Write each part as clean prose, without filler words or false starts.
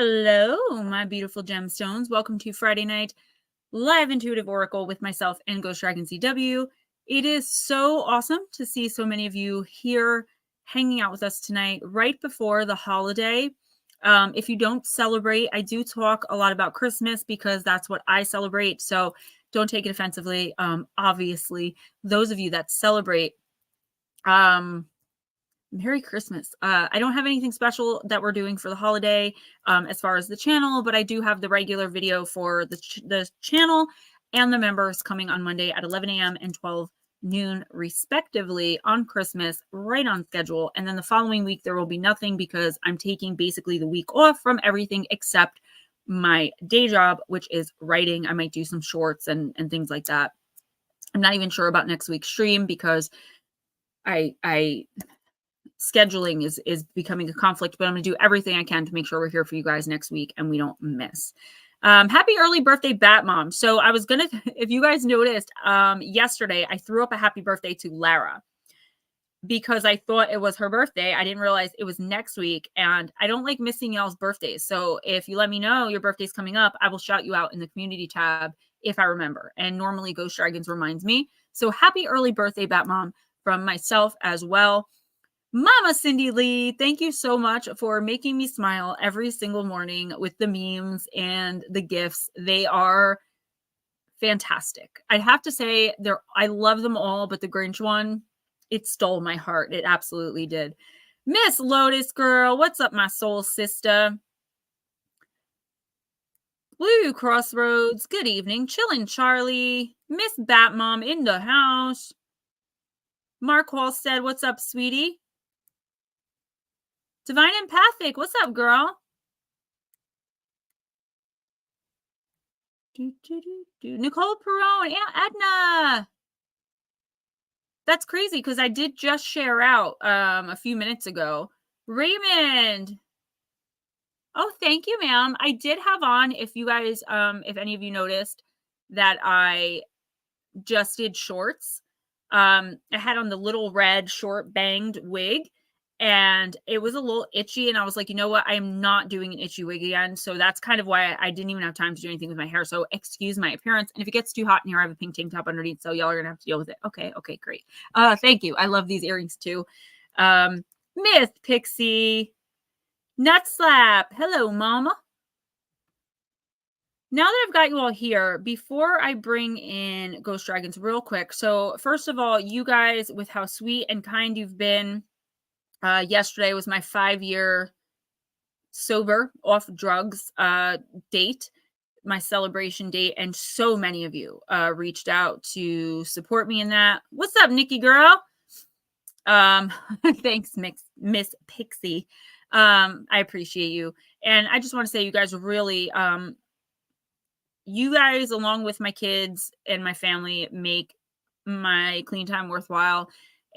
Hello, my beautiful gemstones. Welcome to Friday night live intuitive oracle with myself and Ghostdragonzw. It is so awesome to see so many of you here hanging out with us tonight, right before the holiday. If you don't celebrate, I do talk a lot about Christmas because that's what I celebrate. So don't take it offensively. Obviously, those of you that celebrate, Merry Christmas. I don't have anything special that we're doing for the holiday as far as the channel, but I do have the regular video for the channel and the members coming on Monday at 11 a.m. and 12 noon respectively on Christmas, right on schedule. And then the following week, there will be nothing because I'm taking basically the week off from everything except my day job, which is writing. I might do some shorts and things like that. I'm not even sure about next week's stream because scheduling is becoming a conflict, but I'm going to do everything I can to make sure we're here for you guys next week and we don't miss. Happy early birthday, Bat Mom. So I was going to, if you guys noticed, yesterday I threw up a happy birthday to Lara because I thought it was her birthday. I didn't realize it was next week, and I don't like missing y'all's birthdays. So if you let me know your birthday's coming up, I will shout you out in the community tab if I remember. And normally Ghost Dragons reminds me. So happy early birthday, Bat Mom, from myself as well. Mama Cindy Lee, thank you so much for making me smile every single morning with the memes and the gifts. They are fantastic. I have to say, I love them all, but the Grinch one, it stole my heart. It absolutely did. Miss Lotus Girl, what's up, my soul sister? Blue Crossroads, good evening. Chillin' Charlie. Miss Batmom in the house. Mark Halstead, what's up, sweetie? Divine Empathic, what's up, girl? Nicole Perone, Edna. That's crazy because I did just share out a few minutes ago. Raymond. Oh, thank you, ma'am. I did have on, if you guys, if any of you noticed, that I just did shorts. I had on the little red short banged wig. And it was a little itchy, and I was like, you know what? I am not doing an itchy wig again. So that's kind of why I didn't even have time to do anything with my hair. So excuse my appearance. And if it gets too hot in here, I have a pink tank top underneath, so y'all are gonna have to deal with it. Okay, great. Thank you. I love these earrings too. Miss Pixie, Nut Slap. Hello, Mama. Now that I've got you all here, before I bring in Ghost Dragons real quick. So first of all, you guys, with how sweet and kind you've been. Yesterday was my 5-year sober, off drugs date, my celebration date, and so many of you reached out to support me in that. What's up, Nikki girl? Thanks, Miss Pixie. I appreciate you. And I just want to say you guys really, you guys, along with my kids and my family, make my clean time worthwhile.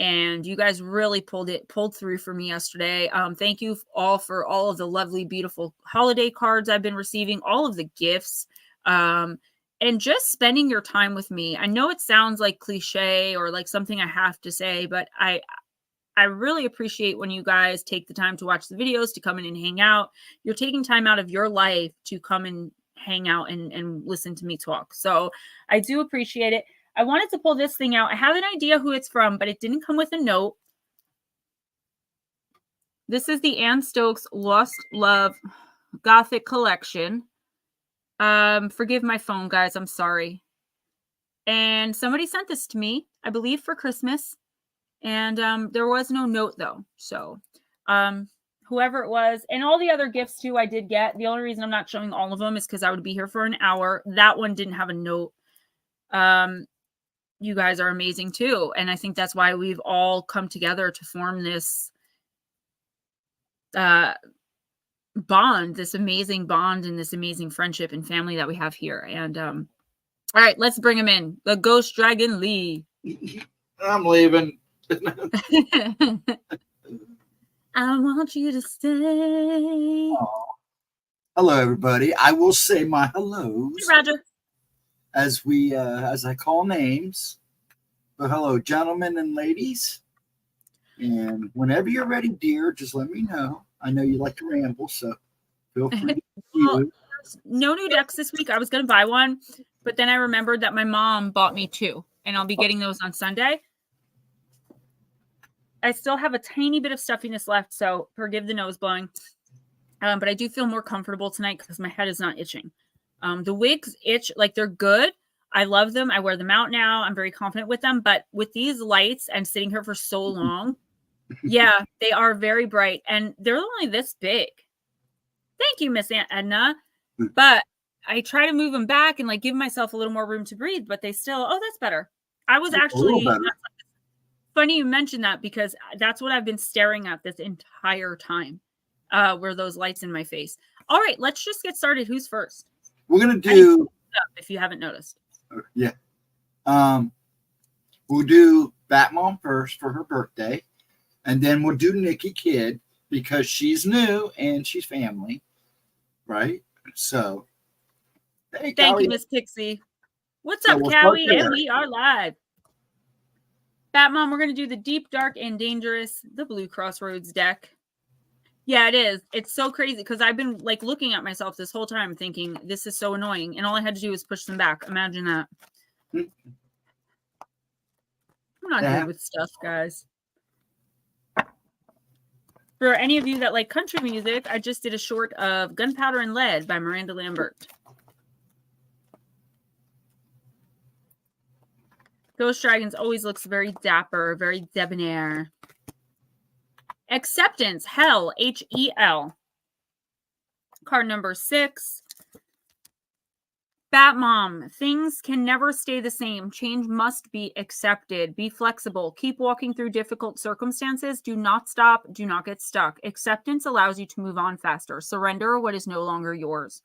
And you guys really pulled through for me yesterday. Thank you all for all of the lovely, beautiful holiday cards I've been receiving, all of the gifts, and just spending your time with me. I know it sounds like cliche or like something I have to say, but I really appreciate when you guys take the time to watch the videos, to come in and hang out. You're taking time out of your life to come and hang out and listen to me talk. So I do appreciate it. I wanted to pull this thing out. I have an idea who it's from, but it didn't come with a note. This is the Anne Stokes Lost Love Gothic Collection. Forgive my phone, guys. I'm sorry. And somebody sent this to me, I believe, for Christmas. And there was no note, though. So whoever it was, and all the other gifts, too, I did get. The only reason I'm not showing all of them is because I would be here for an hour. That one didn't have a note. You guys are amazing too. And I think that's why we've all come together to form this bond, this amazing bond and this amazing friendship and family that we have here. And all right, let's bring him in. The Ghost Dragon Lee. I'm leaving. I want you to stay. Oh. Hello, everybody. I will say my hellos. Hey, Roger. As I call names. But hello, gentlemen and ladies. And whenever you're ready, dear, just let me know. I know you like to ramble, so Feel free to Well, use. no new decks this week. I was going to buy one, but then I remembered that my mom bought me 2, and I'll be getting those on Sunday. I still have a tiny bit of stuffiness left, so forgive the nose blowing. But I do feel more comfortable tonight because my head is not itching. The wigs itch, like they're good. I love them. I wear them out now. I'm very confident with them. But with these lights and sitting here for so long, yeah, they are very bright. And they're only this big. Thank you, Miss Aunt Edna. But I try to move them back and like give myself a little more room to breathe, but they still, oh, that's better. I was actually, funny you mentioned that because that's what I've been staring at this entire time, were those lights in my face. All right, let's just get started. Who's first? We're going to do, if you haven't noticed. Yeah. We'll do Batmom first for her birthday. And then we'll do Nikki Kid because she's new and she's family. Right? So, hey, thank you, Miss Pixie. What's up, Cowie? And we are live. Batmom, we're going to do the Deep, Dark, and Dangerous, the Blue Crossroads deck. Yeah, it is. It's so crazy because I've been like looking at myself this whole time thinking this is so annoying. And all I had to do was push them back. Imagine that. I'm not good with stuff, guys. For any of you that like country music, I just did a short of Gunpowder and Lead by Miranda Lambert. Ghost Dragons always looks very dapper, very debonair. Acceptance, Hell, H-E-L. Card number 6. Batmom, things can never stay the same. Change must be accepted. Be flexible. Keep walking through difficult circumstances. Do not stop. Do not get stuck. Acceptance allows you to move on faster. Surrender what is no longer yours.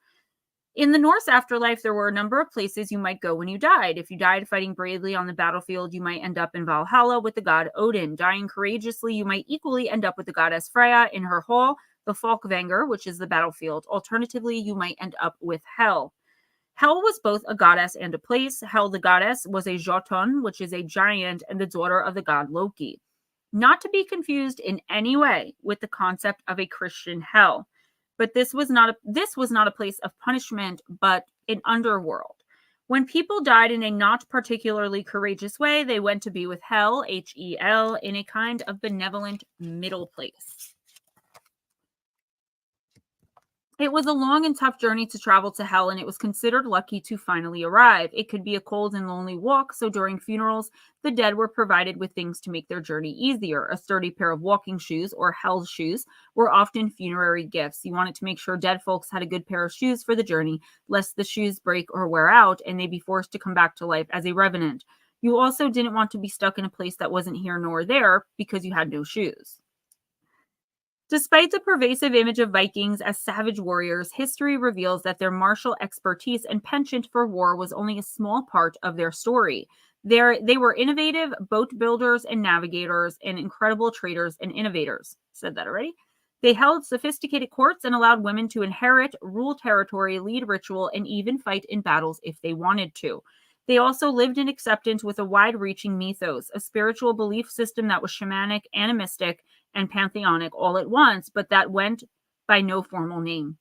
In the Norse afterlife, there were a number of places you might go when you died. If you died fighting bravely on the battlefield, you might end up in Valhalla with the god Odin. Dying courageously, you might equally end up with the goddess Freya in her hall, the Falkvanger, which is the battlefield. Alternatively, you might end up with Hel. Hel was both a goddess and a place. Hel, the goddess, was a Jotun, which is a giant and the daughter of the god Loki. Not to be confused in any way with the concept of a Christian hell. But this was not a place of punishment, but an underworld. When people died in a not particularly courageous way, they went to be with Hel, H-E-L, in a kind of benevolent middle place. It was a long and tough journey to travel to Hel, and it was considered lucky to finally arrive. It could be a cold and lonely walk, so during funerals, the dead were provided with things to make their journey easier. A sturdy pair of walking shoes, or Hel shoes, were often funerary gifts. You wanted to make sure dead folks had a good pair of shoes for the journey, lest the shoes break or wear out, and they be forced to come back to life as a revenant. You also didn't want to be stuck in a place that wasn't here nor there because you had no shoes. Despite the pervasive image of Vikings as savage warriors, history reveals that their martial expertise and penchant for war was only a small part of their story. They were innovative boat builders and navigators and incredible traders and innovators. Said that already? They held sophisticated courts and allowed women to inherit, rule territory, lead ritual, and even fight in battles if they wanted to. They also lived in acceptance with a wide-reaching mythos, a spiritual belief system that was shamanic, animistic, and pantheonic all at once, but that went by no formal name.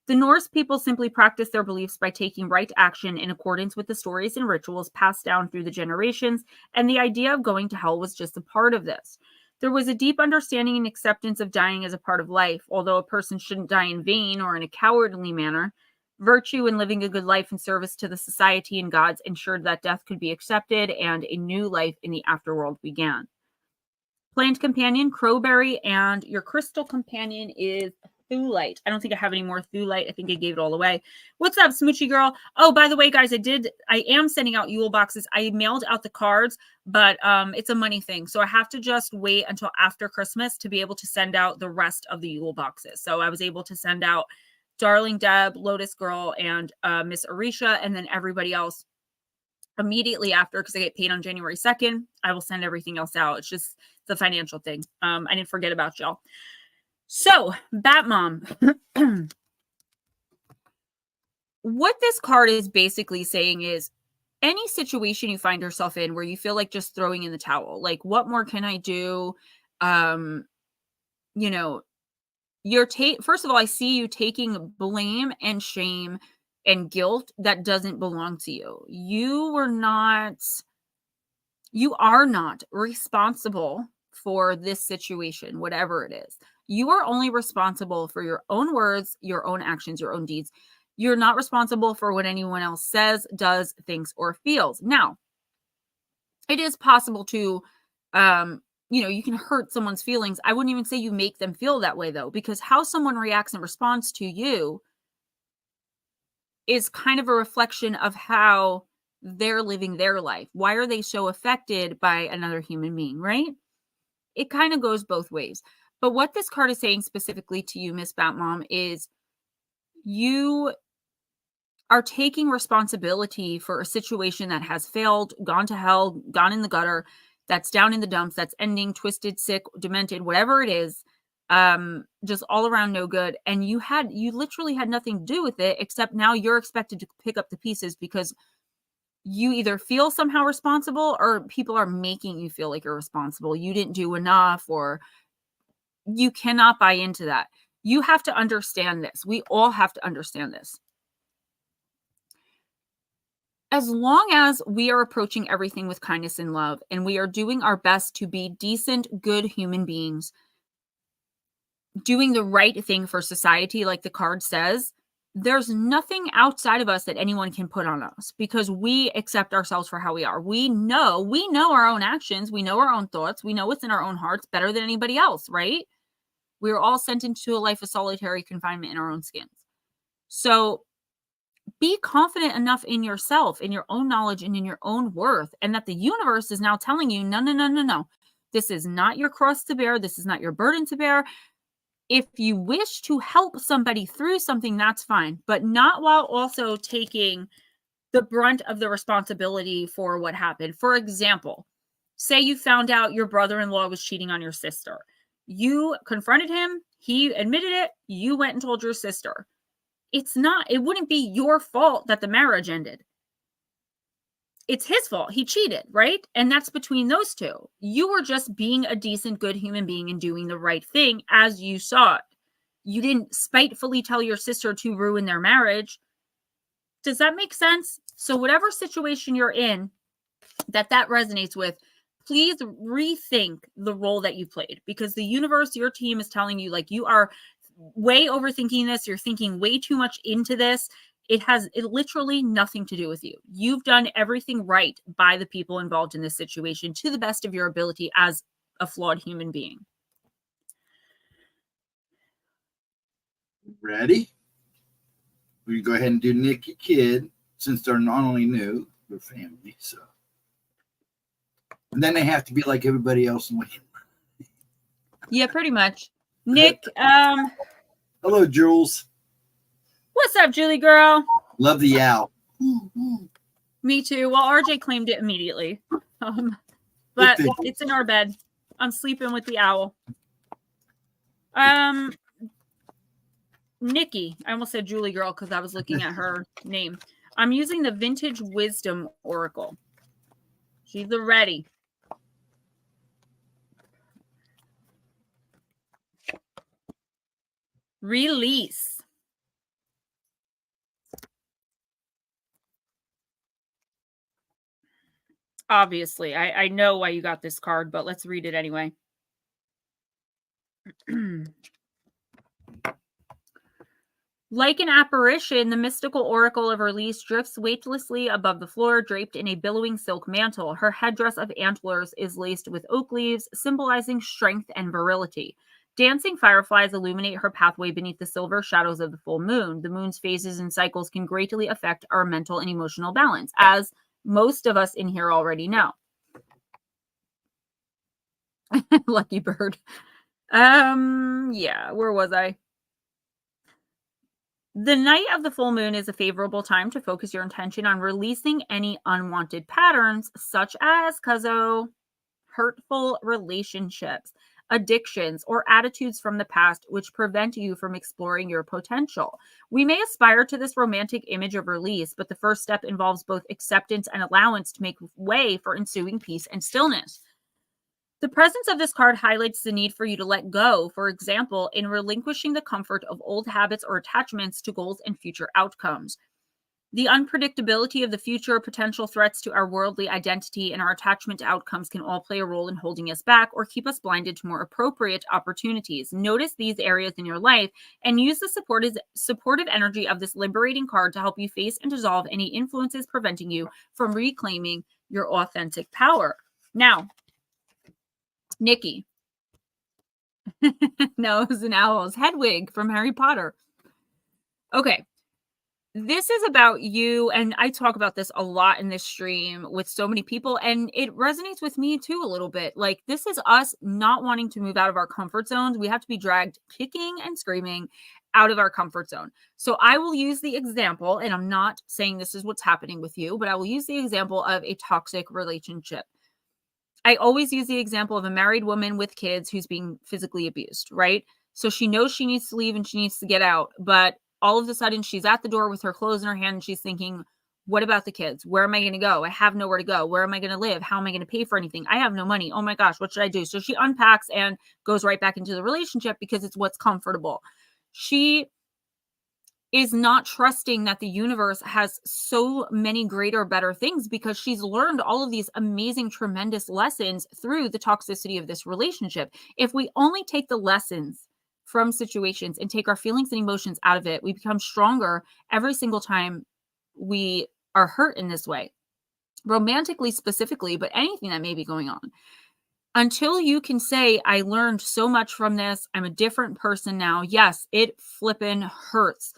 The Norse people simply practiced their beliefs by taking right action in accordance with the stories and rituals passed down through the generations, and the idea of going to hell was just a part of this. There was a deep understanding and acceptance of dying as a part of life. Although a person shouldn't die in vain or in a cowardly manner, virtue and living a good life in service to the society and gods ensured that death could be accepted and a new life in the afterworld began. Plant companion, crowberry, and your crystal companion is Thulite. I don't think I have any more Thulite. I think I gave it all away. What's up, Smoochy girl? Oh, by the way, guys, I am sending out Yule boxes. I mailed out the cards, but it's a money thing. So I have to just wait until after Christmas to be able to send out the rest of the Yule boxes. So I was able to send out Darling Deb, Lotus Girl, and Miss Arisha, and then everybody else immediately after, because I get paid on January 2nd. I will send everything else out. It's just the financial thing. I didn't forget about y'all. So, Batmom. What this card is basically saying is any situation you find yourself in where you feel like just throwing in the towel, like, what more can I do? You know, first of all, I see you taking blame and shame and guilt that doesn't belong to you. You are not responsible for this situation, whatever it is. You are only responsible for your own words, your own actions, your own deeds. You're not responsible for what anyone else says, does, thinks, or feels. Now, it is possible to, you can hurt someone's feelings. I wouldn't even say you make them feel that way, though, because how someone reacts and responds to you is kind of a reflection of how they're living their life. Why are they so affected by another human being, right? It kind of goes both ways. But what this card is saying specifically to you, Miss Batmom, is you are taking responsibility for a situation that has failed, gone to hell, gone in the gutter, that's down in the dumps, that's ending, twisted, sick, demented, whatever it is, just all around no good. And you literally had nothing to do with it, except now you're expected to pick up the pieces because you either feel somehow responsible or people are making you feel like you're responsible. You didn't do enough, or you cannot buy into that. You have to understand this. We all have to understand this. As long as we are approaching everything with kindness and love, and we are doing our best to be decent, good human beings, doing the right thing for society, like the card says, there's nothing outside of us that anyone can put on us because we accept ourselves for how we are. We know our own actions. We know our own thoughts. We know what's in our own hearts better than anybody else, right? We're all sent into a life of solitary confinement in our own skins. So be confident enough in yourself, in your own knowledge, and in your own worth, and that the universe is now telling you, no. This is not your cross to bear. This is not your burden to bear. If you wish to help somebody through something, that's fine, but not while also taking the brunt of the responsibility for what happened. For example, say you found out your brother-in-law was cheating on your sister. You confronted him. He admitted it. You went and told your sister. It wouldn't be your fault that the marriage ended. It's his fault. He cheated, right? And that's between those two. You were just being a decent, good human being and doing the right thing as you saw it. You didn't spitefully tell your sister to ruin their marriage. Does that make sense? So whatever situation you're in that resonates with, please rethink the role that you played, because the universe, your team is telling you, like, you are way overthinking this. You're thinking way too much into this. It literally nothing to do with you. You've done everything right by the people involved in this situation to the best of your ability as a flawed human being. Ready? We go ahead and do Nikki Kid, since they're not only new, they're family. So, and then they have to be like everybody else in Wayne. Yeah, pretty much. Nick, hello, Jules. What's up, Julie girl? Love the owl. Me too. Well, RJ claimed it immediately. But it's in our bed. I'm sleeping with the owl. Nikki, I almost said Julie girl because I was looking at her name. I'm using the Vintage Wisdom Oracle. She's ready. Release. Obviously, I know why you got this card, but let's read it anyway. Like an apparition, the mystical oracle of release drifts weightlessly above the floor, draped in a billowing silk mantle. Her headdress of antlers is laced with oak leaves, symbolizing strength and virility. Dancing fireflies illuminate her pathway beneath the silver shadows of the full moon. The moon's phases and cycles can greatly affect our mental and emotional balance, as most of us in here already know. Lucky bird. Yeah, where was I? The night of the full moon is a favorable time to focus your intention on releasing any unwanted patterns, such as, hurtful relationships, addictions, or attitudes from the past which prevent you from exploring your potential. We may aspire to this romantic image of release, but the first step involves both acceptance and allowance to make way for ensuing peace and stillness. The presence of this card highlights the need for you to let go, for example, in relinquishing the comfort of old habits or attachments to goals and future outcomes. The unpredictability of the future, potential threats to our worldly identity, and our attachment to outcomes can all play a role in holding us back or keep us blinded to more appropriate opportunities. Notice these areas in your life and use the supportive energy of this liberating card to help you face and dissolve any influences preventing you from reclaiming your authentic power. Now, Nikki. Nose and owls. Hedwig from Harry Potter. Okay. This is about you, and I talk about this a lot in this stream with so many people, and it resonates with me too a little bit. Like, this is us not wanting to move out of our comfort zones. We have to be dragged kicking and screaming out of our comfort zone. So I will use the example, and I'm not saying this is what's happening with you, but I will use the example of a toxic relationship. I always use the example of a married woman with kids who's being physically abused, right? So she knows she needs to leave and she needs to get out, but all of a sudden she's at the door with her clothes in her hand and she's thinking, what about the kids? Where am I going to go? I have nowhere to go. Where am I going to live? How am I going to pay for anything? I have no money. Oh my gosh, what should I do? So she unpacks and goes right back into the relationship because it's what's comfortable. She is not trusting that the universe has so many greater, better things because she's learned all of these amazing, tremendous lessons through the toxicity of this relationship. If we only take the lessons from situations and take our feelings and emotions out of it, we become stronger every single time we are hurt in this way, romantically specifically, but anything that may be going on. Until you can say, I learned so much from this, I'm a different person now. Yes, it flippin' hurts,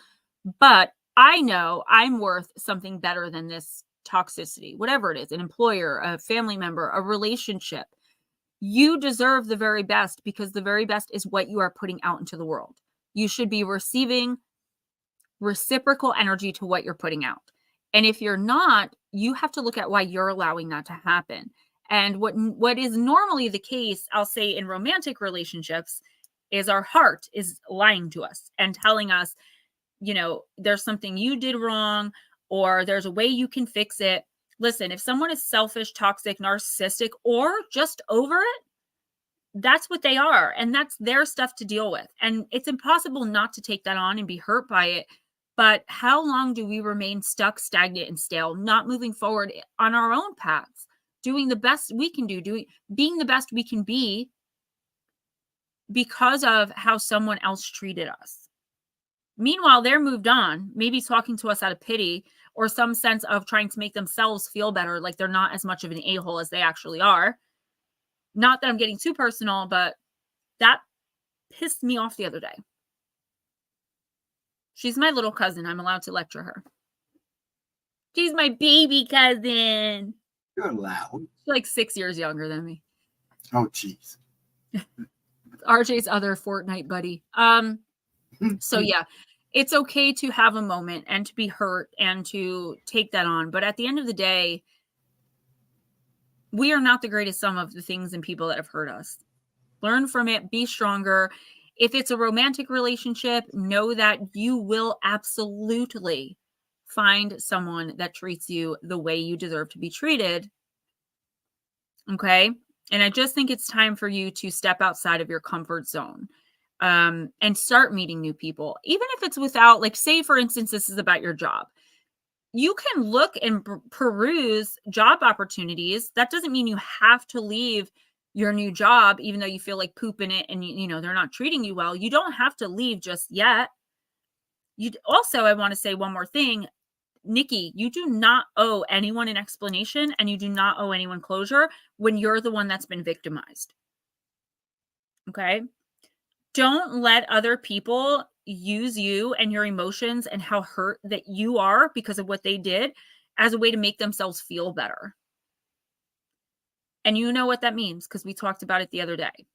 but I know I'm worth something better than this toxicity, whatever it is, an employer, a family member, a relationship. You deserve the very best because the very best is what you are putting out into the world. You should be receiving reciprocal energy to what you're putting out. And if you're not, you have to look at why you're allowing that to happen. And what is normally the case, I'll say in romantic relationships, is our heart is lying to us and telling us, you know, there's something you did wrong or there's a way you can fix it. Listen, if someone is selfish, toxic, narcissistic, or just over it, that's what they are. And that's their stuff to deal with. And it's impossible not to take that on and be hurt by it. But how long do we remain stuck, stagnant, and stale, not moving forward on our own paths, doing the best we can do, being the best we can be because of how someone else treated us? Meanwhile, they're moved on, maybe talking to us out of pity or some sense of trying to make themselves feel better, like they're not as much of an a-hole as they actually are. Not that I'm getting too personal, but that pissed me off the other day. She's my little cousin. I'm allowed to lecture her. She's my baby cousin. You're allowed. She's like 6 years younger than me. Oh, jeez. RJ's other Fortnite buddy. So yeah, it's okay to have a moment and to be hurt and to take that on. But at the end of the day, we are not the greatest sum of the things and people that have hurt us. Learn from it, be stronger. If it's a romantic relationship, know that you will absolutely find someone that treats you the way you deserve to be treated. Okay? And I just think it's time for you to step outside of your comfort zone. And start meeting new people, even if it's without, like, say, for instance, this is about your job. You can look and peruse job opportunities. That doesn't mean you have to leave your new job, even though you feel like poop in it and, you know, they're not treating you well. You don't have to leave just yet. Also, I want to say one more thing. Nikki, you do not owe anyone an explanation and you do not owe anyone closure when you're the one that's been victimized. Okay? Don't let other people use you and your emotions and how hurt that you are because of what they did as a way to make themselves feel better. And you know what that means because we talked about it the other day.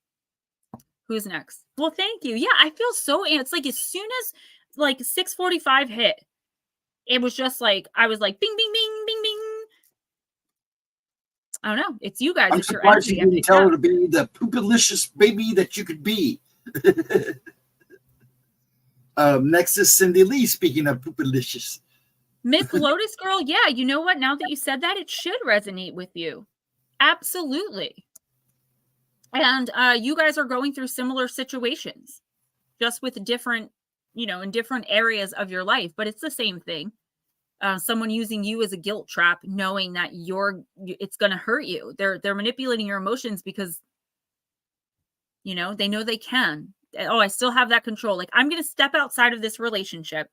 Who's next? Well, thank you. Yeah, I feel so, it's like as soon as like 6:45 hit, it was just like, I was like, bing, bing, bing, bing, bing. I don't know. It's you guys. I'm surprised you didn't tell her to be the poopalicious baby that you could be. Next is Cindy Lee, speaking of poopalicious. Miss Lotus Girl, yeah, you know what? Now that you said that, it should resonate with you. Absolutely. And you guys are going through similar situations, just with different, in different areas of your life, but it's the same thing. Someone using you as a guilt trap, knowing that it's going to hurt you. They're manipulating your emotions because, they know they can. Oh, I still have that control. Like, I'm going to step outside of this relationship.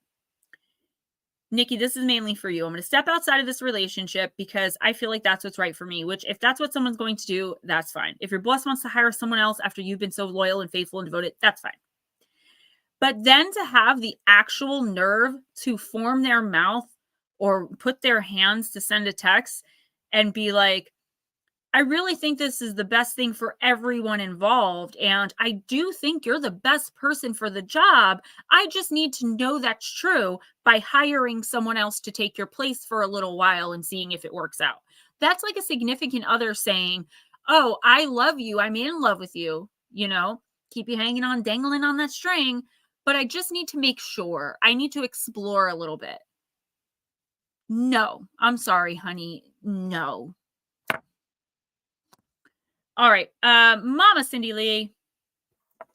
Nikki, this is mainly for you. I'm going to step outside of this relationship because I feel like that's what's right for me, which if that's what someone's going to do, that's fine. If your boss wants to hire someone else after you've been so loyal and faithful and devoted, that's fine. But then to have the actual nerve to form their mouth or put their hands to send a text and be like, I really think this is the best thing for everyone involved. And I do think you're the best person for the job. I just need to know that's true by hiring someone else to take your place for a little while and seeing if it works out. That's like a significant other saying, oh, I love you. I'm in love with you. Keep you hanging on, dangling on that string. But I just need to make sure. I need to explore a little bit. No, I'm sorry, honey. No. All right. Mama Cindy Lee.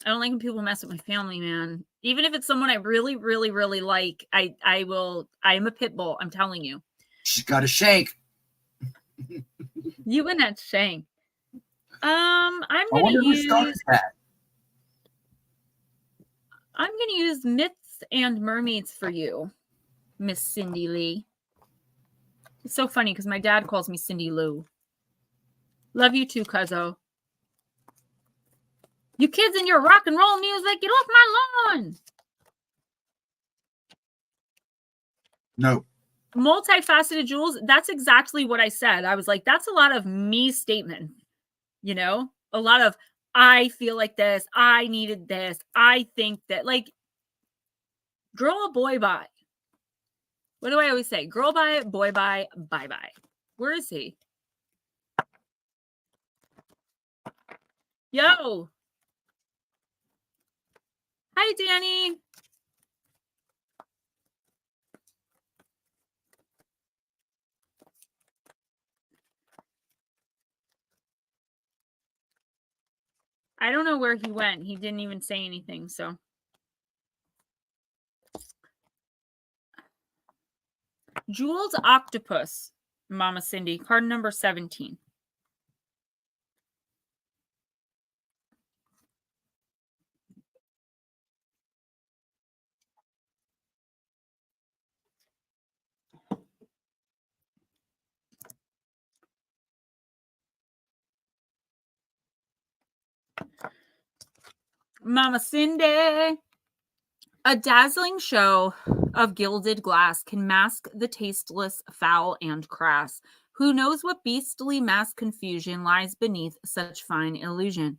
I don't like when people mess with my family, man. Even if it's someone I really, really, really like, I am a pit bull. I'm telling you. She's got a shank. You and that shank. I'm gonna use that. I'm gonna use myths and mermaids for you, Miss Cindy Lee. It's so funny because my dad calls me Cindy Lou. Love you too, cuzzo. You kids and your rock and roll music, get off my lawn. No. Multifaceted Jules, that's exactly what I said. I was like, that's a lot of me statement. A lot of, I feel like this, I needed this, I think that, like, girl, boy, bye. What do I always say? Girl, bye, boy, bye, bye, bye. Where is he? Yo. Hi, Danny. I don't know where he went. He didn't even say anything, so. Jules Octopus, Mama Cindy, card number 17. Mama Cindy. A dazzling show of gilded glass can mask the tasteless, foul, and crass. Who knows what beastly mass confusion lies beneath such fine illusion?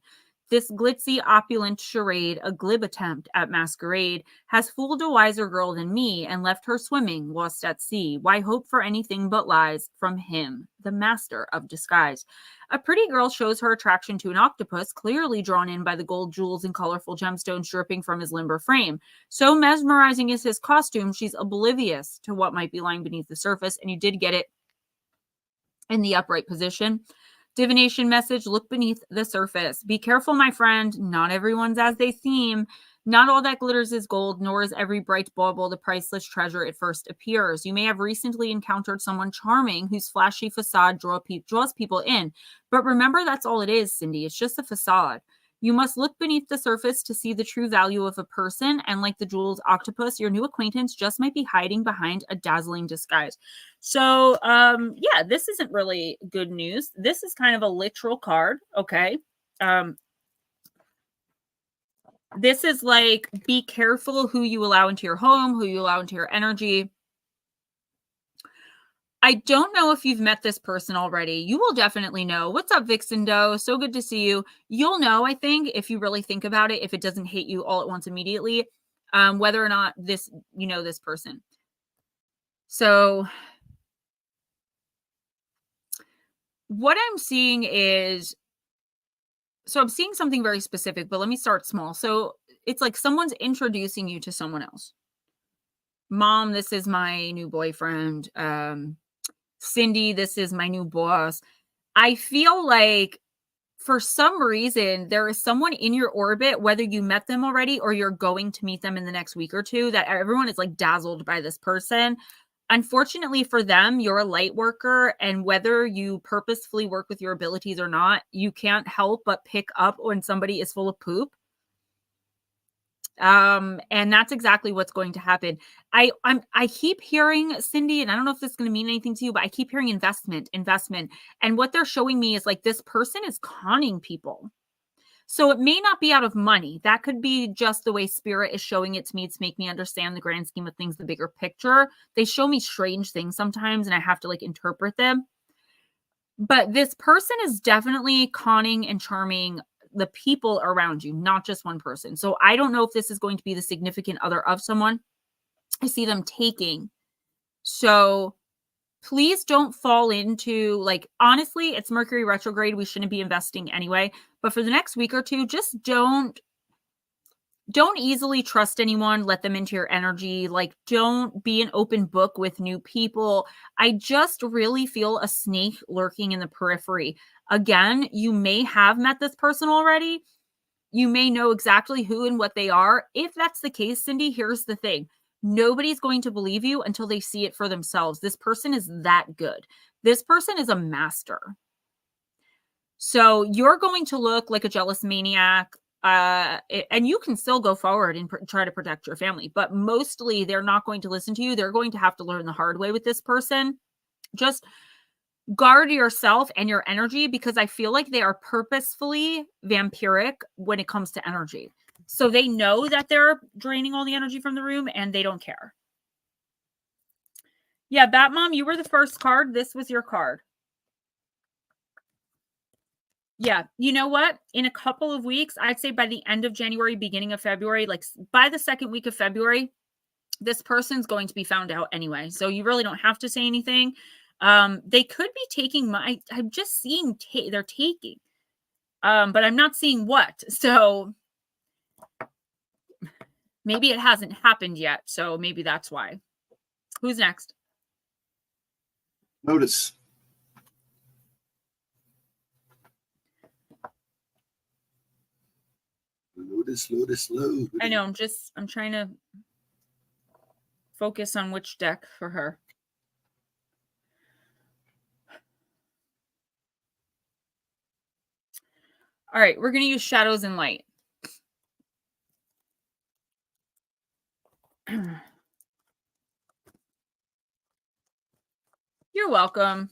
This glitzy, opulent charade, a glib attempt at masquerade, has fooled a wiser girl than me and left her swimming, lost at sea. Why hope for anything but lies from him, the master of disguise? A pretty girl shows her attraction to an octopus, clearly drawn in by the gold jewels and colorful gemstones dripping from his limber frame. So mesmerizing is his costume, she's oblivious to what might be lying beneath the surface, and you did get it in the upright position. Divination message, look beneath the surface. Be careful, my friend. Not everyone's as they seem. Not all that glitters is gold, nor is every bright bauble the priceless treasure it first appears. You may have recently encountered someone charming whose flashy facade draws people in. But remember, that's all it is, Cindy. It's just a facade. You must look beneath the surface to see the true value of a person. And like the Jules Octopus, your new acquaintance just might be hiding behind a dazzling disguise. So, yeah, this isn't really good news. This is kind of a literal card, okay? This is like, be careful who you allow into your home, who you allow into your energy. I don't know if you've met this person already. You will definitely know. What's up, Vixen Doe? So good to see you. You'll know, I think, if you really think about it, if it doesn't hit you all at once immediately, whether or not this person. So what I'm seeing is, I'm seeing something very specific, but let me start small. So it's like someone's introducing you to someone else. Mom, this is my new boyfriend. Cindy, this is my new boss. I feel like for some reason, there is someone in your orbit, whether you met them already or you're going to meet them in the next week or two, that everyone is like dazzled by this person. Unfortunately for them, you're a light worker, and whether you purposefully work with your abilities or not, you can't help but pick up when somebody is full of poop. And that's exactly what's going to happen. I keep hearing, Cindy, and I don't know if this is going to mean anything to you, but I keep hearing investment. And what they're showing me is like this person is conning people. So it may not be out of money. That could be just the way spirit is showing it to me to make me understand the grand scheme of things, the bigger picture. They show me strange things sometimes and I have to like interpret them. But this person is definitely conning and charming the people around you, not just one person. So I don't know if this is going to be the significant other of someone. I see them taking. So please don't fall into, like, honestly, it's Mercury retrograde. We shouldn't be investing anyway. But for the next week or two, just don't easily trust anyone. Let them into your energy. Like, don't be an open book with new people. I just really feel a snake lurking in the periphery. Again, you may have met this person already. You may know exactly who and what they are. If that's the case, Cindy, here's the thing. Nobody's going to believe you until they see it for themselves. This person is that good. This person is a master. So you're going to look like a jealous maniac. And you can still go forward and try to protect your family, but mostly they're not going to listen to you. They're going to have to learn the hard way with this person. Just guard yourself and your energy, because I feel like they are purposefully vampiric when it comes to energy. So they know that they're draining all the energy from the room and they don't care. Yeah, Batmom, you were the first card. This was your card. Yeah, you know what? In a couple of weeks, I'd say by the end of January, beginning of February, like by the second week of February, this person's going to be found out anyway. So you really don't have to say anything. They could be taking I'm just seeing they're taking, but I'm not seeing what. So maybe it hasn't happened yet. So maybe that's why. Who's next? Lotus. Lotus. I know. I'm trying to focus on which deck for her. All right, we're going to use shadows and light. You're welcome.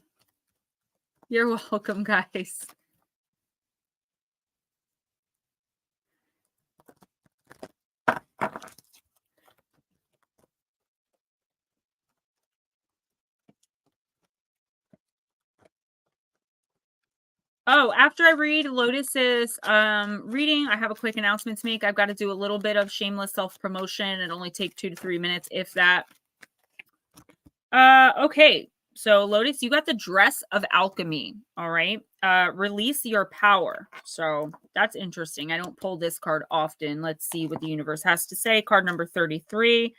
You're welcome, guys. Oh, after I read Lotus's reading, I have a quick announcement to make. I've got to do a little bit of shameless self-promotion. It only takes 2 to 3 minutes, if that. Okay. So Lotus, you got the Dress of Alchemy. All right. Release your power. So that's interesting. I don't pull this card often. Let's see what the universe has to say. Card number 33.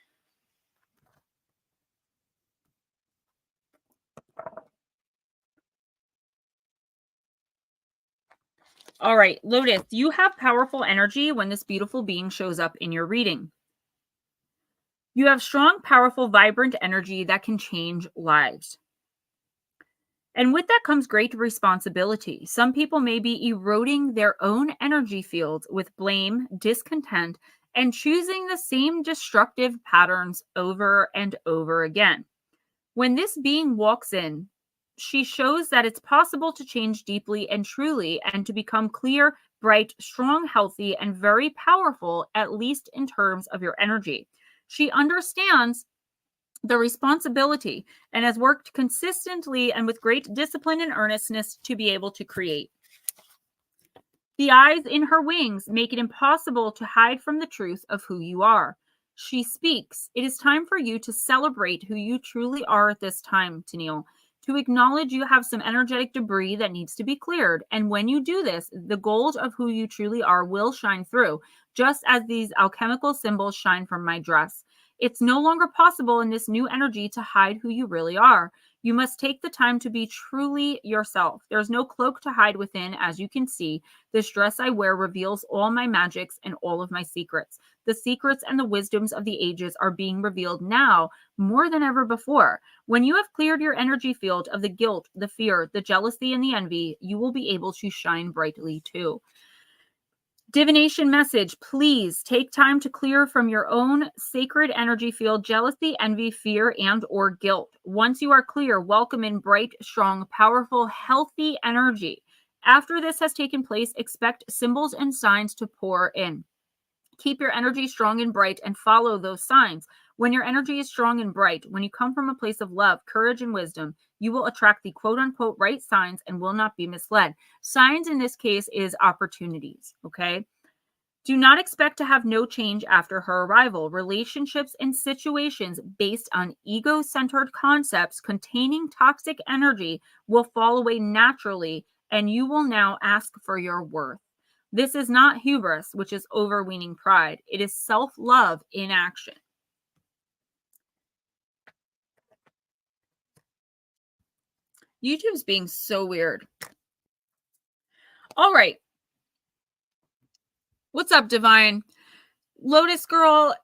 All right, Lotus, you have powerful energy when this beautiful being shows up in your reading. You have strong, powerful, vibrant energy that can change lives. And with that comes great responsibility. Some people may be eroding their own energy fields with blame, discontent, and choosing the same destructive patterns over and over again. When this being walks in, she shows that it's possible to change deeply and truly and to become clear, bright, strong, healthy, and very powerful, at least in terms of your energy. She understands the responsibility and has worked consistently and with great discipline and earnestness to be able to create. The eyes in her wings make it impossible to hide from the truth of who you are. She speaks. It is time for you to celebrate who you truly are at this time, Tennille. To acknowledge you have some energetic debris that needs to be cleared. And when you do this, the gold of who you truly are will shine through, just as these alchemical symbols shine from my dress. It's no longer possible in this new energy to hide who you really are. You must take the time to be truly yourself. There's no cloak to hide within, as you can see. This dress I wear reveals all my magics and all of my secrets. The secrets and the wisdoms of the ages are being revealed now more than ever before. When you have cleared your energy field of the guilt, the fear, the jealousy, and the envy, you will be able to shine brightly too. Divination message, please take time to clear from your own sacred energy field jealousy, envy, fear, and or guilt. Once you are clear, welcome in bright, strong, powerful, healthy energy. After this has taken place, expect symbols and signs to pour in. Keep your energy strong and bright and follow those signs. When your energy is strong and bright, when you come from a place of love, courage, and wisdom, you will attract the quote-unquote right signs and will not be misled. Signs in this case is opportunities, okay? Do not expect to have no change after her arrival. Relationships and situations based on ego-centered concepts containing toxic energy will fall away naturally, and you will now ask for your worth. This is not hubris, which is overweening pride. It is self-love in action. YouTube's being so weird. All right. What's up, Divine? Lotus Girl,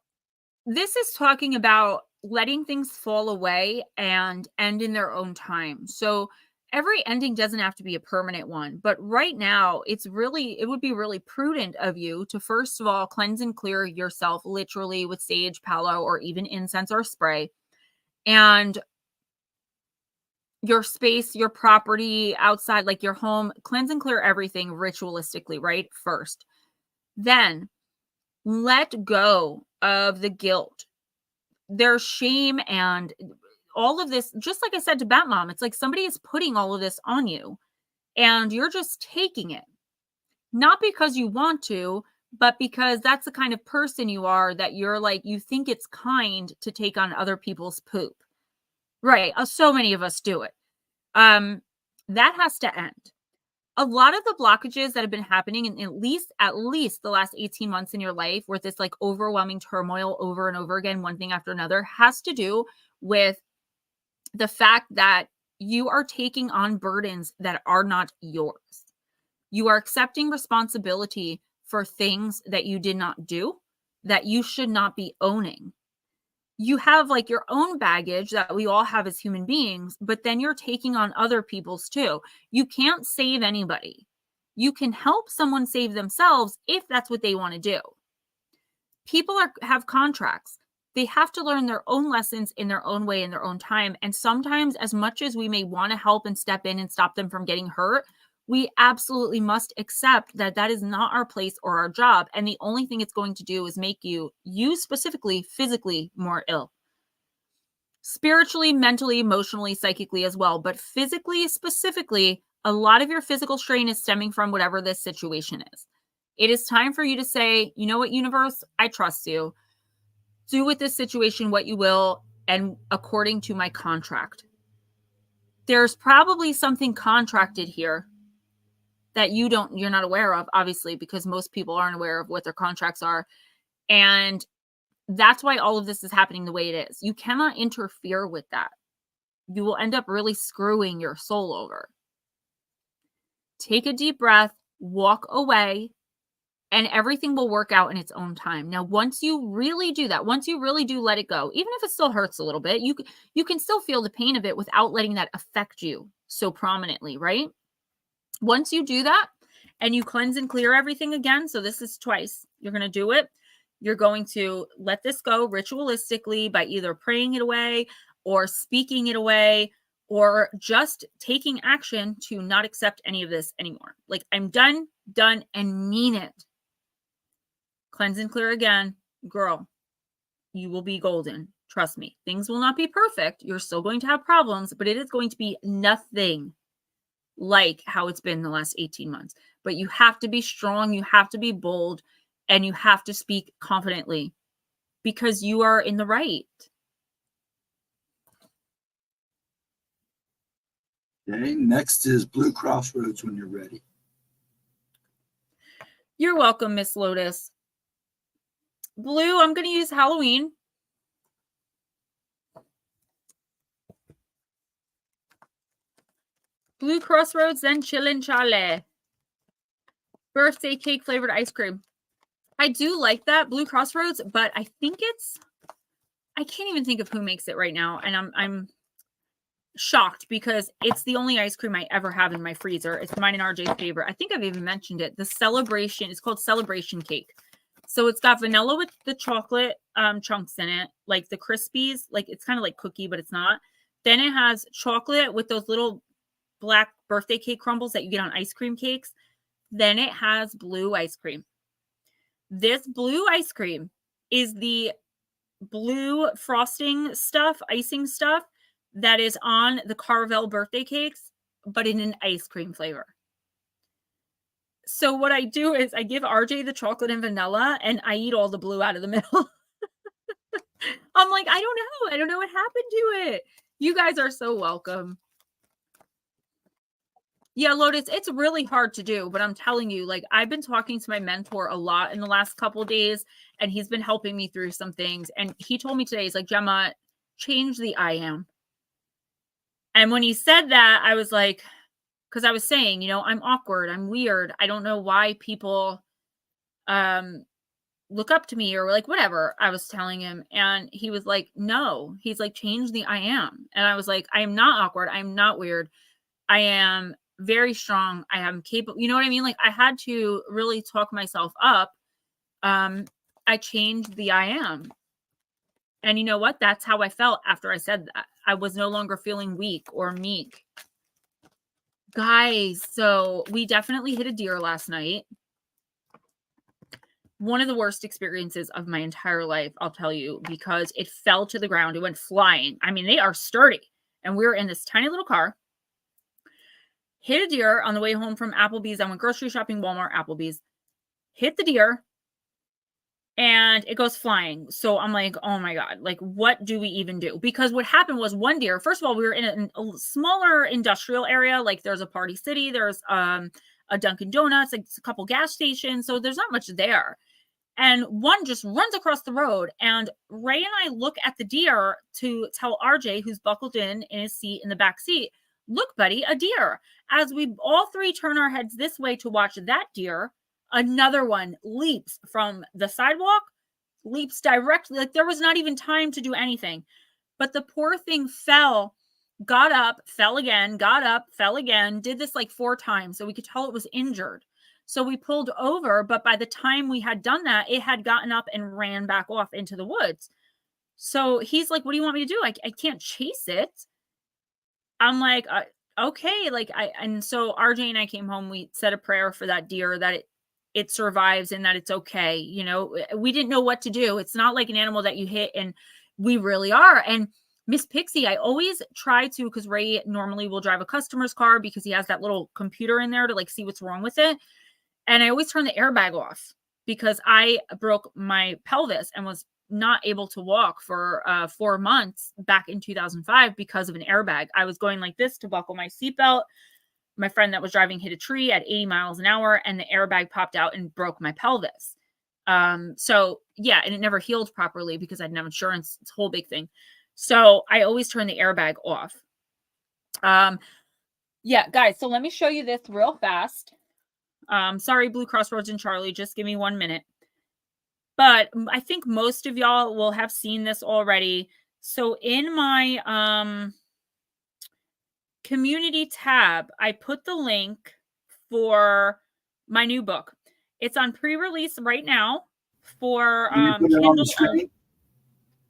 this is talking about letting things fall away and end in their own time. So every ending doesn't have to be a permanent one, but right now it would be really prudent of you to first of all cleanse and clear yourself literally with sage, palo, or even incense or spray, and your space, your property outside, like your home, cleanse and clear everything ritualistically, right? First, then let go of the guilt, there's shame, and all of this. Just like I said to Bat Mom, it's like somebody is putting all of this on you and you're just taking it, not because you want to, but because that's the kind of person you are, that you're like, you think it's kind to take on other people's poop, right? So many of us do it. That has to end. A lot of the blockages that have been happening in at least the last 18 months in your life, where this like overwhelming turmoil over and over again, one thing after another, has to do with the fact that you are taking on burdens that are not yours. You are accepting responsibility for things that you did not do, that you should not be owning. You have like your own baggage that we all have as human beings, but then you're taking on other people's too. You can't save anybody. You can help someone save themselves if that's what they want to do. People have contracts. They have to learn their own lessons in their own way, in their own time. And sometimes, as much as we may want to help and step in and stop them from getting hurt, we absolutely must accept that that is not our place or our job. And the only thing it's going to do is make you specifically, physically more ill. Spiritually, mentally, emotionally, psychically as well. But physically, specifically, a lot of your physical strain is stemming from whatever this situation is. It is time for you to say, you know what, universe, I trust you. Do with this situation what you will, and according to my contract. There's probably something contracted here that you're not aware of, obviously, because most people aren't aware of what their contracts are. And that's why all of this is happening the way it is. You cannot interfere with that. You will end up really screwing your soul over. Take a deep breath, walk away, and everything will work out in its own time. Now, once you really do that, once you really do let it go, even if it still hurts a little bit, you can still feel the pain of it without letting that affect you so prominently, right? Once you do that and you cleanse and clear everything again, so this is twice, you're going to do it. You're going to let this go ritualistically by either praying it away or speaking it away, or just taking action to not accept any of this anymore. Like, I'm done, and mean it. Cleanse and clear again. Girl, you will be golden. Trust me. Things will not be perfect. You're still going to have problems, but it is going to be nothing like how it's been the last 18 months. But you have to be strong. You have to be bold, and you have to speak confidently because you are in the right. Okay, next is Blue Crossroads when you're ready. You're welcome, Miss Lotus. Blue, I'm going to use Halloween. Blue Crossroads, then Chillin' Chale. Birthday cake flavored ice cream. I do like that, Blue Crossroads, but I think I can't even think of who makes it right now. And I'm shocked because it's the only ice cream I ever have in my freezer. It's mine and RJ's favorite. I think I've even mentioned it. The Celebration, it's called Celebration Cake. So it's got vanilla with the chocolate chunks in it, like the Crispies. Like it's kind of like cookie, but it's not. Then it has chocolate with those little black birthday cake crumbles that you get on ice cream cakes. Then it has blue ice cream. This blue ice cream is the blue frosting stuff, icing stuff that is on the Carvel birthday cakes, but in an ice cream flavor. So what I do is I give RJ the chocolate and vanilla, and I eat all the blue out of the middle. I'm like, I don't know. I don't know what happened to it. You guys are so welcome. Yeah, Lotus, it's really hard to do, but I'm telling you, like, I've been talking to my mentor a lot in the last couple of days, and he's been helping me through some things. And he told me today, he's like, Gemma, change the I am. And when he said that, I was like, because I was saying, you know, I'm awkward, I'm weird, I don't know why people look up to me or like whatever I was telling him. And he was like, no, he's like, change the I am. And I was like, I am not awkward, I'm not weird, I am very strong, I am capable. You know what I mean? Like I had to really talk myself up. I changed the I am. And you know what? That's how I felt after I said that. I was no longer feeling weak or meek. Guys, so we definitely hit a deer last night. One of the worst experiences of my entire life, I'll tell you, because it fell to the ground. It went flying. I mean, they are sturdy. And we were in this tiny little car. Hit a deer on the way home from Applebee's. I went grocery shopping, Walmart, Applebee's. Hit the deer. And it goes flying. So I'm like, oh my God, like, what do we even do? Because what happened was one deer, first of all, we were in a smaller industrial area. Like there's a Party City, there's a Dunkin' Donuts, like a couple gas stations. So there's not much there. And one just runs across the road. And Ray and I look at the deer to tell RJ, who's buckled in his seat in the back seat, look, buddy, a deer. As we all three turn our heads this way to watch that deer, another one leaps from the sidewalk, leaps directly. Like there was not even time to do anything. But the poor thing fell, got up, fell again, got up, fell again, did this like 4 times. So we could tell it was injured. So we pulled over. But by the time we had done that, it had gotten up and ran back off into the woods. So he's like, what do you want me to do? I can't chase it. I'm like, okay. And so RJ and I came home. We said a prayer for that deer that it survives and that it's okay. You know, we didn't know what to do. It's not like an animal that you hit, and we really are. And Miss Pixie, I always try to, because Ray normally will drive a customer's car because he has that little computer in there to like see what's wrong with it. And I always turn the airbag off because I broke my pelvis and was not able to walk for 4 months back in 2005 because of an airbag. I was going like this to buckle my seatbelt. My friend that was driving hit a tree at 80 miles an hour, and the airbag popped out and broke my pelvis. So yeah, and it never healed properly because I didn't have insurance. It's a whole big thing. So I always turn the airbag off. Yeah, guys, so let me show you this real fast. Sorry, Blue Crossroads and Charlie, just give me 1 minute. But I think most of y'all will have seen this already. So in my community tab, I put the link for my new book. It's on pre-release right now for Kindle.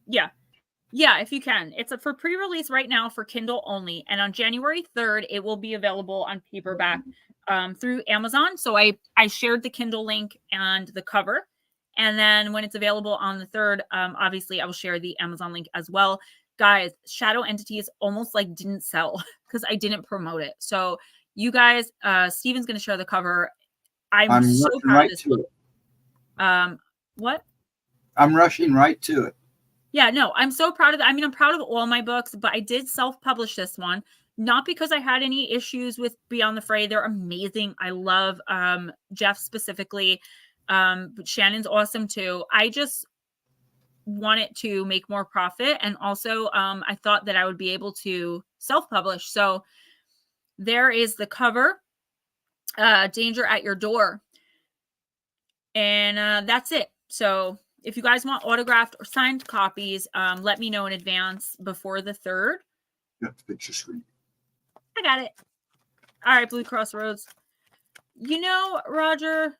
Yeah, if you can. It's for pre-release right now for Kindle only. And on January 3rd, it will be available on paperback through Amazon. So I shared the Kindle link and the cover. And then when it's available on the 3rd, obviously I will share the Amazon link as well. Guys, Shadow Entities almost like didn't sell because I didn't promote it. So you guys, Steven's going to share the cover. I'm so proud of this book. What? I'm rushing right to it. Yeah, no, I'm so proud of that. I mean, I'm proud of all my books, but I did self-publish this one, not because I had any issues with Beyond the Fray. They're amazing. I love Jeff specifically. But Shannon's awesome too. I just wanted to make more profit. And also I thought that I would be able to self-publish. So there is the cover, Danger at Your Door. And that's it. So if you guys want autographed or signed copies, let me know in advance before the 3rd. You have to fix your screen. I got it. All right, Blue Crossroads. You know, Roger,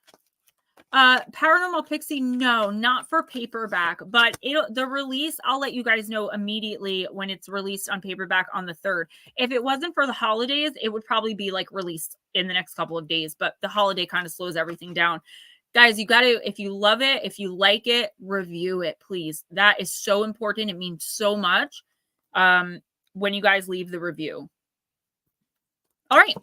Paranormal Pixie, no, not for paperback, but the release, I'll let you guys know immediately when it's released on paperback on the 3rd. If it wasn't for the holidays, it would probably be like released in the next couple of days, but the holiday kind of slows everything down. Guys, you got to, if you love it, if you like it, review it, please. That is so important. It means so much when you guys leave the review. All right.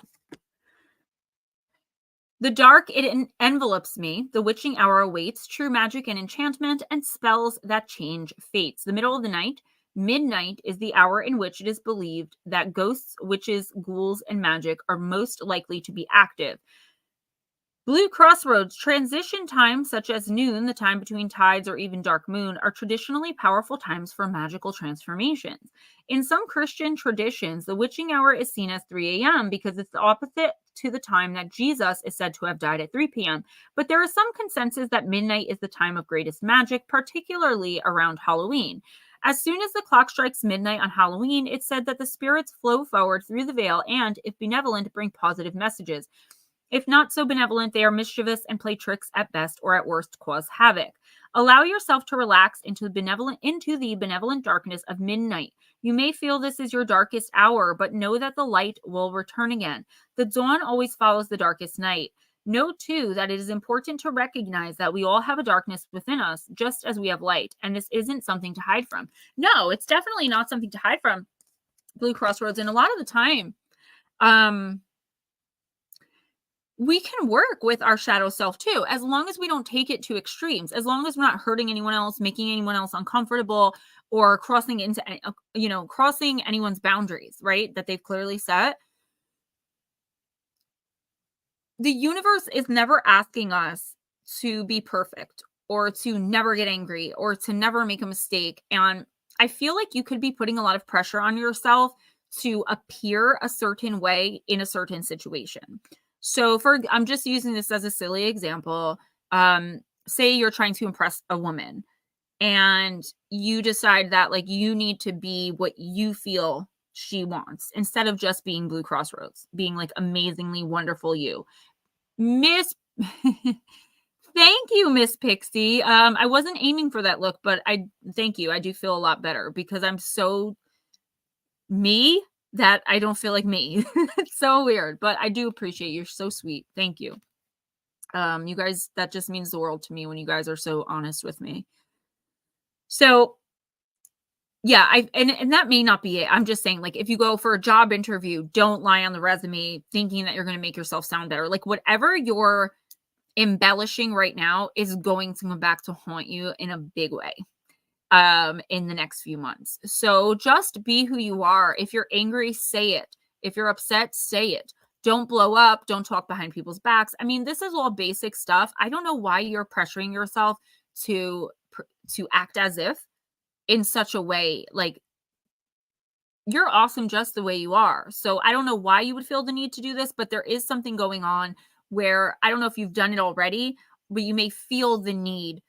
The dark, it envelopes me. The witching hour awaits, true magic and enchantment, and spells that change fates. The middle of the night, midnight, is the hour in which it is believed that ghosts, witches, ghouls, and magic are most likely to be active. Blue Crossroads, transition times such as noon, the time between tides, or even dark moon, are traditionally powerful times for magical transformations. In some Christian traditions, the witching hour is seen as 3 a.m. because it's the opposite to the time that Jesus is said to have died at 3 p.m. But there is some consensus that midnight is the time of greatest magic, particularly around Halloween. As soon as the clock strikes midnight on Halloween, it's said that the spirits flow forward through the veil and, if benevolent, bring positive messages. If not so benevolent, they are mischievous and play tricks at best, or at worst cause havoc. Allow yourself to relax into the benevolent darkness of midnight. You may feel this is your darkest hour, but know that the light will return again. The dawn always follows the darkest night. Note, too, that it is important to recognize that we all have a darkness within us, just as we have light, and this isn't something to hide from. No, it's definitely not something to hide from, Blue Crossroads. And a lot of the time, we can work with our shadow self too, as long as we don't take it to extremes, as long as we're not hurting anyone else, making anyone else uncomfortable, or crossing anyone's boundaries, right? That they've clearly set. The universe is never asking us to be perfect, or to never get angry, or to never make a mistake. And I feel like you could be putting a lot of pressure on yourself to appear a certain way in a certain situation. So I'm just using this as a silly example. Say you're trying to impress a woman and you decide that like you need to be what you feel she wants instead of just being Blue Crossroads, being like amazingly wonderful you. Miss Thank you, Miss Pixie. I wasn't aiming for that look, but thank you. I do feel a lot better because I'm so me that I don't feel like me. It's so weird, but I do appreciate you. You're so sweet. Thank you. You guys, that just means the world to me when you guys are so honest with me. So yeah, and that may not be it. I'm just saying, like, if you go for a job interview, don't lie on the resume thinking that you're going to make yourself sound better. Like, whatever you're embellishing right now is going to come back to haunt you in a big way in the next few months. So just be who you are. If you're angry, say it. If you're upset, say it. Don't blow up. Don't talk behind people's backs. I mean, this is all basic stuff. I don't know why you're pressuring yourself to act as if in such a way. Like, you're awesome just the way you are. So I don't know why you would feel the need to do this, but there is something going on where I don't know if you've done it already, but you may feel the need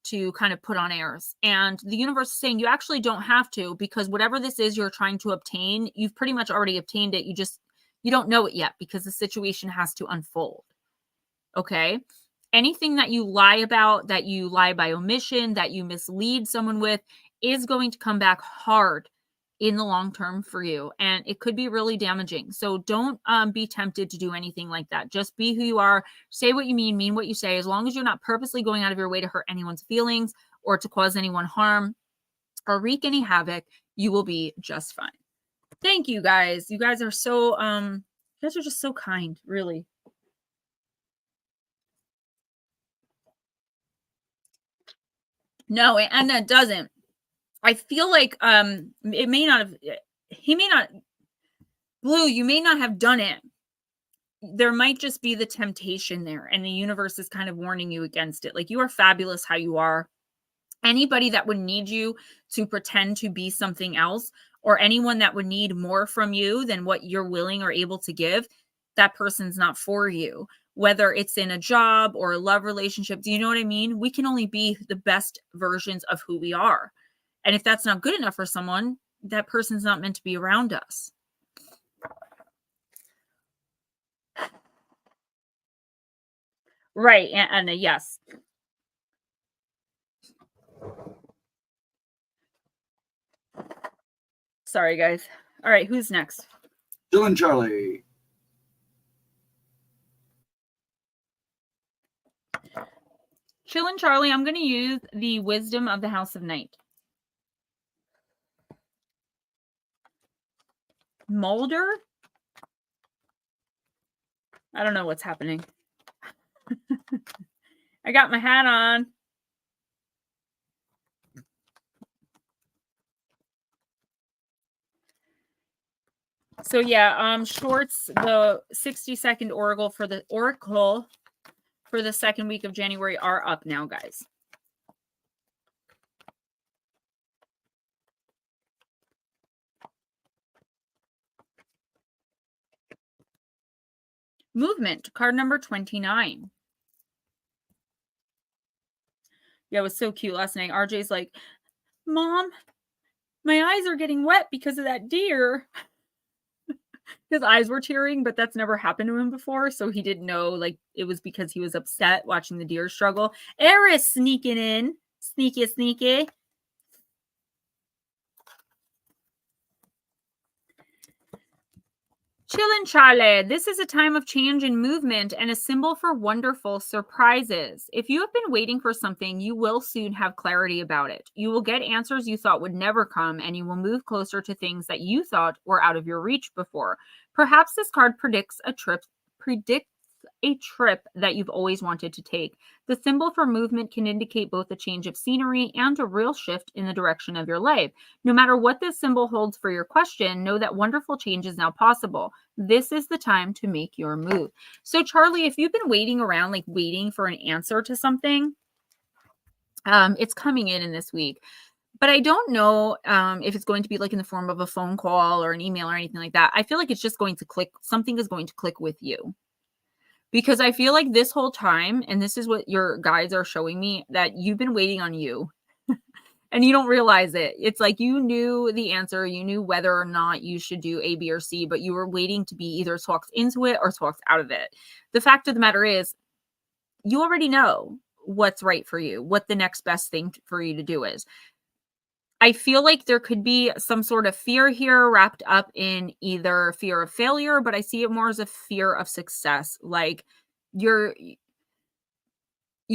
to kind of put on airs. And the universe is saying you actually don't have to, because whatever this is you're trying to obtain, you've pretty much already obtained it. You don't know it yet because the situation has to unfold. Okay? Anything that you lie about, that you lie by omission, that you mislead someone with is going to come back hard in the long term for you. And it could be really damaging. So don't be tempted to do anything like that. Just be who you are. Say what you mean what you say. As long as you're not purposely going out of your way to hurt anyone's feelings or to cause anyone harm or wreak any havoc, you will be just fine. Thank you guys. You guys are so, you guys are just so kind, really. No, and that doesn't. I feel like it may not have, he may not, Blue, you may not have done it. There might just be the temptation there, and the universe is kind of warning you against it. Like, you are fabulous how you are. Anybody that would need you to pretend to be something else or anyone that would need more from you than what you're willing or able to give, that person's not for you. Whether it's in a job or a love relationship, do you know what I mean? We can only be the best versions of who we are. And if that's not good enough for someone, that person's not meant to be around us. Right. And yes. Sorry, guys. All right. Who's next? Jill and Charlie. Chill and Charlie, I'm going to use the wisdom of the House of Night. Mulder? I don't know what's happening. I got my hat on. So yeah, shorts, the 60-second oracle for the second week of January are up now, guys. Movement, card number 29. Yeah, it was so cute last night. RJ's like, Mom, my eyes are getting wet because of that deer. His eyes were tearing, but that's never happened to him before. So he didn't know, like, it was because he was upset watching the deer struggle. Eris sneaking in. Sneaky, sneaky. Chillin' Charlie, this is a time of change and movement and a symbol for wonderful surprises. If you have been waiting for something, you will soon have clarity about it. You will get answers you thought would never come, and you will move closer to things that you thought were out of your reach before. Perhaps this card predicts a trip that you've always wanted to take. The symbol for movement can indicate both a change of scenery and a real shift in the direction of your life. No matter what this symbol holds for your question, know that wonderful change is now possible. This is the time to make your move. So Charlie, if you've been waiting around, like waiting for an answer to something, it's coming in this week. But I don't know if it's going to be like in the form of a phone call or an email or anything like that. I feel like it's just going to click. Something is going to click with you. Because I feel like this whole time, and this is what your guides are showing me, that you've been waiting on you and you don't realize it. It's like you knew the answer. You knew whether or not you should do A, B, or C, but you were waiting to be either talked into it or talked out of it. The fact of the matter is, you already know what's right for you, what the next best thing for you to do is. I feel like there could be some sort of fear here wrapped up in either fear of failure, but I see it more as a fear of success. Like you're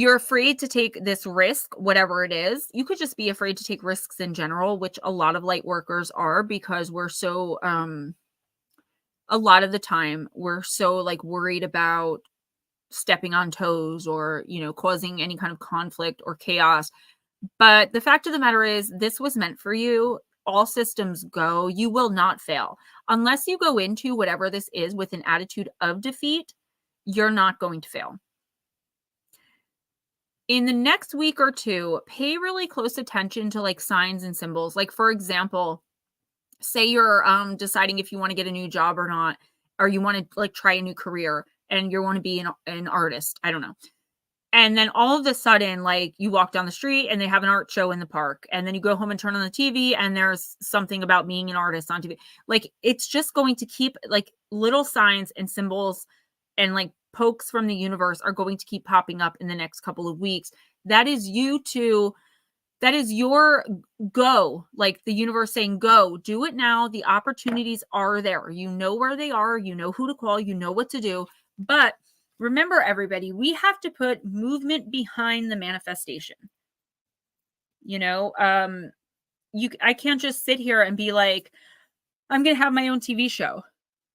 afraid to take this risk, whatever it is. You could just be afraid to take risks in general, which a lot of light workers are, because we're so, a lot of the time we're so like worried about stepping on toes or, causing any kind of conflict or chaos. But the fact of the matter is, this was meant for you. All systems go. You will not fail. Unless you go into whatever this is with an attitude of defeat, you're not going to fail. In the next week or two, pay really close attention to like signs and symbols. Like, for example, say you're deciding if you want to get a new job or not, or you want to like try a new career and you want to be an artist. I don't know. And then all of a sudden, like you walk down the street and they have an art show in the park. And then you go home and turn on the TV and there's something about being an artist on TV. Like it's just going to keep like little signs and symbols and like pokes from the universe are going to keep popping up in the next couple of weeks. That is that is your go. Like the universe saying, go, do it now. The opportunities are there. You know where they are. You know who to call. You know what to do. But remember, everybody, we have to put movement behind the manifestation. I can't just sit here and be like, I'm going to have my own TV show.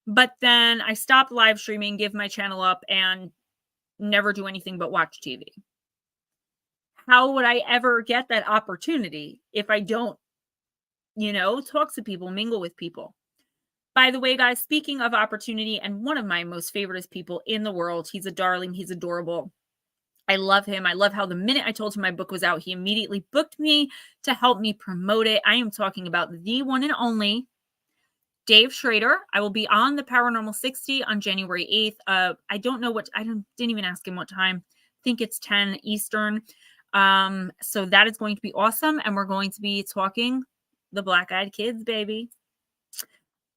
But then I stop live streaming, give my channel up, and never do anything but watch TV. How would I ever get that opportunity if I don't, talk to people, mingle with people? By the way, guys, speaking of opportunity, and one of my most favorite people in the world, he's a darling, he's adorable. I love him. I love how the minute I told him my book was out, he immediately booked me to help me promote it. I am talking about the one and only Dave Schrader. I will be on the Paranormal 60 on January 8th. I don't know what, didn't even ask him what time. I think it's 10 Eastern. So that is going to be awesome. And we're going to be talking the Black-Eyed Kids, baby.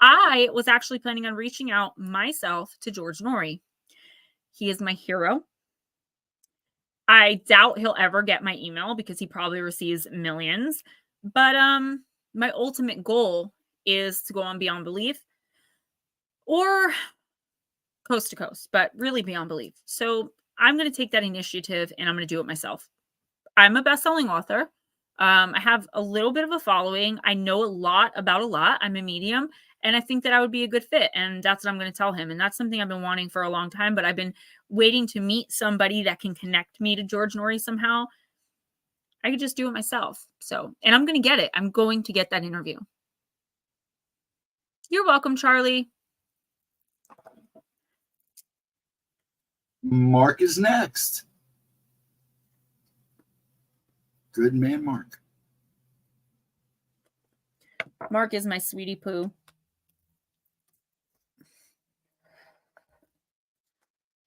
I was actually planning on reaching out myself to George Norrie. He is my hero. I doubt he'll ever get my email because he probably receives millions. But my ultimate goal is to go on Beyond Belief or Coast to Coast, but really Beyond Belief. So I'm going to take that initiative and I'm going to do it myself. I'm a best-selling author. I have a little bit of a following. I know a lot about a lot. I'm a medium, and I think that I would be a good fit. And that's what I'm going to tell him. And that's something I've been wanting for a long time, but I've been waiting to meet somebody that can connect me to George Norrie somehow. I could just do it myself. So, and I'm going to get it. I'm going to get that interview. You're welcome, Charlie. Mark is next. Good man, Mark. Mark is my sweetie poo.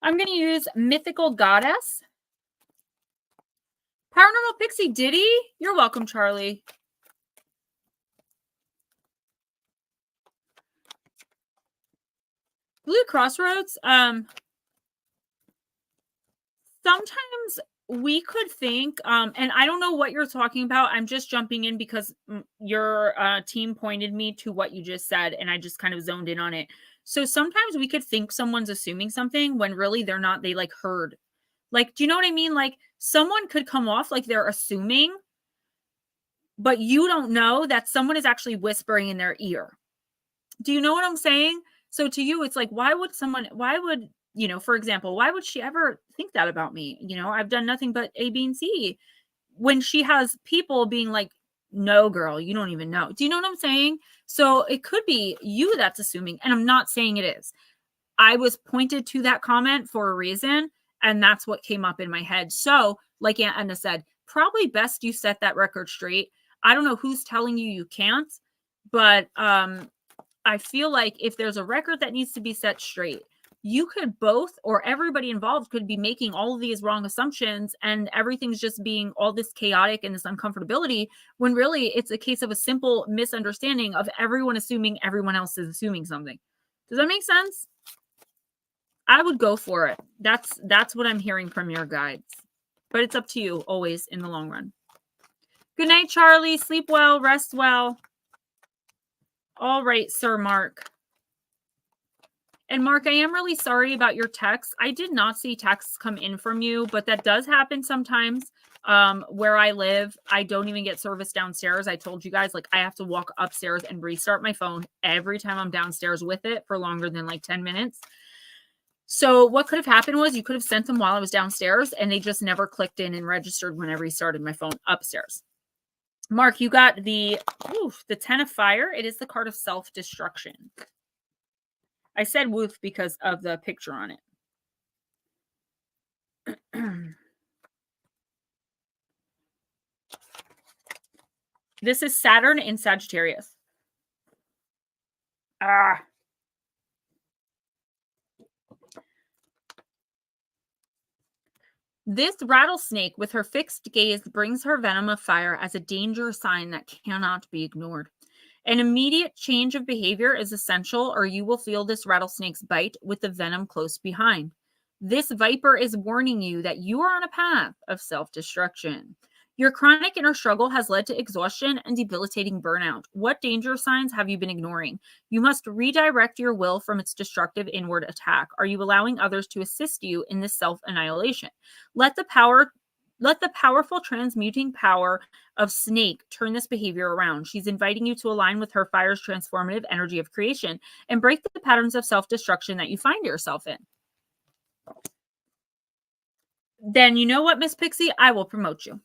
I'm going to use Mythical Goddess. Paranormal Pixie Diddy. You're welcome, Charlie. Blue Crossroads. Sometimes we could think, and I don't know what you're talking about. I'm just jumping in because your team pointed me to what you just said, and I just kind of zoned in on it. So sometimes we could think someone's assuming something when really they're not. They like heard. Like, do you know what I mean? Like someone could come off like they're assuming, but you don't know that someone is actually whispering in their ear. Do you know what I'm saying? So to you, it's like, why would, for example, why would she ever think that about me? I've done nothing but A, B, and C. When she has people being like, no, girl, you don't even know. Do you know what I'm saying? So it could be you that's assuming, and I'm not saying it is. I was pointed to that comment for a reason, and that's what came up in my head. So like Aunt Edna said, probably best you set that record straight. I don't know who's telling you can't, but I feel like if there's a record that needs to be set straight, you could both, or everybody involved could be making all of these wrong assumptions and everything's just being all this chaotic and this uncomfortability when really it's a case of a simple misunderstanding of everyone assuming everyone else is assuming something. Does that make sense? I would go for it. That's what I'm hearing from your guides. But it's up to you always in the long run. Good night, Charlie. Sleep well, rest well. All right, Sir Mark. And Mark, I am really sorry about your text. I did not see texts come in from you, but that does happen sometimes. Where I live, I don't even get service downstairs. I told you guys, like, I have to walk upstairs and restart my phone every time I'm downstairs with it for longer than like 10 minutes. So what could have happened was you could have sent them while I was downstairs and they just never clicked in and registered when I restarted my phone upstairs. Mark, you got the 10 of fire. It is the card of self-destruction. I said woof because of the picture on it. This is Saturn in Sagittarius. This rattlesnake with her fixed gaze brings her venom of fire as a danger sign that cannot be ignored. An immediate change of behavior is essential, or you will feel this rattlesnake's bite with the venom close behind. This viper is warning you that you are on a path of self-destruction. Your chronic inner struggle has led to exhaustion and debilitating burnout. What danger signs have you been ignoring? You must redirect your will from its destructive inward attack. Are you allowing others to assist you in this self-annihilation? Let the powerful transmuting power of Snake turn this behavior around. She's inviting you to align with her fire's transformative energy of creation and break the patterns of self-destruction that you find yourself in. Then you know what, Miss Pixie? I will promote you.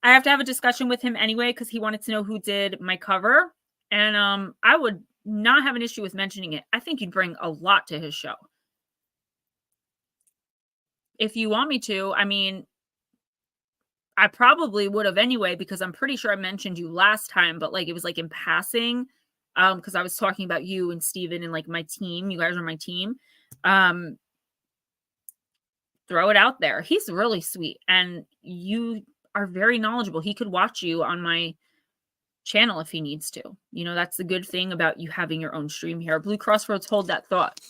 I have to have a discussion with him anyway because he wanted to know who did my cover. And I would not have an issue with mentioning it. I think you'd bring a lot to his show. if you want me to. I mean, I probably would have anyway, because I'm pretty sure I mentioned you last time, but like it was like in passing, because I was talking about you and Steven and like my team. You guys are my team. Throw it out there. He's really sweet, and you are very knowledgeable. He could watch you on my channel if he needs to. You know, that's the good thing about you having your own stream here. Blue Crossroads, hold that thought.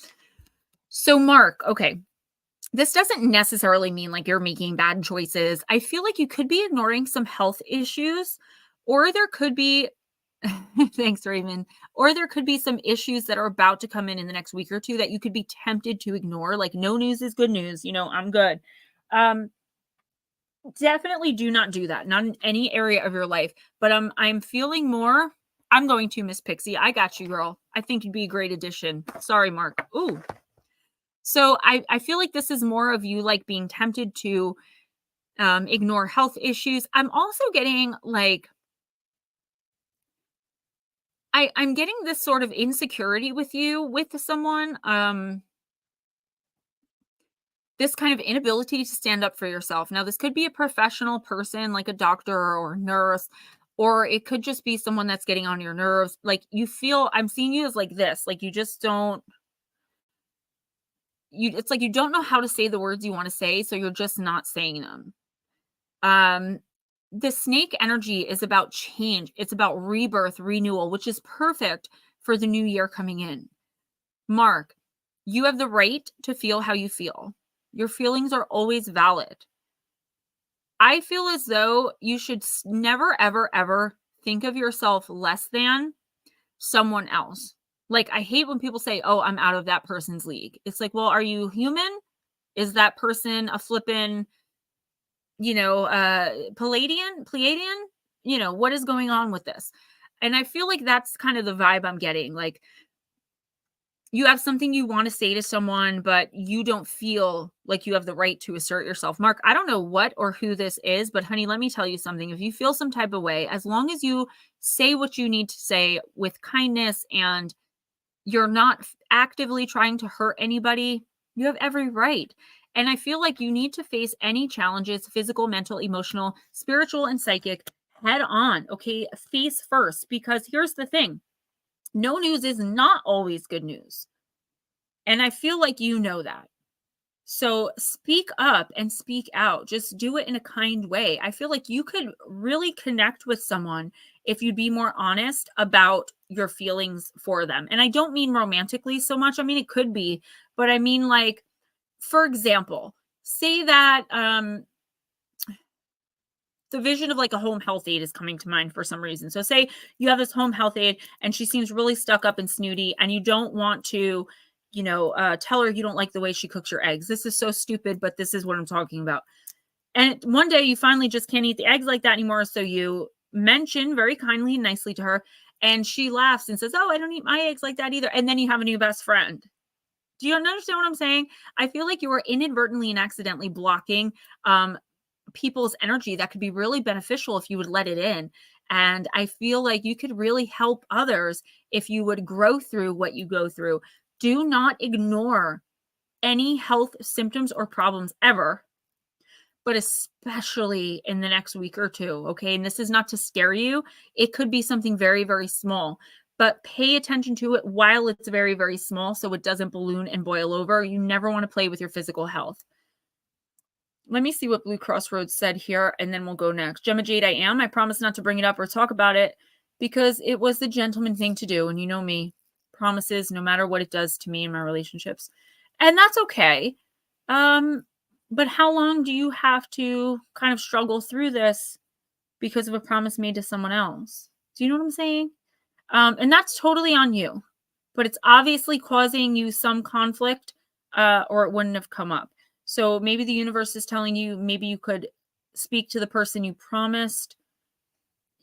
So Mark, okay, this doesn't necessarily mean like you're making bad choices. I feel like you could be ignoring some health issues, or there could be, thanks, Raymond, or there could be some issues that are about to come in the next week or two that you could be tempted to ignore. Like, no news is good news. You know, I'm good. Definitely do not do that. Not in any area of your life. But I'm feeling more. I'm going to, Miss Pixie. I got you, girl. I think you'd be a great addition. Sorry, Mark. Ooh. So I feel like this is more of you like being tempted to ignore health issues. I'm also getting like, I'm getting this sort of insecurity with you, with someone. This kind of inability to stand up for yourself. Now, this could be a professional person like a doctor or a nurse, or it could just be someone that's getting on your nerves. Like you feel, I'm seeing you as like this, like you just don't, it's like you don't know how to say the words you want to say, so you're just not saying them. The snake energy is about change. It's about rebirth, renewal, which is perfect for the new year coming in. Mark, you have the right to feel how you feel. Your feelings are always valid. I feel as though you should never, ever, ever think of yourself less than someone else. Like, I hate when people say, oh, I'm out of that person's league. It's like, well, are you human? Is that person a flippin', you know, Pleiadian? You know, what is going on with this? And I feel like that's kind of the vibe I'm getting. Like, you have something you want to say to someone, but you don't feel like you have the right to assert yourself. Mark, I don't know what or who this is, but honey, let me tell you something. If you feel some type of way, as long as you say what you need to say with kindness and you're not actively trying to hurt anybody, you have every right. And I feel like you need to face any challenges, physical, mental, emotional, spiritual, and psychic, head on. Okay, face first, because here's the thing. No news is not always good news. And I feel like you know that. So speak up and speak out. Just do it in a kind way. I feel like you could really connect with someone if you'd be more honest about your feelings for them. And I don't mean romantically so much. I mean, it could be, but I mean, like, for example, say that the vision of like a home health aide is coming to mind for some reason. So say you have this home health aide and she seems really stuck up and snooty, and you don't want to, you know, tell her you don't like the way she cooks your eggs. This is so stupid, but this is what I'm talking about. And one day you finally just can't eat the eggs like that anymore. So you mention very kindly and nicely to her, and she laughs and says, oh, I don't eat my eggs like that either. And then you have a new best friend. Do you understand what I'm saying? I feel like you are inadvertently and accidentally blocking people's energy that could be really beneficial if you would let it in. And I feel like you could really help others if you would grow through what you go through. Do not ignore any health symptoms or problems ever, but especially in the next week or two. Okay. And this is not to scare you. It could be something very, very small, but pay attention to it while it's very, very small, so it doesn't balloon and boil over. You never want to play with your physical health. Let me see what Blue Crossroads said here, and then we'll go next. Gemma Jade, I promise not to bring it up or talk about it because it was the gentleman thing to do. And you know me, promises, no matter what it does to me in my relationships. And that's okay. But how long do you have to kind of struggle through this because of a promise made to someone else? Do you know what I'm saying? And that's totally on you. But it's obviously causing you some conflict, or it wouldn't have come up. So maybe the universe is telling you, maybe you could speak to the person you promised.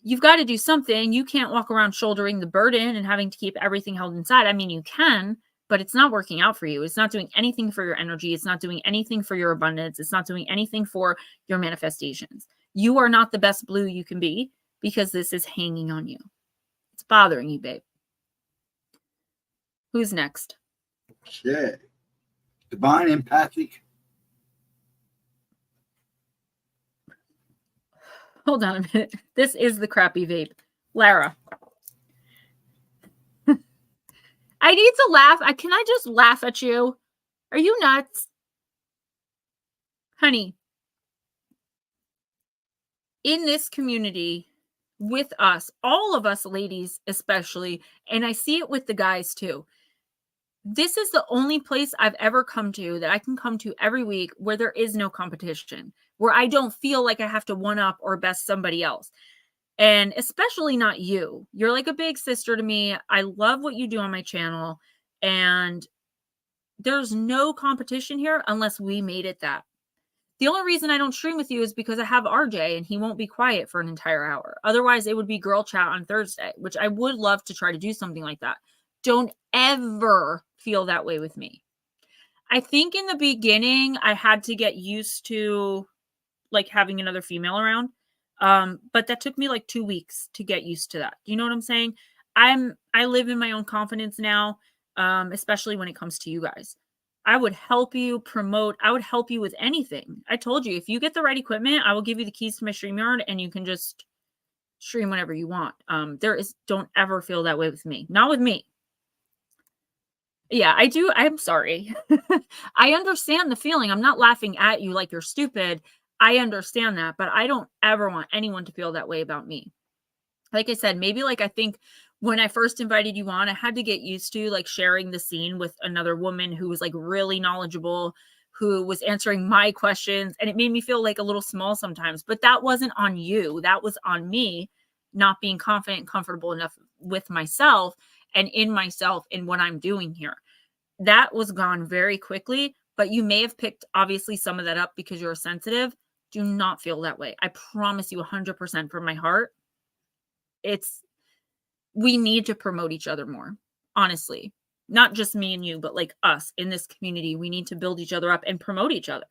You've got to do something. You can't walk around shouldering the burden and having to keep everything held inside. I mean, you can, but it's not working out for you. It's not doing anything for your energy. It's not doing anything for your abundance. It's not doing anything for your manifestations. You are not the best Blue you can be because this is hanging on you. It's bothering you, babe. Who's next? Okay. Divine empathic Hold on a minute. This is the crappy vape. Lara. I need to laugh. Can I just laugh at you? Are you nuts? Honey, in this community with us, all of us ladies especially, and I see it with the guys too, this is the only place I've ever come to that I can come to every week where there is no competition, where I don't feel like I have to one up or best somebody else. And especially not you. You're like a big sister to me. I love what you do on my channel. And there's no competition here unless we made it that. The only reason I don't stream with you is because I have RJ and he won't be quiet for an entire hour. Otherwise, it would be girl chat on Thursday, which I would love to try to do something like that. Don't ever feel that way with me. I think in the beginning, I had to get used to like having another female around. But that took me like 2 weeks to get used to that. Do you know what I'm saying? I live in my own confidence now, especially when it comes to you guys. I would help you promote. I would help you with anything. I told you, if you get the right equipment, I will give you the keys to my StreamYard and you can just stream whenever you want. Don't ever feel that way with me. Not with me. Yeah, I do. I'm sorry. I understand the feeling. I'm not laughing at you like you're stupid. I understand that, but I don't ever want anyone to feel that way about me. Like I said, maybe like I think when I first invited you on, I had to get used to like sharing the scene with another woman who was like really knowledgeable, who was answering my questions, and it made me feel like a little small sometimes, but that wasn't on you. That was on me not being confident and comfortable enough with myself and in myself in what I'm doing here. That was gone very quickly, but you may have picked obviously some of that up because you're sensitive. Do not feel that way. I promise you 100% from my heart. We need to promote each other more, honestly. Not just me and you, but like us in this community. We need to build each other up and promote each other.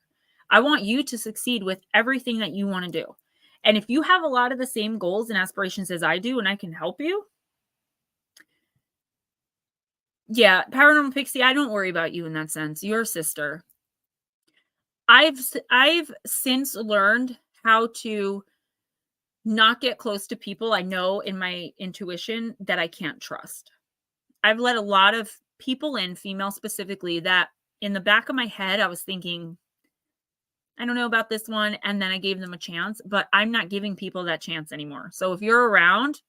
I want you to succeed with everything that you want to do. And if you have a lot of the same goals and aspirations as I do, and I can help you, yeah, Paranormal Pixie, I don't worry about you in that sense. You're a sister. I've since learned how to not get close to people I know in my intuition that I can't trust. I've let a lot of people in, female specifically, that in the back of my head, I was thinking, I don't know about this one. And then I gave them a chance, but I'm not giving people that chance anymore. So if you're around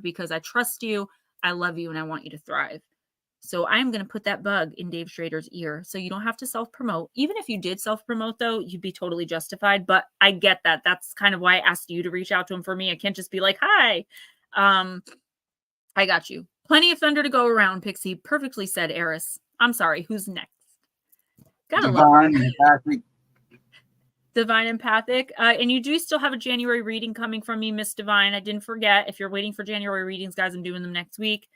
because I trust you, I love you, and I want you to thrive. So I'm going to put that bug in Dave Schrader's ear. So you don't have to self-promote. Even if you did self-promote, though, you'd be totally justified. But I get that. That's kind of why I asked you to reach out to him for me. I can't just be like, hi. I got you. Plenty of thunder to go around, Pixie. Perfectly said, Eris. I'm sorry. Who's next? Gotta Divine love Empathic. Divine Empathic. And you do still have a January reading coming from me, Miss Divine. I didn't forget. If you're waiting for January readings, guys, I'm doing them next week.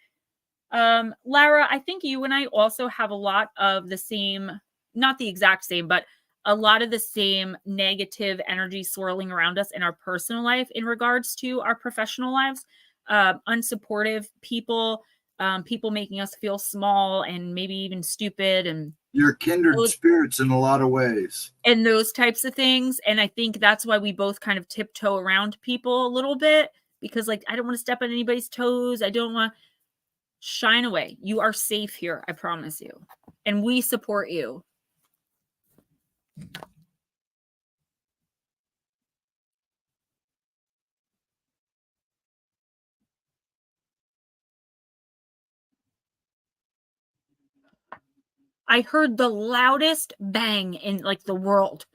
Lara, I think you and I also have a lot of the same, not the exact same, but a lot of the same negative energy swirling around us in our personal life in regards to our professional lives. Unsupportive people, people making us feel small and maybe even stupid, and You're kindred spirits in a lot of ways. And those types of things. And I think that's why we both kind of tiptoe around people a little bit, because like, I don't want to step on anybody's toes. I don't want to shine away. You are safe here. I promise you. And we support you. I heard the loudest bang in like the world.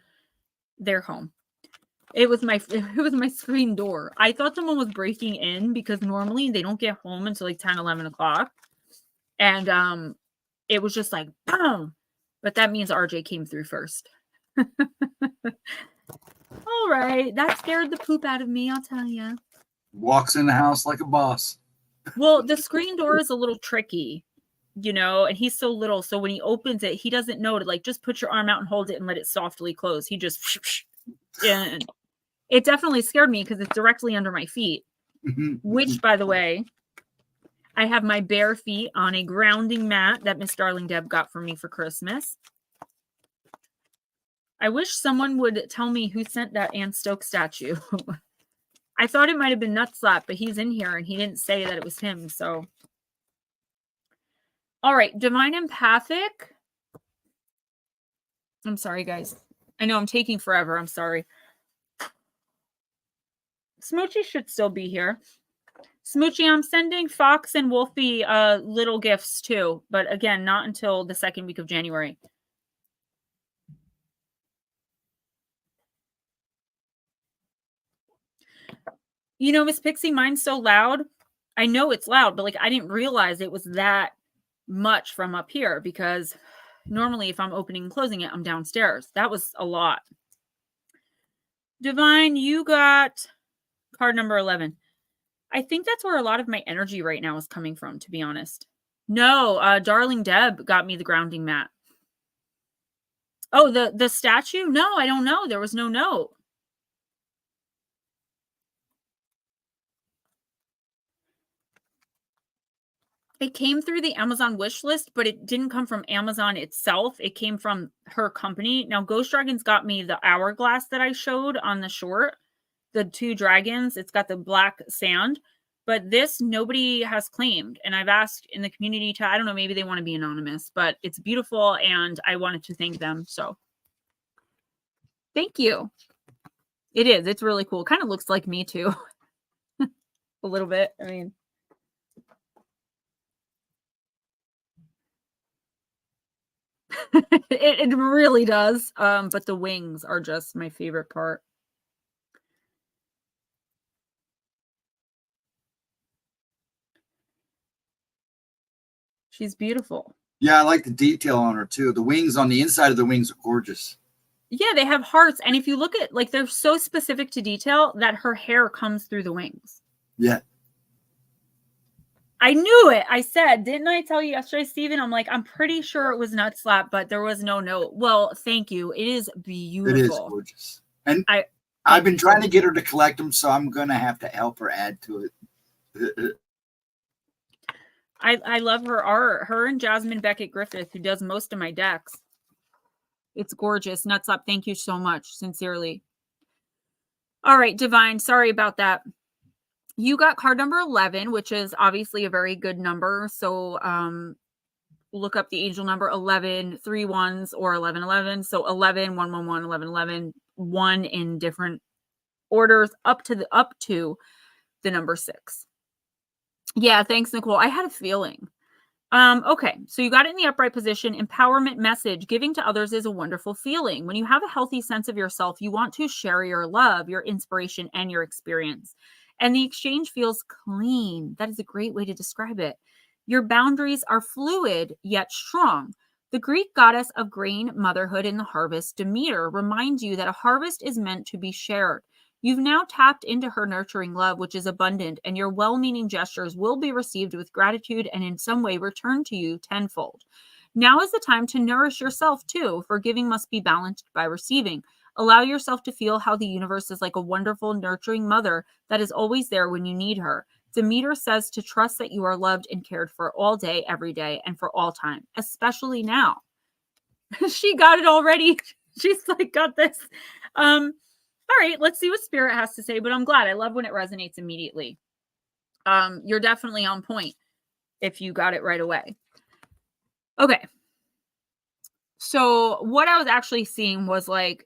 They're home. It was my screen door. I thought someone was breaking in because normally they don't get home until like 10, 11 o'clock. And it was just like, boom. But that means RJ came through first. All right. That scared the poop out of me, I'll tell you. Walks in the house like a boss. Well, the screen door is a little tricky, you know, and he's so little. So when he opens it, he doesn't know to like, just put your arm out and hold it and let it softly close. He just, and it definitely scared me because it's directly under my feet, which, by the way, I have my bare feet on a grounding mat that Miss Darling Deb got for me for Christmas. I wish someone would tell me who sent that Anne Stokes statue. I thought it might have been Nut Slap, but he's in here and he didn't say that it was him. So, all right, divine empathic. I'm sorry, guys. I know I'm taking forever. I'm sorry. Smoochie should still be here. Smoochie, I'm sending Fox and Wolfie little gifts too, but again, not until the second week of January. You know, Miss Pixie, mine's so loud. I know it's loud, but like I didn't realize it was that much from up here because normally if I'm opening and closing it, I'm downstairs. That was a lot. Divine, you got card number 11. I think that's where a lot of my energy right now is coming from, to be honest. No, Darling Deb got me the grounding mat. Oh, the statue? No, I don't know. There was no note. It came through the Amazon wish list, but it didn't come from Amazon itself. It came from her company. Now, Ghost Dragons got me the hourglass that I showed on the short, the 2 dragons. It's got the black sand, but this nobody has claimed. And I've asked in the community to, I don't know, maybe they want to be anonymous, but it's beautiful and I wanted to thank them. So thank you. It is. It's really cool. Kind of looks like me too. A little bit. I mean, it really does. But the wings are just my favorite part. She's beautiful. Yeah, I like the detail on her too. The wings on the inside of the wings are gorgeous. Yeah, they have hearts. And if you look at, like, they're so specific to detail that her hair comes through the wings. Yeah. I knew it. I said, didn't I tell you yesterday, Steven? I'm like, I'm pretty sure it was Nut Slap, but there was no note. Well, thank you. It is beautiful. It is gorgeous. And I've been trying to get her to collect them, so I'm going to have to help her add to it. I love her art. Her and Jasmine Beckett Griffith, who does most of my decks. It's gorgeous. Nuts up. Thank you so much. Sincerely. All right, Divine. Sorry about that. You got card number 11, which is obviously a very good number. So look up the angel number 11, 3 1s or 1111. So 11, 111, 1111, 1 in different orders up to the number 6. Yeah, thanks, Nicole. I had a feeling. Okay, so you got it in the upright position. Empowerment message. Giving to others is a wonderful feeling. When you have a healthy sense of yourself, you want to share your love, your inspiration, and your experience. And the exchange feels clean. That is a great way to describe it. Your boundaries are fluid, yet strong. The Greek goddess of grain, motherhood, and the harvest, Demeter, reminds you that a harvest is meant to be shared. You've now tapped into her nurturing love, which is abundant, and your well-meaning gestures will be received with gratitude and in some way returned to you tenfold. Now is the time to nourish yourself too, for giving must be balanced by receiving. Allow yourself to feel how the universe is like a wonderful, nurturing mother that is always there when you need her. Demeter says to trust that you are loved and cared for all day, every day, and for all time, especially now. She got it already. She's like, got this. All right, let's see what Spirit has to say, but I'm glad. I love when it resonates immediately. You're definitely on point if you got it right away. Okay. So what I was actually seeing was like,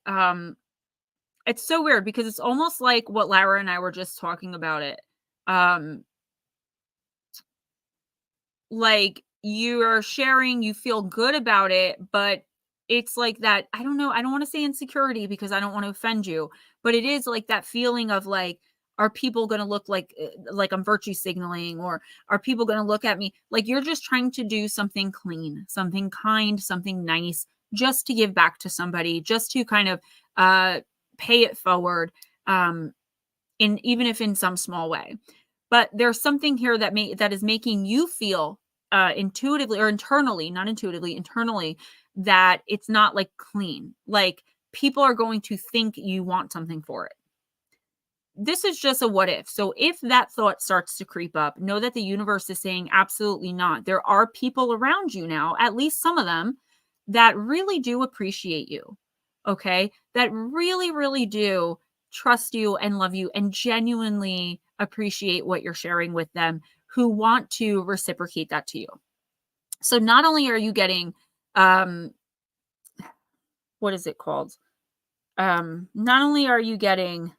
it's so weird because it's almost like what Lara and I were just talking about it. Like you are sharing, you feel good about it, but it's like that, I don't know, I don't want to say insecurity because I don't want to offend you, but it is like that feeling of like, are people going to look like I'm virtue signaling, or are people going to look at me like you're just trying to do something clean, something kind, something nice, just to give back to somebody, just to kind of pay it forward, even if in some small way. But there's something here that is making you feel intuitively or internally, not intuitively, internally, that it's not like clean. Like people are going to think you want something for it. This is just a what if. So if that thought starts to creep up, know that the universe is saying absolutely not. There are people around you now, at least some of them, that really do appreciate you. Okay? That really, really do trust you and love you and genuinely appreciate what you're sharing with them, who want to reciprocate that to you. So not only are you getting, what is it called? Not only are you getting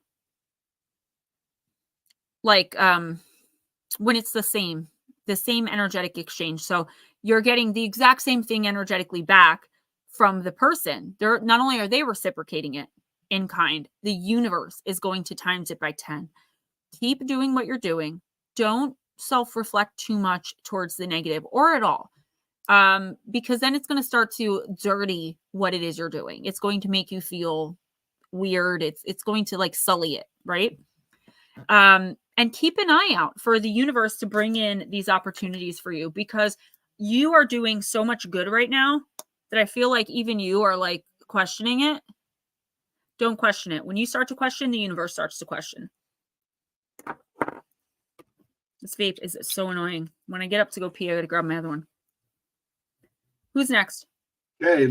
like, when it's the same energetic exchange. So you're getting the exact same thing energetically back from the person. They're not only are they reciprocating it in kind, the universe is going to times it by 10. Keep doing what you're doing. Don't self-reflect too much towards the negative or at all. Because then it's going to start to dirty what it is you're doing. It's going to make you feel weird. It's going to like sully it, right? And keep an eye out for the universe to bring in these opportunities for you, because you are doing so much good right now that I feel like even you are like questioning it. Don't question it. When you start to question, the universe starts to question. This vape is so annoying. When I get up to go pee, I gotta grab my other one. Who's next? Okay,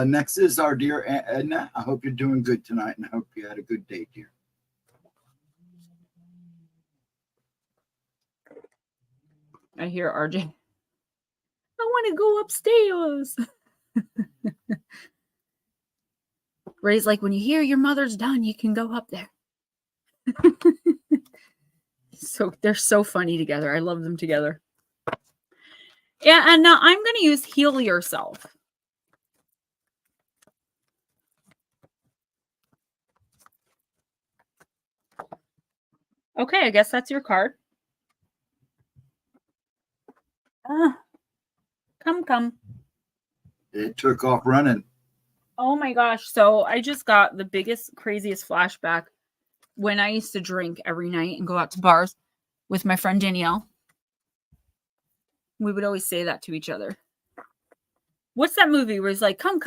next is our dear Edna. I hope you're doing good tonight, and I hope you had a good day, dear. I hear RJ. I want to go upstairs. Ray's like, when you hear your mother's done, you can go up there. So they're so funny together. I love them together. Yeah, and now I'm going to use heal yourself. Okay, I guess that's your card. Come. It took off running. Oh my gosh. So I just got the biggest, craziest flashback when I used to drink every night and go out to bars with my friend Danielle. We would always say that to each other. What's that movie where he's like, come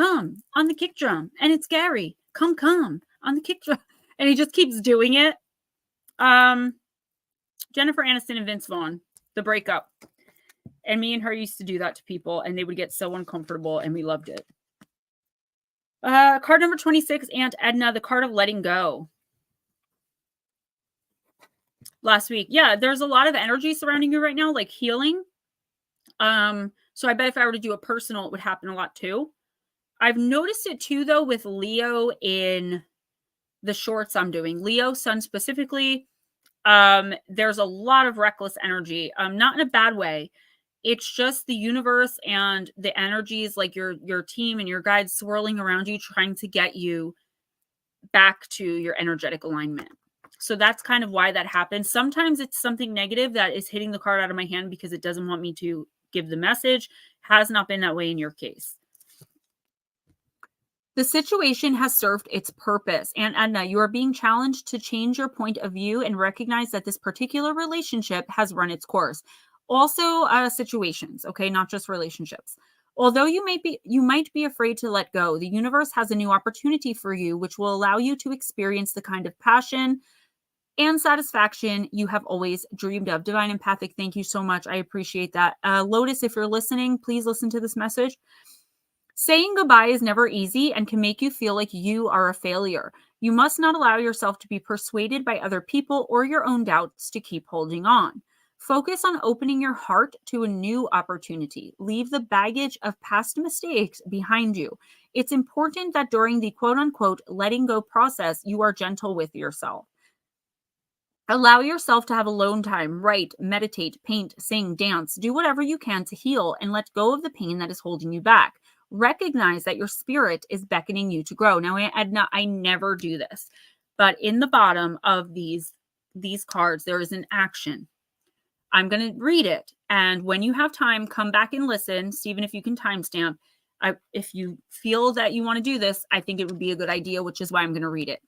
on the kick drum, and it's Gary, come on the kick drum, and he just keeps doing it. Jennifer Aniston and Vince Vaughn, the breakup, and me and her used to do that to people, and they would get so uncomfortable, and we loved it. Card number 26, Aunt Edna, the card of letting go. Last week, yeah, there's a lot of energy surrounding you right now, like healing. So I bet if I were to do a personal, it would happen a lot too. I've noticed it too, though, with Leo in the shorts I'm doing. Leo sun specifically, there's a lot of reckless energy, not in a bad way. It's just the universe and the energies, like your team and your guides swirling around you, trying to get you back to your energetic alignment. So that's kind of why that happens. Sometimes it's something negative that is hitting the card out of my hand because it doesn't want me to give the message. Has not been that way in your case. The situation has served its purpose. And Edna, you are being challenged to change your point of view and recognize that this particular relationship has run its course. Also, situations, okay, not just relationships. Although you might be afraid to let go, the universe has a new opportunity for you, which will allow you to experience the kind of passion and satisfaction you have always dreamed of. Divine Empathic, thank you so much. I appreciate that. Lotus, if you're listening, please listen to this message. Saying goodbye is never easy and can make you feel like you are a failure. You must not allow yourself to be persuaded by other people or your own doubts to keep holding on. Focus on opening your heart to a new opportunity. Leave the baggage of past mistakes behind you. It's important that during the quote-unquote letting go process, you are gentle with yourself. Allow yourself to have alone time, write, meditate, paint, sing, dance, do whatever you can to heal and let go of the pain that is holding you back. Recognize that your spirit is beckoning you to grow. Now, Edna, I never do this, but in the bottom of these cards, there is an action. I'm going to read it. And when you have time, come back and listen. Stephen, if you can timestamp, if you feel that you want to do this, I think it would be a good idea, which is why I'm going to read it.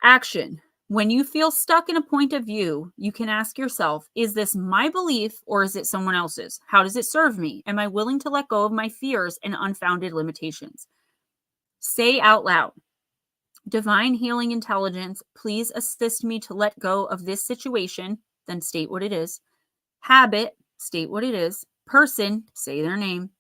Action. When you feel stuck in a point of view, you can ask yourself, is this my belief or is it someone else's? How does it serve me? Am I willing to let go of my fears and unfounded limitations? Say out loud, divine healing intelligence, please assist me to let go of this situation. Then state what it is. Habit, state what it is. Person, say their name.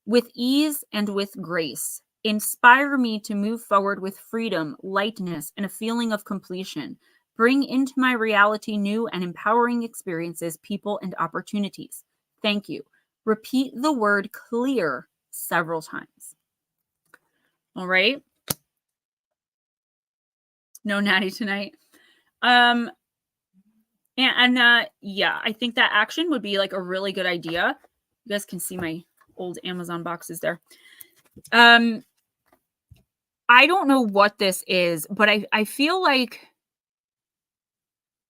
With ease and with grace. Inspire me to move forward with freedom, lightness, and a feeling of completion. Bring into my reality new and empowering experiences, people, and opportunities. Thank you. Repeat the word clear several times. All right. No natty tonight. Yeah, I think that action would be like a really good idea. You guys can see my old Amazon boxes there. I don't know what this is, but I feel like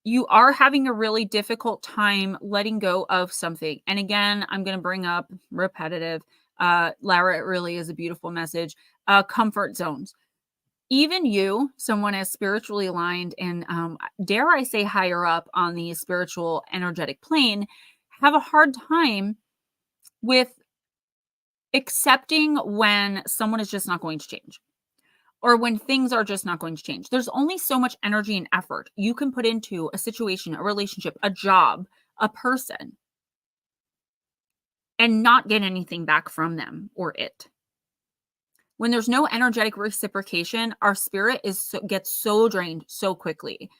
you are having a really difficult time letting go of something. And again, I'm going to bring up repetitive. Lara, it really is a beautiful message. Comfort zones. Even you, someone as spiritually aligned and dare I say higher up on the spiritual energetic plane, have a hard time with accepting when someone is just not going to change or when things are just not going to change. There's only so much energy and effort you can put into a situation, a relationship, a job, a person, and not get anything back from them or it. When there's no energetic reciprocation, our spirit gets so drained so quickly.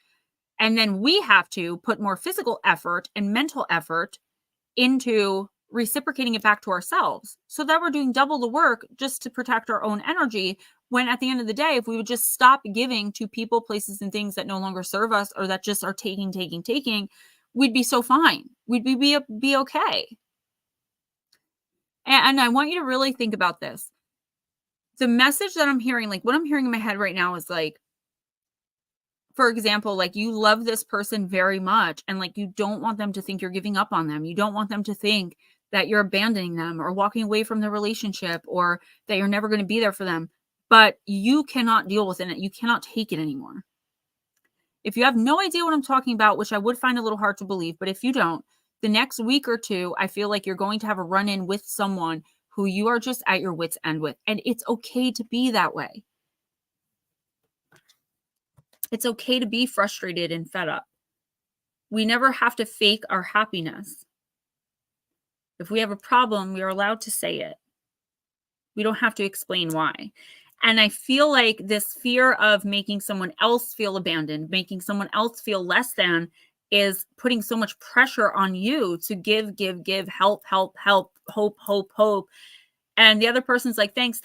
And then we have to put more physical effort and mental effort into reciprocating it back to ourselves so that we're doing double the work just to protect our own energy. When at the end of the day, if we would just stop giving to people, places, and things that no longer serve us or that just are taking, we'd be so fine. We'd be okay. And I want you to really think about this. The message that I'm hearing, like what I'm hearing in my head right now is like, for example, like you love this person very much and like you don't want them to think you're giving up on them. You don't want them to think that you're abandoning them or walking away from the relationship or that you're never going to be there for them. But you cannot deal with it. You cannot take it anymore. If you have no idea what I'm talking about, which I would find a little hard to believe, but if you don't, the next week or two, I feel like you're going to have a run-in with someone who you are just at your wit's end with. And it's okay to be that way. It's okay to be frustrated and fed up. We never have to fake our happiness. If we have a problem, we are allowed to say it. We don't have to explain why. And I feel like this fear of making someone else feel abandoned, making someone else feel less than, is putting so much pressure on you to give, help, hope. And the other person's like, thanks,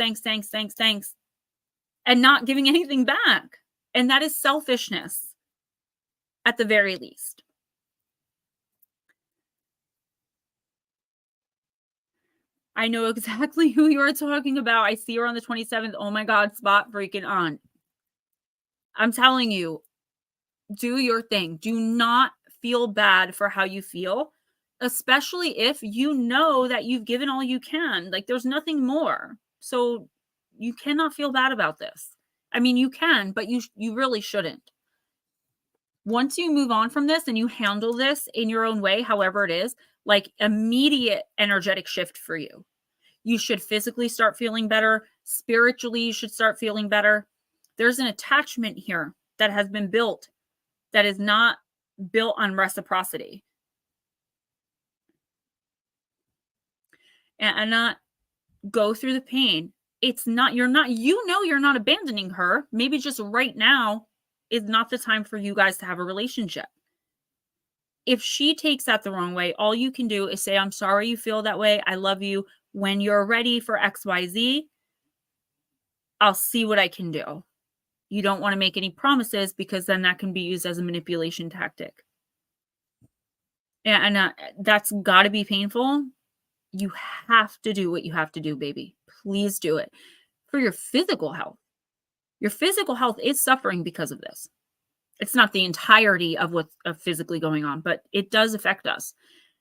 and not giving anything back. And that is selfishness at the very least. I know exactly who you are talking about. I see her on the 27th. Oh my God, spot freaking on. I'm telling you, do your thing. Do not feel bad for how you feel, especially if you know that you've given all you can. Like there's nothing more. So you cannot feel bad about this. I mean, you can, but you really shouldn't. Once you move on from this and you handle this in your own way, however it is, like immediate energetic shift for you. You should physically start feeling better. Spiritually, you should start feeling better. There's an attachment here that has been built that is not built on reciprocity. And not go through the pain. It's not, you're not abandoning her. Maybe just right now is not the time for you guys to have a relationship. If she takes that the wrong way, all you can do is say, I'm sorry you feel that way. I love you. When you're ready for XYZ, I'll see what I can do. You don't want to make any promises because then that can be used as a manipulation tactic. And that's got to be painful. You have to do what you have to do, baby. Please do it for your physical health. Your physical health is suffering because of this. It's not the entirety of what's physically going on, but it does affect us.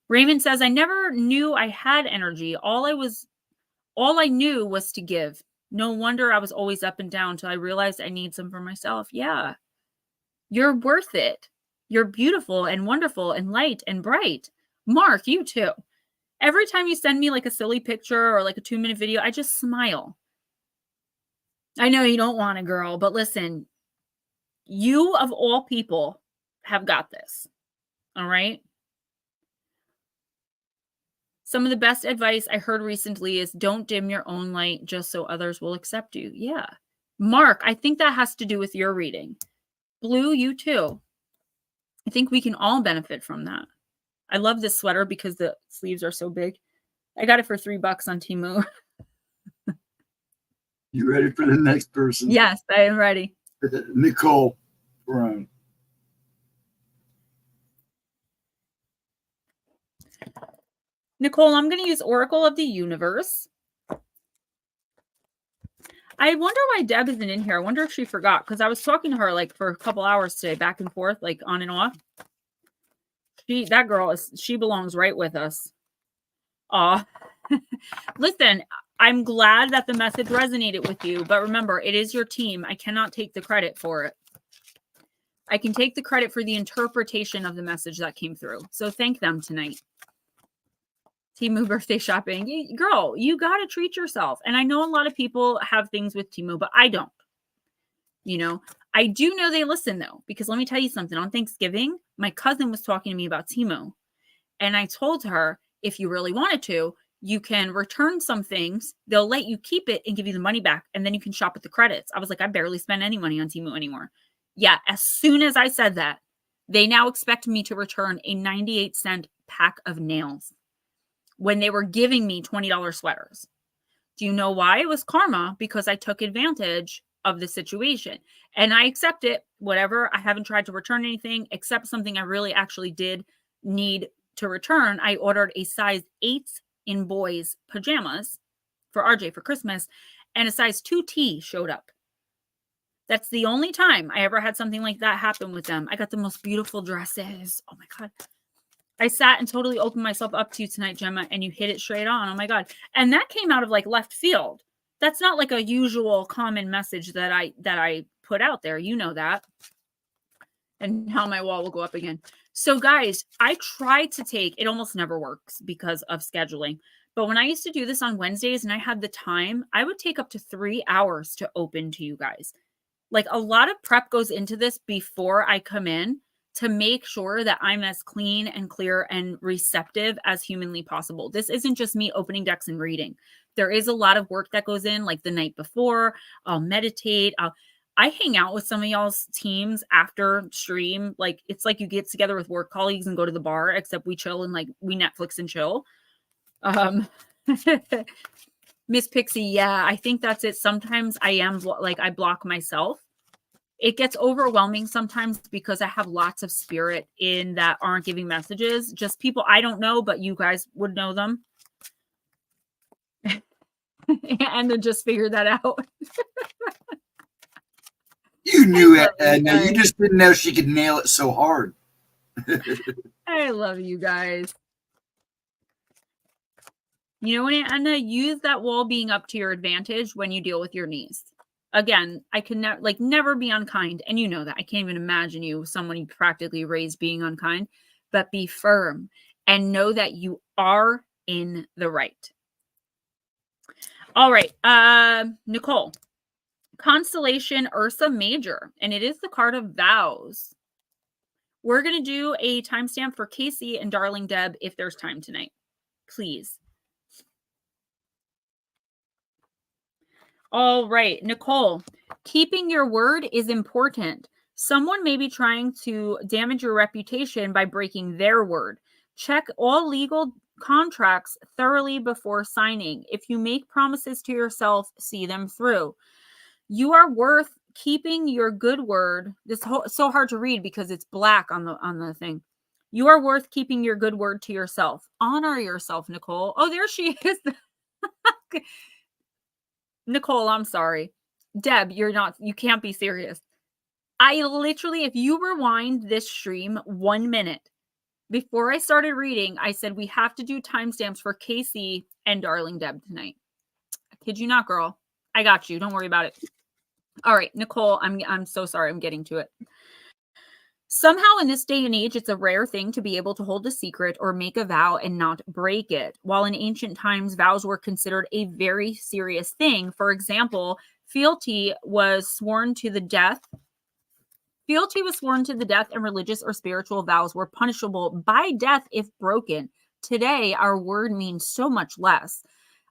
Raymond says, I never knew I had energy. All I knew was to give. No wonder I was always up and down until I realized I need some for myself. Yeah. You're worth it. You're beautiful and wonderful and light and bright. Mark, you too. Every time you send me like a silly picture or like a 2-minute video, I just smile. I know you don't want a girl, but listen, you of all people have got this. All right. Some of the best advice I heard recently is don't dim your own light just so others will accept you. Yeah. Mark, I think that has to do with your reading. Blue, you too. I think we can all benefit from that. I love this sweater because the sleeves are so big. I got it for $3 on Temu. You ready for the next person? Yes, I am ready. Nicole Brown. Nicole, I'm going to use Oracle of the Universe. I wonder why Deb isn't in here. I wonder if she forgot, because I was talking to her like for a couple hours today, back and forth, like on and off. That girl she belongs right with us. Aw. Listen, I'm glad that the message resonated with you, but remember, it is your team. I cannot take the credit for it. I can take the credit for the interpretation of the message that came through. So thank them tonight. Temu birthday shopping. Girl, you got to treat yourself. And I know a lot of people have things with Temu, but I don't. You know, I do know they listen though, because let me tell you something. On Thanksgiving, my cousin was talking to me about Temu. And I told her, if you really wanted to, you can return some things. They'll let you keep it and give you the money back. And then you can shop with the credits. I was like, I barely spend any money on Temu anymore. Yeah, as soon as I said that, they now expect me to return a 98-cent pack of nails when they were giving me $20 sweaters. Do you know why? It was karma, because I took advantage of the situation. And I accept it, whatever. I haven't tried to return anything except something I really actually did need to return. I ordered a size 8 in boys pajamas for RJ for Christmas, and a size 2T showed up. That's the only time I ever had something like that happen with them. I got the most beautiful dresses. Oh my God. I sat and totally opened myself up to you tonight, Gemma, and you hit it straight on. Oh my God. And that came out of like left field. That's not like a usual common message that I put out there. You know that. And now my wall will go up again. So guys, I try to take, it almost never works because of scheduling. But when I used to do this on Wednesdays and I had the time, I would take up to 3 hours to open to you guys. Like a lot of prep goes into this before I come in to make sure that I'm as clean and clear and receptive as humanly possible. This isn't just me opening decks and reading. There is a lot of work that goes in, like the night before. I'll meditate. I hang out with some of y'all's teams after stream. Like it's like you get together with work colleagues and go to the bar, except we chill and like we Netflix and chill. Miss Pixie, yeah, I think that's it. Sometimes I am like I block myself. It gets overwhelming sometimes because I have lots of spirit in that aren't giving messages. Just people I don't know, but you guys would know them. And then just figure that out. You knew it, Edna. You just didn't know she could nail it so hard. I love you guys. You know what, Edna? Use that wall being up to your advantage when you deal with your niece. Again, I can never be unkind. And you know that. I can't even imagine you, someone you practically raised, being unkind. But be firm and know that you are in the right. All right. Nicole. Constellation Ursa Major. And it is the card of vows. We're going to do a timestamp for Casey and Darling Deb if there's time tonight. Please. All right, Nicole, keeping your word is important. Someone may be trying to damage your reputation by breaking their word. Check all legal contracts thoroughly before signing. If you make promises to yourself, see them through. You are worth keeping your good word. This is so hard to read because it's black on the thing. You are worth keeping your good word to yourself. Honor yourself, Nicole. Oh, there she is. Nicole, I'm sorry. Deb, you can't be serious. I literally, if you rewind this stream 1 minute, before I started reading, I said, we have to do timestamps for Casey and Darling Deb tonight. I kid you not, girl. I got you. Don't worry about it. All right, Nicole, I'm so sorry. I'm getting to it. Somehow in this day and age, it's a rare thing to be able to hold a secret or make a vow and not break it. While in ancient times, vows were considered a very serious thing. For example, fealty was sworn to the death. Fealty was sworn to the death, and religious or spiritual vows were punishable by death if broken. Today, our word means so much less.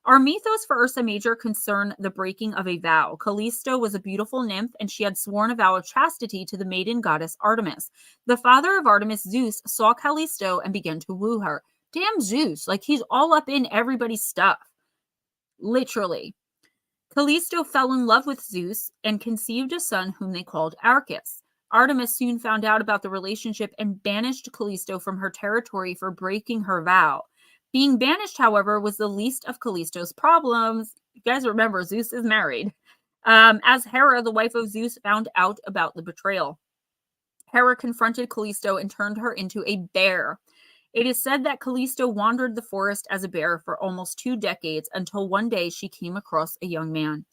Our mythos for Ursa Major concern the breaking of a vow. Callisto was a beautiful nymph, and she had sworn a vow of chastity to the maiden goddess Artemis. The father of Artemis, Zeus, saw Callisto and began to woo her. Damn Zeus, like he's all up in everybody's stuff. Literally. Callisto fell in love with Zeus and conceived a son whom they called Arcas. Artemis soon found out about the relationship and banished Callisto from her territory for breaking her vow. Being banished, however, was the least of Callisto's problems. You guys remember, Zeus is married. As Hera, the wife of Zeus, found out about the betrayal. Hera confronted Callisto and turned her into a bear. It is said that Callisto wandered the forest as a bear for almost 2 decades until one day she came across a young man.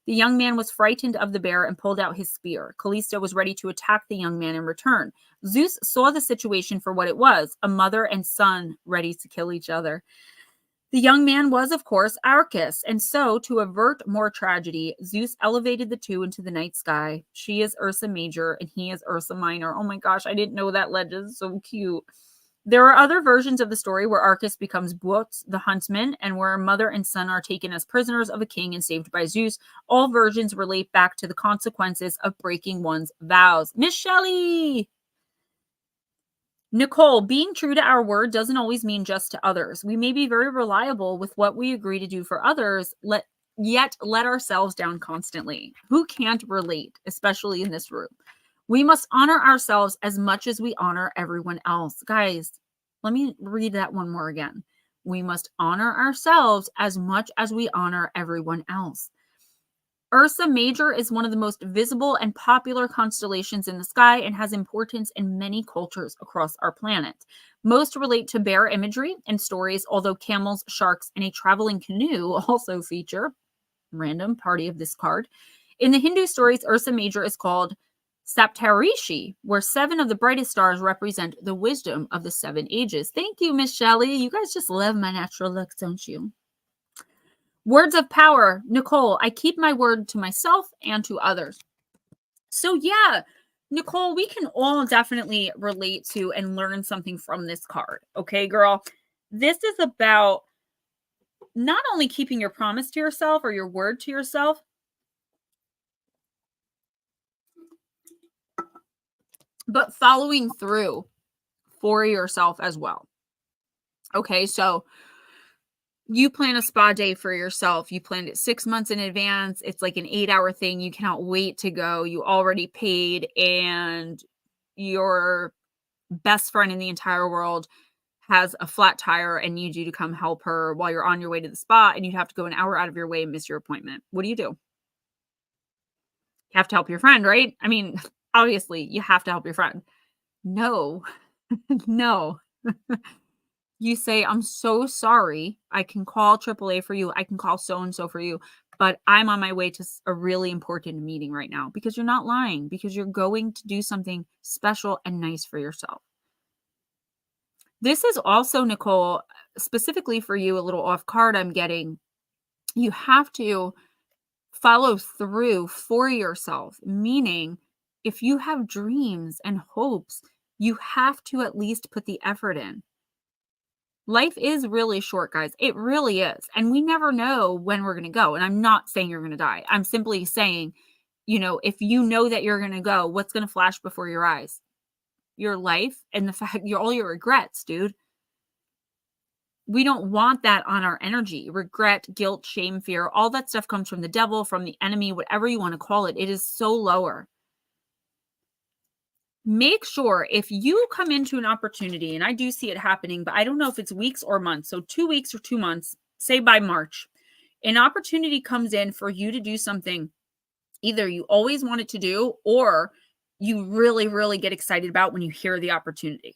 The young man was frightened of the bear and pulled out his spear. Callisto was ready to attack the young man in return. Zeus saw the situation for what it was, a mother and son ready to kill each other. The young man was, of course, Arcas, and so, to avert more tragedy, Zeus elevated the two into the night sky. She is Ursa Major, and he is Ursa Minor. Oh my gosh, I didn't know that legend. It's so cute. There are other versions of the story where Arcas becomes W.I.T.C.H, the huntsman, and where mother and son are taken as prisoners of a king and saved by Zeus. All versions relate back to the consequences of breaking one's vows. Miss Shelley! Nicole, being true to our word doesn't always mean just to others. We may be very reliable with what we agree to do for others, yet let ourselves down constantly. Who can't relate, especially in this room? We must honor ourselves as much as we honor everyone else. Guys, let me read that one more again. We must honor ourselves as much as we honor everyone else. Ursa Major is one of the most visible and popular constellations in the sky and has importance in many cultures across our planet. Most relate to bear imagery and stories, although camels, sharks, and a traveling canoe also feature. Random party of this card. In the Hindu stories, Ursa Major is called Saptarishi, where 7 of the brightest stars represent the wisdom of the 7 ages. Thank you, Miss Shelley. You guys just love my natural look, don't you? Words of power. Nicole, I keep my word to myself and to others. So yeah, Nicole, we can all definitely relate to and learn something from this card. Okay, girl? This is about not only keeping your promise to yourself or your word to yourself, but following through for yourself as well. Okay, so you plan a spa day for yourself. You planned it 6 months in advance. It's like an 8-hour thing. You cannot wait to go. You already paid, and your best friend in the entire world has a flat tire and needs you to come help her while you're on your way to the spa, and you have to go an hour out of your way and miss your appointment. What do? You have to help your friend, right? I mean, obviously, you have to help your friend. No, no. You say, I'm so sorry. I can call AAA for you. I can call so-and-so for you, but I'm on my way to a really important meeting right now, because you're not lying, because you're going to do something special and nice for yourself. This is also, Nicole, specifically for you, a little off card I'm getting. You have to follow through for yourself, meaning if you have dreams and hopes, you have to at least put the effort in. Life is really short, guys. It really is. And we never know when we're going to go. And I'm not saying you're going to die. I'm simply saying, if you know that you're going to go, what's going to flash before your eyes? Your life and the fact all your regrets, dude. We don't want that on our energy. Regret, guilt, shame, fear, all that stuff comes from the devil, from the enemy, whatever you want to call it. It is so lower. Make sure if you come into an opportunity, and I do see it happening, but I don't know if it's weeks or months. So 2 weeks or 2 months, say by March, an opportunity comes in for you to do something either you always wanted to do or you really, really get excited about when you hear the opportunity.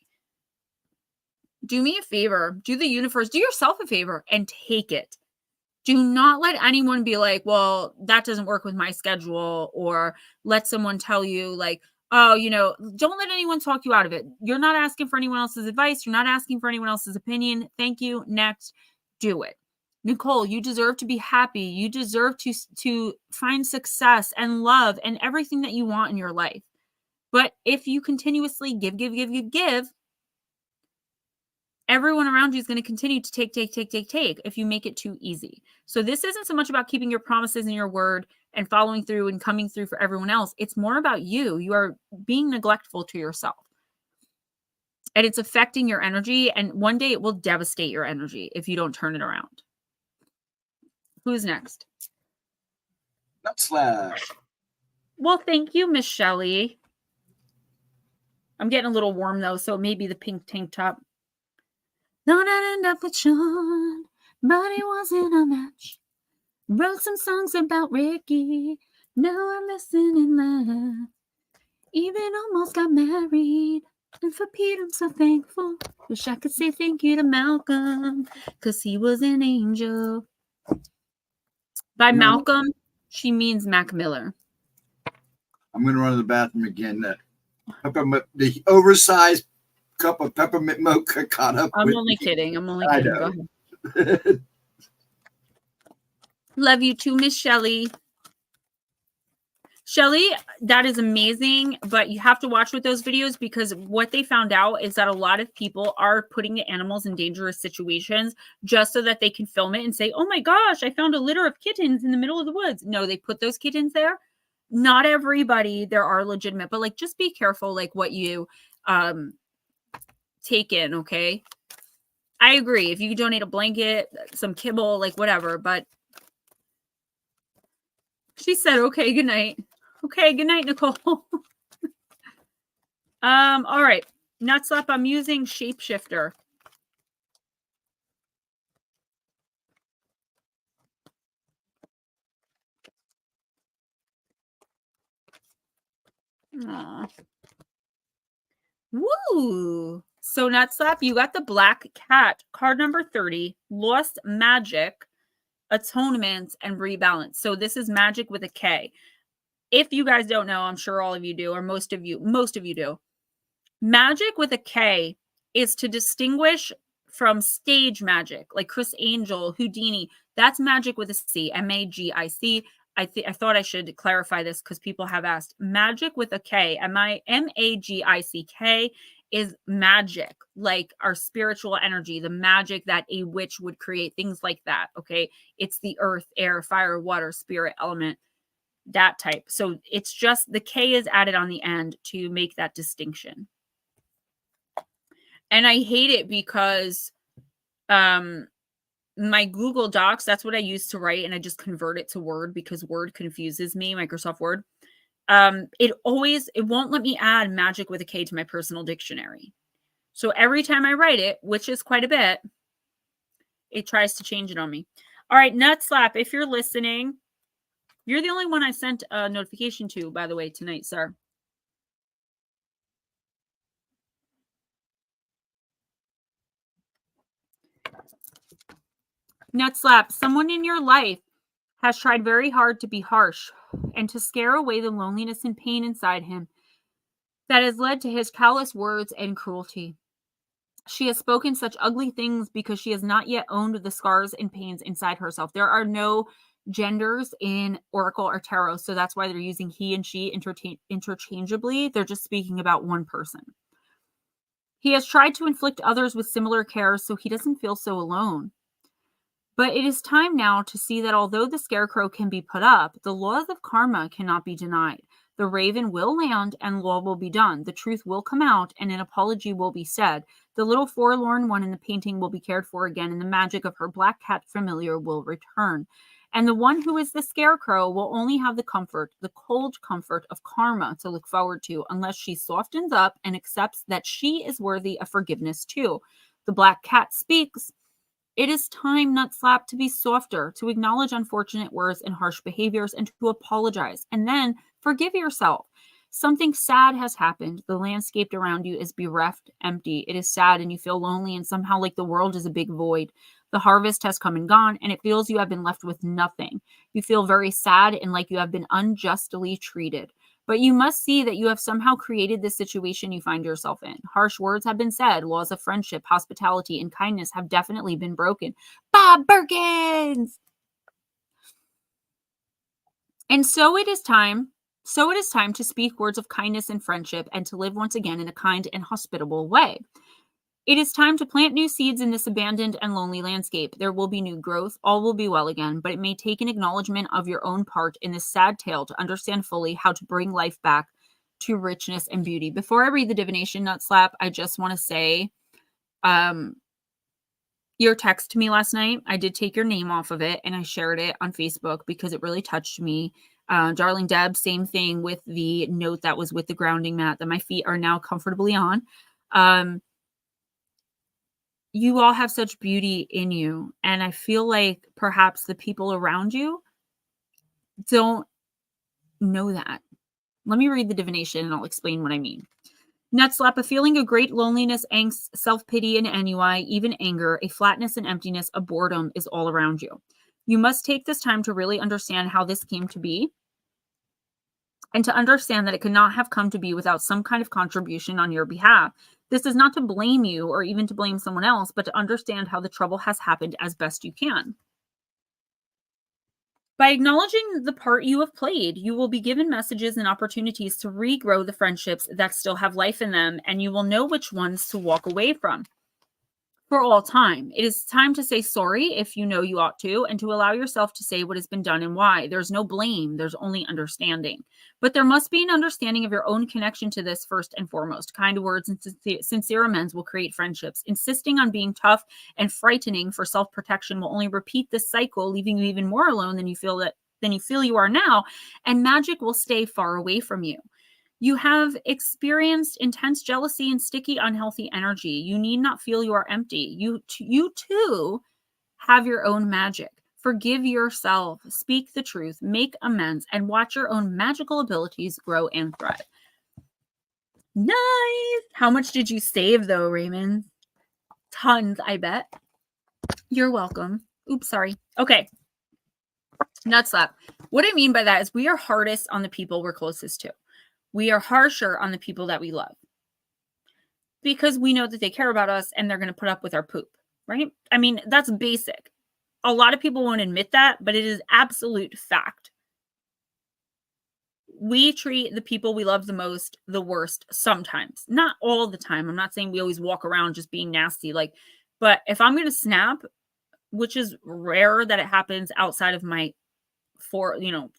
Do me a favor, do the universe, do yourself a favor and take it. Do not let anyone be like, well, that doesn't work with my schedule, or let someone tell you like, oh, don't let anyone talk you out of it. You're not asking for anyone else's advice. You're not asking for anyone else's opinion. Thank you. Next, do it. Nicole, you deserve to be happy. You deserve to find success and love and everything that you want in your life. But if you continuously give, everyone around you is going to continue to take if you make it too easy. So this isn't so much about keeping your promises and your word and following through and coming through for everyone else. It's more about you. You are being neglectful to yourself. And it's affecting your energy. And one day it will devastate your energy if you don't turn it around. Who's next? Nutslap. Well, thank you, Miss Shelley. I'm getting a little warm, though, so maybe the pink tank top. Thought I'd end up with Sean, but it wasn't a match. Wrote some songs about Ricky. Now I'm missing in love. Even almost got married. And for Pete, I'm so thankful. Wish I could say thank you to Malcolm, because he was an angel. By Malcolm, she means Mac Miller. I'm going to run to the bathroom again. The oversized cup of peppermint mocha caught up. I'm only kidding. Go ahead. Love you too, Miss Shelley. Shelley, that is amazing, but you have to watch with those videos, because what they found out is that a lot of people are putting the animals in dangerous situations just so that they can film it and say, oh my gosh, I found a litter of kittens in the middle of the woods. No, they put those kittens there. Not everybody, there are legitimate, but like, just be careful, like what you take in, okay? I agree. If you donate a blanket, some kibble, like whatever, but she said, okay, good night. Okay, good night, Nicole. All right. Nutslap, I'm using Shapeshifter. Aww. Woo! So Nutslap, you got the Black Cat, card number 30, Lost Magic, Atonement, and Rebalance. So this is magic with a K. If you guys don't know, I'm sure all of you do, or most of you do. Magic with a K is to distinguish from stage magic, like Chris Angel, Houdini. That's magic with a C, M-A-G-I-C. I thought I should clarify this because people have asked. Magic with a K, M-A-G-I-C-K, is magic, like our spiritual energy, the magic that a witch would create, things like that, okay? It's the earth, air, fire, water, spirit, element, that type. So it's just the K is added on the end to make that distinction. And I hate it because my Google Docs, that's what I use to write, and I just convert it to Word because Word confuses me, Microsoft Word. It won't let me add magic with a K to my personal dictionary. So every time I write it, which is quite a bit, it tries to change it on me. All right, Nutslap, if you're listening, you're the only one I sent a notification to, by the way, tonight, sir. Nutslap, someone in your life has tried very hard to be harsh and to scare away the loneliness and pain inside him that has led to his callous words and cruelty. She has spoken such ugly things because she has not yet owned the scars and pains inside herself. There are no genders in Oracle or Tarot, so that's why they're using he and she interchangeably. They're just speaking about one person. He has tried to inflict others with similar cares so he doesn't feel so alone. But it is time now to see that although the scarecrow can be put up, the laws of karma cannot be denied. The raven will land and law will be done. The truth will come out and an apology will be said. The little forlorn one in the painting will be cared for again and the magic of her black cat familiar will return. And the one who is the scarecrow will only have the comfort, the cold comfort of karma to look forward to unless she softens up and accepts that she is worthy of forgiveness too. The black cat speaks. It is time, Nutslap, to be softer, to acknowledge unfortunate words and harsh behaviors, and to apologize, and then forgive yourself. Something sad has happened. The landscape around you is bereft, empty. It is sad, and you feel lonely, and somehow like the world is a big void. The harvest has come and gone, and it feels you have been left with nothing. You feel very sad and like you have been unjustly treated. But you must see that you have somehow created the situation you find yourself in. Harsh words have been said. Laws of friendship, hospitality, and kindness have definitely been broken. Bob Perkins! And so it is time to speak words of kindness and friendship and to live once again in a kind and hospitable way. It is time to plant new seeds in this abandoned and lonely landscape. There will be new growth. All will be well again, but it may take an acknowledgement of your own part in this sad tale to understand fully how to bring life back to richness and beauty. Before I read the divination nut slap, I just want to say, your text to me last night, I did take your name off of it and I shared it on Facebook because it really touched me. Darling Deb, same thing with the note that was with the grounding mat that my feet are now comfortably on. You all have such beauty in you. And I feel like perhaps the people around you don't know that. Let me read the divination and I'll explain what I mean. Nut slap, a feeling of great loneliness, angst, self-pity, and ennui, even anger, a flatness and emptiness, a boredom is all around you. You must take this time to really understand how this came to be and to understand that it could not have come to be without some kind of contribution on your behalf. This is not to blame you or even to blame someone else, but to understand how the trouble has happened as best you can. By acknowledging the part you have played, you will be given messages and opportunities to regrow the friendships that still have life in them, and you will know which ones to walk away from for all time. It is time to say sorry if you know you ought to, and to allow yourself to say what has been done and why. There's no blame, there's only understanding. But there must be an understanding of your own connection to this first and foremost. Kind words and sincere amends will create friendships. Insisting on being tough and frightening for self-protection will only repeat this cycle, leaving you even more alone than you feel you are now, and magic will stay far away from you. You have experienced intense jealousy and sticky, unhealthy energy. You need not feel you are empty. You too have your own magic. Forgive yourself, speak the truth, make amends, and watch your own magical abilities grow and thrive. Nice. How much did you save though, Raymond? Tons, I bet. You're welcome. Oops, sorry. Okay. Nut slap. What I mean by that is we are hardest on the people we're closest to. We are harsher on the people that we love because we know that they care about us and they're going to put up with our poop, right? I mean, that's basic. A lot of people won't admit that, but it is absolute fact. We treat the people we love the most the worst sometimes. Not all the time. I'm not saying we always walk around just being nasty. But if I'm going to snap, which is rare that it happens outside of the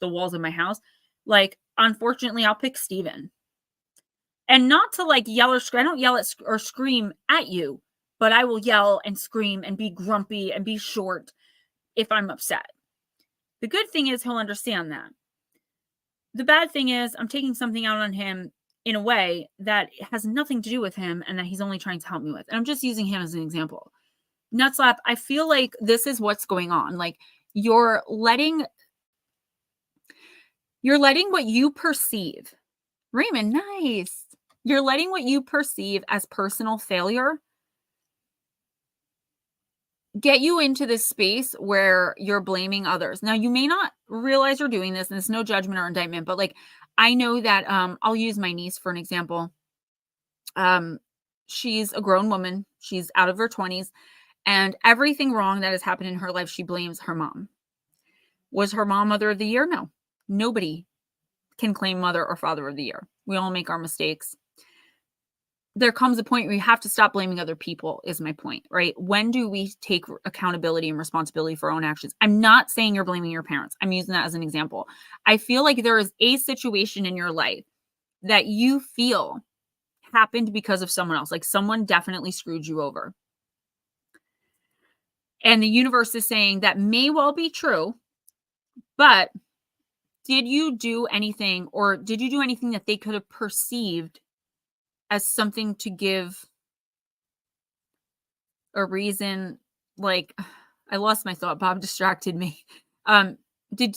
walls of my house, unfortunately, I'll pick Steven. And not to yell or scream. I don't yell or scream at you, but I will yell and scream and be grumpy and be short if I'm upset. The good thing is he'll understand that. The bad thing is I'm taking something out on him in a way that has nothing to do with him and that he's only trying to help me with. And I'm just using him as an example. Nutslap, I feel like this is what's going on. You're letting what you perceive. Raymond, nice. You're letting what you perceive as personal failure get you into this space where you're blaming others. Now, you may not realize you're doing this, and it's no judgment or indictment, but I know that I'll use my niece for an example. She's a grown woman. She's out of her 20s, and everything wrong that has happened in her life, she blames her mom. Was her mom Mother of the Year? No. Nobody can claim Mother or Father of the Year. We all make our mistakes. There comes a point where you have to stop blaming other people, is my point, right? When do we take accountability and responsibility for our own actions? I'm not saying you're blaming your parents. I'm using that as an example. I feel like there is a situation in your life that you feel happened because of someone else. Someone definitely screwed you over. And the universe is saying that may well be true, but did you do anything that they could have perceived as something to give a reason? I lost my thought. Bob distracted me. Did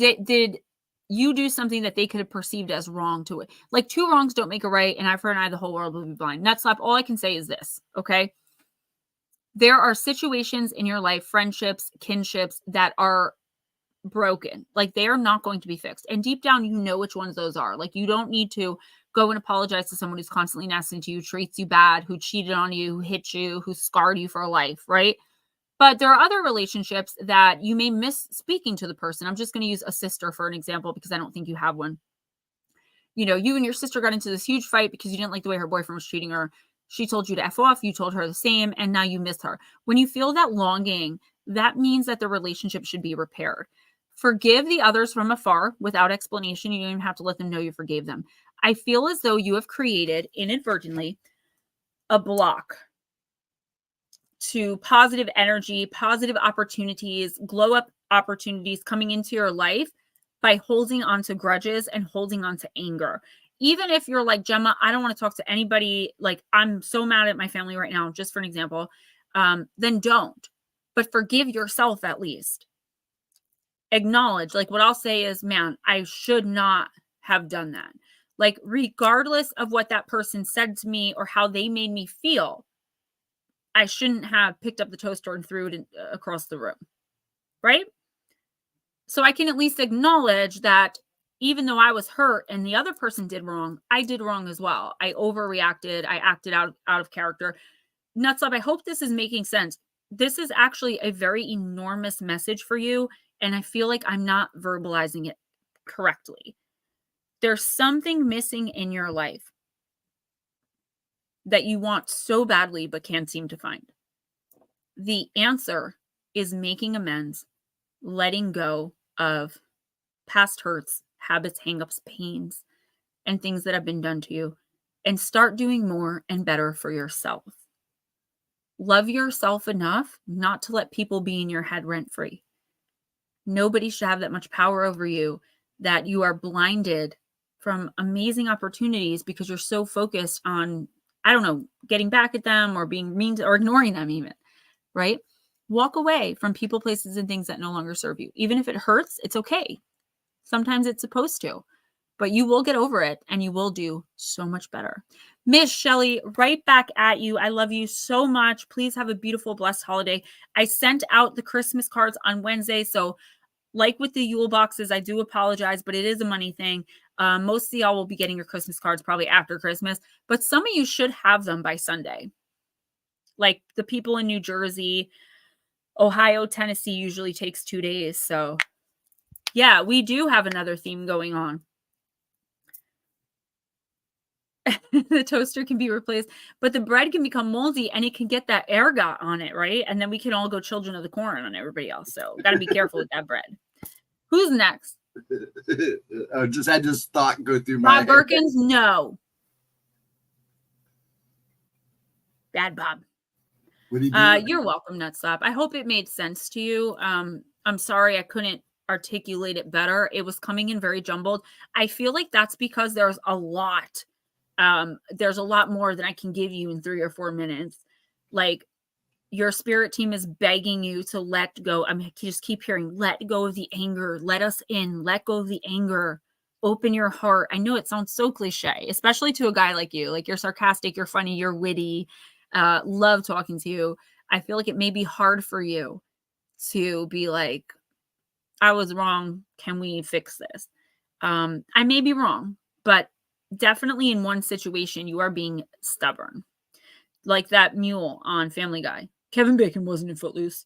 you do something that they could have perceived as wrong to it? Two wrongs don't make a right, and eye for an eye, the whole world will be blind. Nutslap, all I can say is this, okay? There are situations in your life, friendships, kinships, that are broken. They are not going to be fixed. And deep down, you know which ones those are. You don't need to go and apologize to someone who's constantly nasty to you, treats you bad, who cheated on you, who hit you, who scarred you for life, right? But there are other relationships that you may miss speaking to the person. I'm just going to use a sister for an example because I don't think you have one. You and your sister got into this huge fight because you didn't like the way her boyfriend was treating her. She told you to F off. You told her the same. And now you miss her. When you feel that longing, that means that the relationship should be repaired. Forgive the others from afar without explanation. You don't even have to let them know you forgave them. I feel as though you have created inadvertently a block to positive energy, positive opportunities, glow up opportunities coming into your life by holding on to grudges and holding on to anger. Even if you're like, Gemma, I don't want to talk to anybody, like I'm so mad at my family right now, just for an example, then don't. But forgive yourself at least. Acknowledge, like what I'll say is, man, I should not have done that. Like regardless of what that person said to me or how they made me feel, I shouldn't have picked up the toaster and threw it across the room, right? So I can at least acknowledge that even though I was hurt and the other person did wrong, I did wrong as well. I overreacted. I acted out of character. Nuts up. I hope this is making sense. This is actually a very enormous message for you, and I feel like I'm not verbalizing it correctly. There's something missing in your life that you want so badly but can't seem to find. The answer is making amends, letting go of past hurts, habits, hangups, pains, and things that have been done to you, and start doing more and better for yourself. Love yourself enough not to let people be in your head rent-free. Nobody should have that much power over you that you are blinded from amazing opportunities because you're so focused on, I don't know, getting back at them or being mean to, or ignoring them even, right? Walk away from people, places, and things that no longer serve you. Even if it hurts, it's okay. Sometimes it's supposed to, but you will get over it and you will do so much better. Miss Shelley, right back at you. I love you so much. Please have a beautiful, blessed holiday. I sent out the Christmas cards on Wednesday. So like with the Yule boxes, I do apologize, but it is a money thing. Most of y'all will be getting your Christmas cards probably after Christmas, but some of you should have them by Sunday. Like the people in New Jersey, Ohio, Tennessee usually takes 2 days. So yeah, we do have another theme going on. The toaster can be replaced, but the bread can become moldy and it can get that ergot on it, right? And then we can all go children of the corn on everybody else. So got to be careful with that bread. Who's next? I just had this thought go through my Bob Birkins? No. Bad Bob. What do you do? You're welcome, Nutslap. I hope it made sense to you. I'm sorry I couldn't articulate it better. It was coming in very jumbled. I feel like that's because there's a lot. There's a lot more than I can give you in 3 or 4 minutes. Like your spirit team is begging you to let go. I mean, I just keep hearing, let go of the anger. Let us in. Let go of the anger. Open your heart. I know it sounds so cliche, especially to a guy like you. Like you're sarcastic, you're funny, you're witty. Love talking to you. I feel like it may be hard for you to be like, I was wrong. Can we fix this? I may be wrong, but definitely in one situation, you are being stubborn. Like that mule on Family Guy. Kevin Bacon wasn't in Footloose.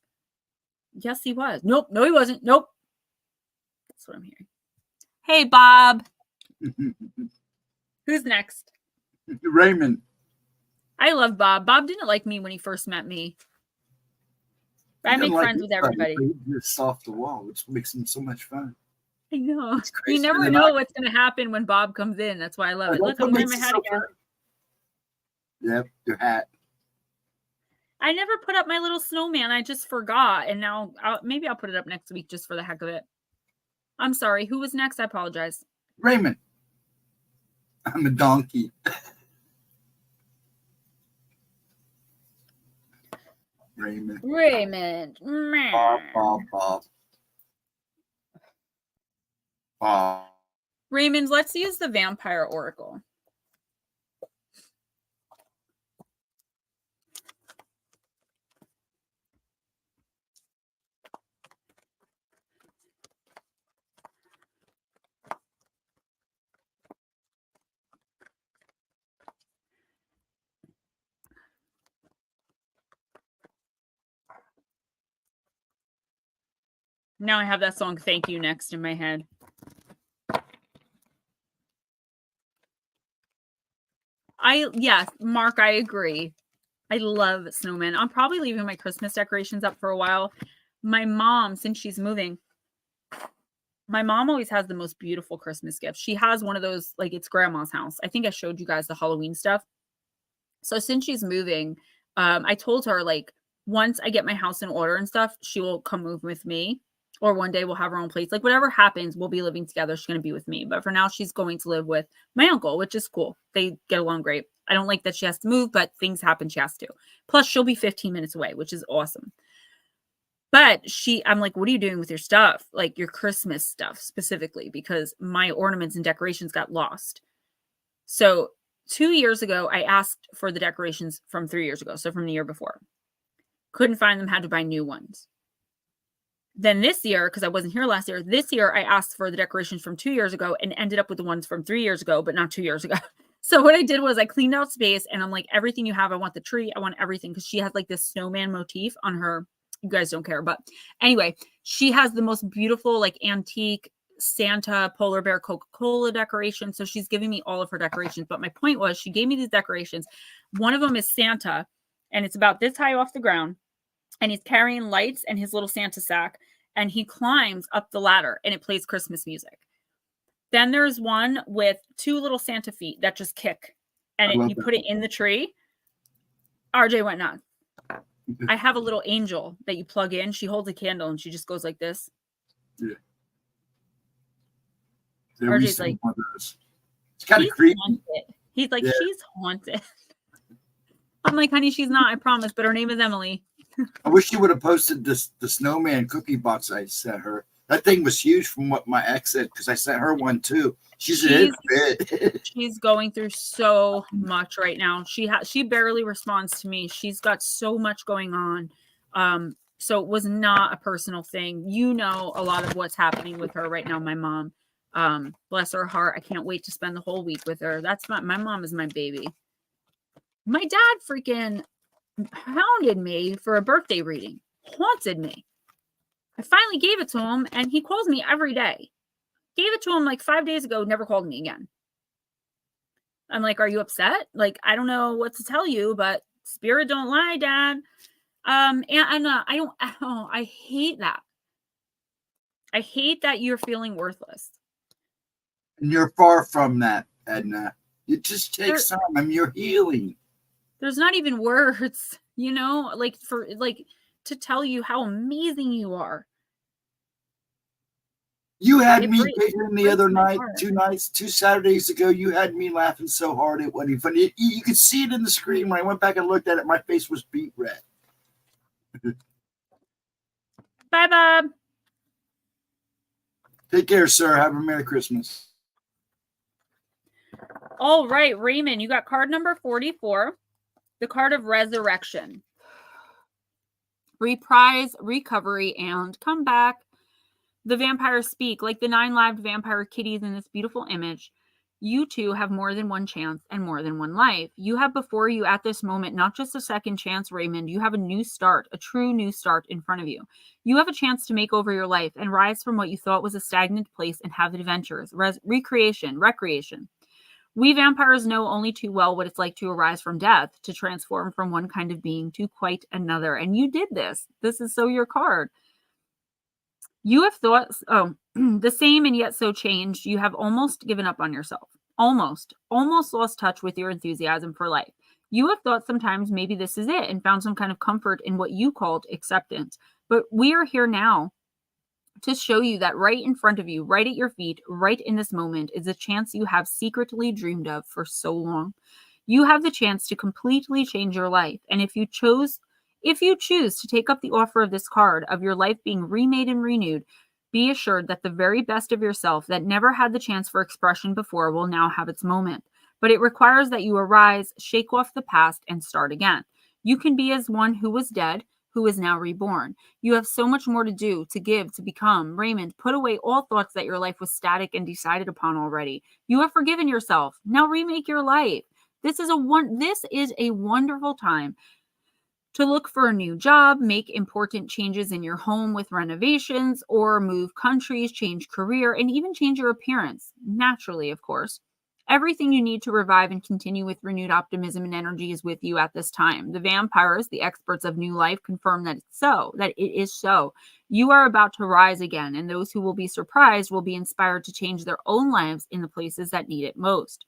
Yes, he was. Nope. No, he wasn't. Nope. That's what I'm hearing. Hey, Bob. Who's next? Raymond. I love Bob. Bob didn't like me when he first met me. I make friends with everybody. Just off the wall, which makes him so much fun. I know. You never know what's going to happen when Bob comes in. That's why I love it. Look, I'm wearing my hat again. Yep, your hat. I never put up my little snowman. I just forgot. And now maybe I'll put it up next week just for the heck of it. I'm sorry. Who was next? I apologize. Raymond. I'm a donkey. Raymond. Bob. Raymond, let's use the Vampire Oracle. Now I have that song Thank You next in my head. Yes, Mark, I agree. I love snowmen. I'm probably leaving my Christmas decorations up for a while. My mom, since she's moving, my mom always has the most beautiful Christmas gifts. She has one of those, like it's grandma's house. I think I showed you guys the Halloween stuff. So since she's moving, I told her, like, once I get my house in order and stuff, she will come move with me. Or one day we'll have her own place. Like, whatever happens, we'll be living together. She's going to be with me. But for now, she's going to live with my uncle, which is cool. They get along great. I don't like that she has to move, but things happen. She has to. Plus, she'll be 15 minutes away, which is awesome. But I'm like, what are you doing with your stuff? Like your Christmas stuff specifically, because my ornaments and decorations got lost. So 2 years ago, I asked for the decorations from 3 years ago. So from the year before. Couldn't find them, had to buy new ones. Then this year, because I wasn't here last year, this year I asked for the decorations from 2 years ago and ended up with the ones from 3 years ago, but not 2 years ago. So what I did was I cleaned out space and I'm like, everything you have, I want the tree, I want everything, because she has like this snowman motif on her. You guys don't care, but anyway, she has the most beautiful, like antique Santa, polar bear, Coca-Cola decoration. So she's giving me all of her decorations. But my point was, she gave me these decorations. One of them is Santa, and it's about this high off the ground, and he's carrying lights and his little Santa sack, and he climbs up the ladder and it plays Christmas music. Then there's one with two little Santa feet that just kick, and you put it in the tree. RJ went nuts. I have a little angel that you plug in. She holds a candle and she just goes like this. Yeah. RJ's like, it's kind of creepy. Haunted. He's like, she's haunted. I'm like, honey, she's not, I promise, but her name is Emily. I wish you would have posted the snowman cookie box I sent her. That thing was huge from what my ex said, because I sent her one too. She's going through so much right now. She barely responds to me. She's got so much going on. So it was not a personal thing. You know, a lot of what's happening with her right now. My mom, bless her heart. I can't wait to spend the whole week with her. My mom is my baby. My dad freaking hounded me for a birthday reading, haunted me. I finally gave it to him, and he calls me every day. Gave it to him like 5 days ago, never called me again. I'm like, are you upset? Like, I don't know what to tell you, but spirit don't lie, Dad. I hate that. I hate that you're feeling worthless. And you're far from that, Edna. It just takes time. I mean, you're healing. There's not even words, you know, like to tell you how amazing you are. You had me giggling the other night, 2 Saturdays ago. You had me laughing so hard it wasn't funny. You could see it in the screen. When I went back and looked at it, my face was beet red. Bye, Bob. Take care, sir. Have a Merry Christmas. All right, Raymond, you got card number 44, the card of resurrection. Reprise, recovery, and comeback. The vampires speak. Like the 9-lived vampire kitties in this beautiful image, you too have more than one chance and more than one life. You have before you at this moment not just a second chance, Raymond. You have a new start, a true new start in front of you. You have a chance to make over your life and rise from what you thought was a stagnant place and have adventures, recreation. We vampires know only too well what it's like to arise from death, to transform from one kind of being to quite another. And you did this. This is so your card. You have thought, the same and yet so changed. You have almost given up on yourself. Almost lost touch with your enthusiasm for life. You have thought sometimes maybe this is it and found some kind of comfort in what you called acceptance. But we are here now to show you that right in front of you, right at your feet, right in this moment is a chance you have secretly dreamed of for so long. You have the chance to completely change your life. And if you choose to take up the offer of this card, of your life being remade and renewed, be assured that the very best of yourself that never had the chance for expression before will now have its moment. But it requires that you arise, shake off the past, and start again. You can be as one who was dead, who is now reborn. You have so much more to do, to give, to become. Raymond, put away all thoughts that your life was static and decided upon already. You have forgiven yourself. Now remake your life. This is a wonderful time to look for a new job, make important changes in your home with renovations, or move countries, change career, and even change your appearance. Naturally, of course. Everything you need to revive and continue with renewed optimism and energy is with you at this time. The vampires, the experts of new life, confirm that it's so, that it is so. You are about to rise again, and those who will be surprised will be inspired to change their own lives in the places that need it most.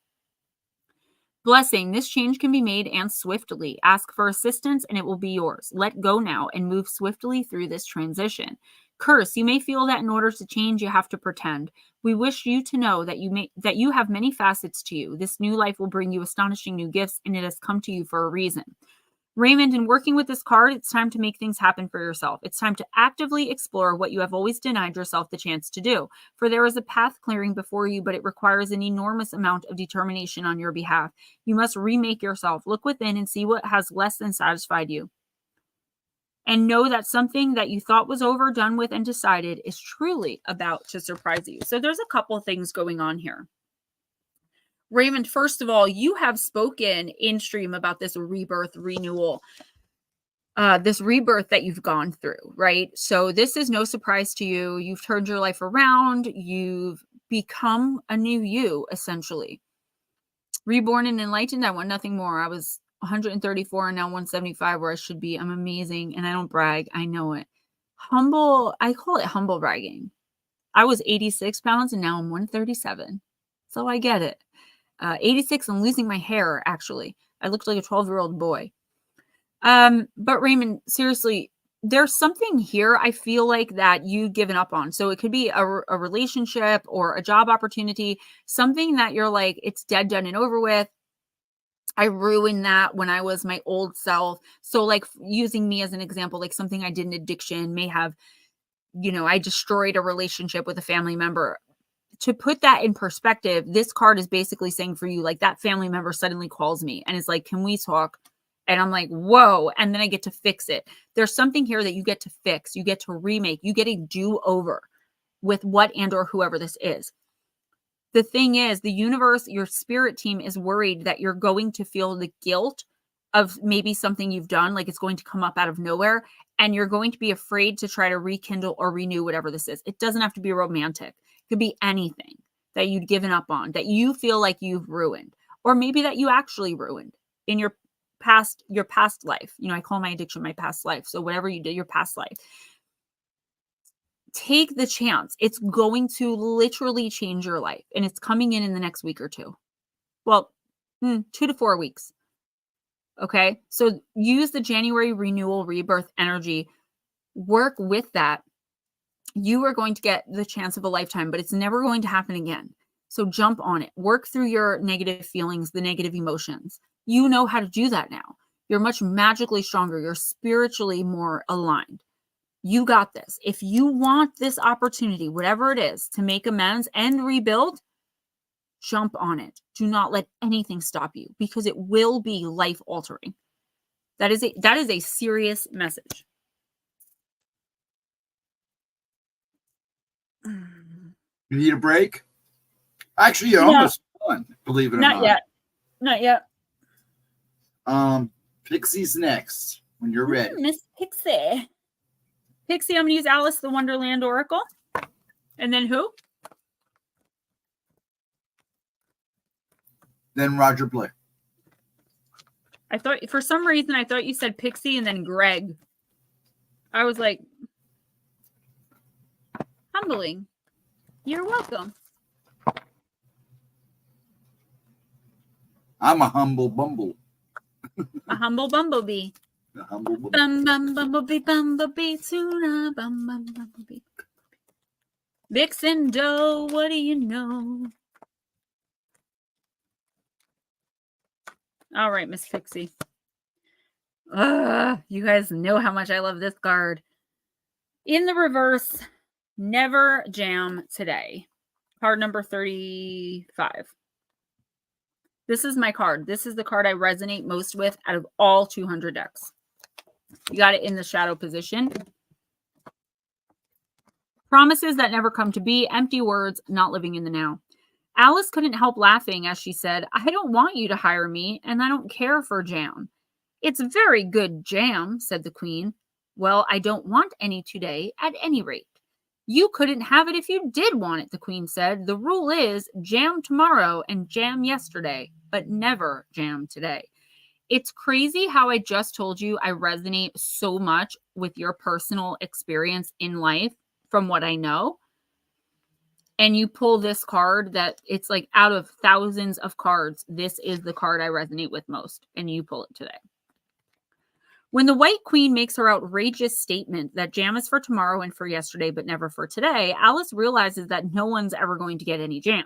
Blessing, this change can be made and swiftly. Ask for assistance and it will be yours. Let go now and move swiftly through this transition. Curse, you may feel that in order to change, you have to pretend. We wish you to know that you have many facets to you. This new life will bring you astonishing new gifts, and it has come to you for a reason. Raymond, in working with this card, it's time to make things happen for yourself. It's time to actively explore what you have always denied yourself the chance to do. For there is a path clearing before you, but it requires an enormous amount of determination on your behalf. You must remake yourself. Look within and see what has less than satisfied you. And know that something that you thought was over, done with, and decided is truly about to surprise you. So there's a couple things going on here. Raymond, first of all, you have spoken in stream about this rebirth, renewal, this rebirth that you've gone through, right? So this is no surprise to you. You've turned your life around. You've become a new you, essentially. Reborn and enlightened, I want nothing more. I was 134 and now 175 where I should be. I'm amazing, and I don't brag. I know it. Humble, I call it humble bragging. I was 86 pounds and now I'm 137. So I get it. 86 and losing my hair, actually. I looked like a 12-year-old boy. But Raymond, seriously, there's something here I feel like that you've given up on. So it could be a relationship or a job opportunity, something that you're like, it's dead, done, and over with. I ruined that when I was my old self. So like using me as an example, like something I did in addiction may have, I destroyed a relationship with a family member. To put that in perspective, this card is basically saying for you, like that family member suddenly calls me and is like, can we talk? And I'm like, whoa. And then I get to fix it. There's something here that you get to fix. You get to remake. You get a do-over with what and or whoever this is. The thing is, the universe, your spirit team is worried that you're going to feel the guilt of maybe something you've done, like it's going to come up out of nowhere, and you're going to be afraid to try to rekindle or renew whatever this is. It doesn't have to be romantic. It could be anything that you'd given up on, that you feel like you've ruined, or maybe that you actually ruined in your past life. I call my addiction my past life. So whatever you did, your past life. Take the chance. It's going to literally change your life, and it's coming in the next week or two. Well, 2 to 4 weeks. Okay. So use the January renewal rebirth energy, work with that. You are going to get the chance of a lifetime, but it's never going to happen again. So jump on it, work through your negative feelings, the negative emotions. You know how to do that now. You're much magically stronger. You're spiritually more aligned. You got this. If you want this opportunity, whatever it is, to make amends and rebuild, jump on it. Do not let anything stop you, because it will be life altering. That is a serious message. You need a break? Actually, you're almost done, believe it or not. Not yet. Pixie's next when you're ready. Miss Pixie. Pixie, I'm going to use Alice the Wonderland Oracle. And then who? Then Roger Blake. I thought, for some reason, you said Pixie and then Greg. I was like, humbling. You're welcome. I'm a humble bumble. A humble bumblebee. A humble bumble. Bumblebee, tuna, bumblebee. Vixen doe, what do you know? All right, Miss Pixie. You guys know how much I love this card. In the reverse, never jam today. Card number 35. This is my card. This is the card I resonate most with out of all 200 decks. You got it in the shadow position. Promises that never come to be, empty words, not living in the now. Alice couldn't help laughing as she said, I don't want you to hire me, and I don't care for jam. It's very good jam, said the queen. Well, I don't want any today at any rate. You couldn't have it if you did want it, the queen said. The rule is jam tomorrow and jam yesterday, but never jam today. It's crazy how I just told you I resonate so much with your personal experience in life from what I know. And you pull this card that it's like out of thousands of cards, this is the card I resonate with most, and you pull it today. When the White Queen makes her outrageous statement that jam is for tomorrow and for yesterday, but never for today, Alice realizes that no one's ever going to get any jam.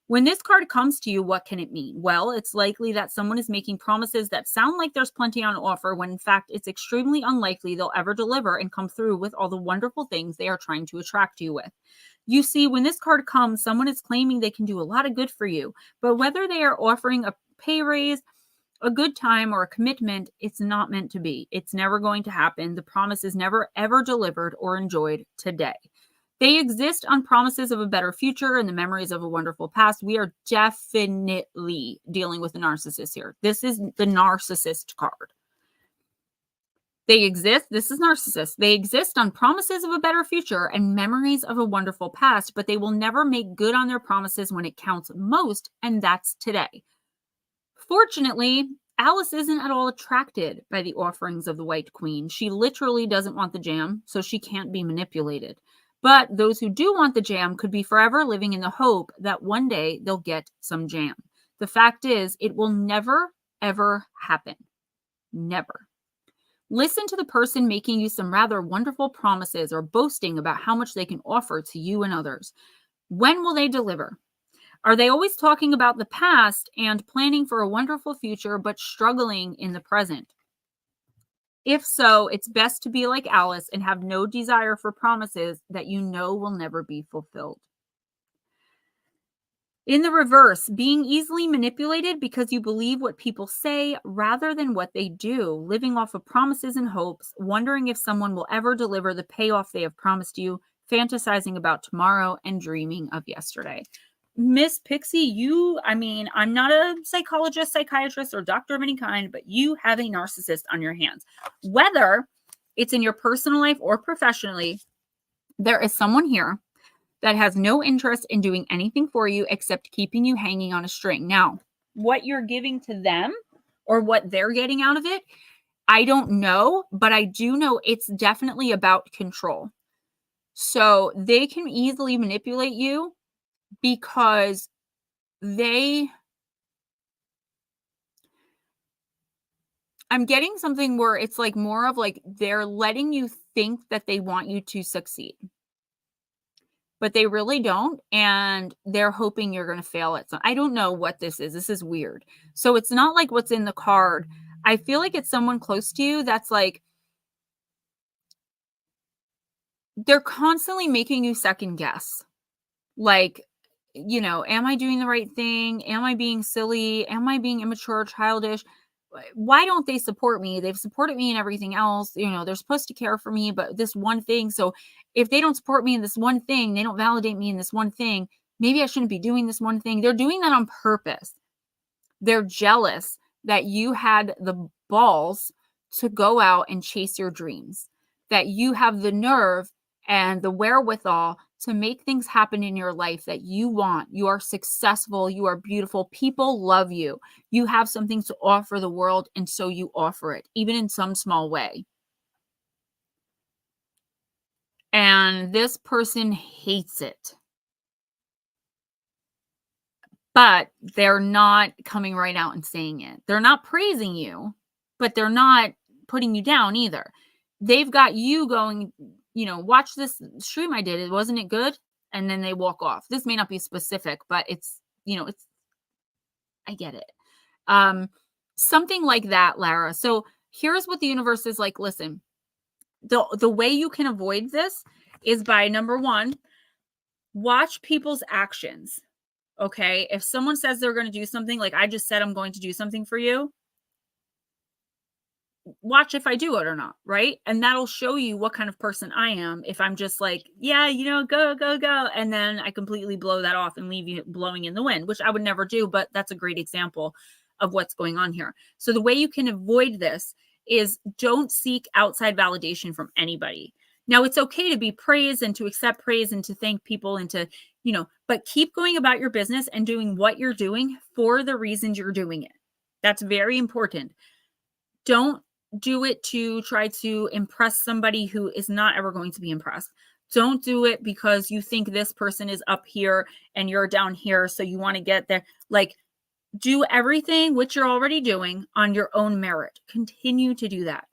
When this card comes to you, what can it mean? Well, it's likely that someone is making promises that sound like there's plenty on offer, when in fact it's extremely unlikely they'll ever deliver and come through with all the wonderful things they are trying to attract you with. You see, when this card comes, someone is claiming they can do a lot of good for you, but whether they are offering a pay raise, a good time, or a commitment, it's not meant to be. It's never going to happen. The promise is never ever delivered or enjoyed today. They exist on promises of a better future and the memories of a wonderful past. We are definitely dealing with a narcissist here. This is the narcissist card. They exist. This is narcissist. They exist on promises of a better future and memories of a wonderful past, but they will never make good on their promises when it counts most, and that's today. Fortunately, Alice isn't at all attracted by the offerings of the White Queen. She literally doesn't want the jam, so she can't be manipulated. But those who do want the jam could be forever living in the hope that one day they'll get some jam. The fact is, it will never, ever happen. Never. Listen to the person making you some rather wonderful promises or boasting about how much they can offer to you and others. When will they deliver? Are they always talking about the past and planning for a wonderful future, but struggling in the present? If so, it's best to be like Alice and have no desire for promises that you know will never be fulfilled. In the reverse, being easily manipulated because you believe what people say rather than what they do, living off of promises and hopes, wondering if someone will ever deliver the payoff they have promised you, fantasizing about tomorrow, and dreaming of yesterday. Miss Pixie, I'm not a psychologist, psychiatrist, or doctor of any kind, but you have a narcissist on your hands. Whether it's in your personal life or professionally, there is someone here that has no interest in doing anything for you except keeping you hanging on a string. Now, what you're giving to them or what they're getting out of it, I don't know, but I do know it's definitely about control. So they can easily manipulate you because I'm getting something where it's like more of like they're letting you think that they want you to succeed, but they really don't. And they're hoping you're going to fail at something. I don't know what this is. This is weird. So it's not like what's in the card. I feel like it's someone close to you that's like, they're constantly making you second guess. Like, am I doing the right thing? Am I being silly? Am I being immature, childish? Why don't they support me? They've supported me in everything else. They're supposed to care for me, but this one thing. So if they don't support me in this one thing, they don't validate me in this one thing, maybe I shouldn't be doing this one thing. They're doing that on purpose. They're jealous that you had the balls to go out and chase your dreams, that you have the nerve and the wherewithal to make things happen in your life that you want. You are successful. You are beautiful. People love you. You have something to offer the world, and so you offer it, even in some small way. And this person hates it. But they're not coming right out and saying it. They're not praising you, but they're not putting you down either. They've got you going, watch this stream I did. Wasn't it good? And then they walk off. This may not be specific, but it's, I get it. Something like that, Lara. So here's what the universe is like. Listen, the way you can avoid this is by, number one, watch people's actions. Okay, if someone says they're going to do something, like I just said, I'm going to do something for you, watch if I do it or not, right? And that'll show you what kind of person I am. If I'm just like, yeah, go, go, go. And then I completely blow that off and leave you blowing in the wind, which I would never do, but that's a great example of what's going on here. So the way you can avoid this is don't seek outside validation from anybody. Now, it's okay to be praised and to accept praise and to thank people and to, but keep going about your business and doing what you're doing for the reasons you're doing it. That's very important. Don't do it to try to impress somebody who is not ever going to be impressed. Don't do it because you think this person is up here and you're down here, so you want to get there. Like, do everything which you're already doing on your own merit. Continue to do that.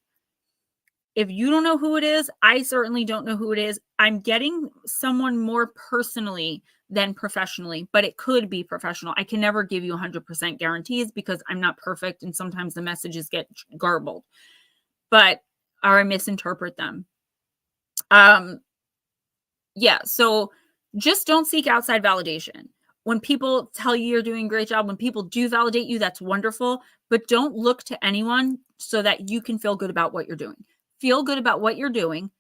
If you don't know who it is, I certainly don't know who it is. I'm getting someone more personally than professionally, but it could be professional. I can never give you 100% guarantees because I'm not perfect and sometimes the messages get garbled, or I misinterpret them. Yeah, so just don't seek outside validation. When people tell you you're doing a great job, when people do validate you, that's wonderful, but don't look to anyone so that you can feel good about what you're doing. Feel good about what you're doing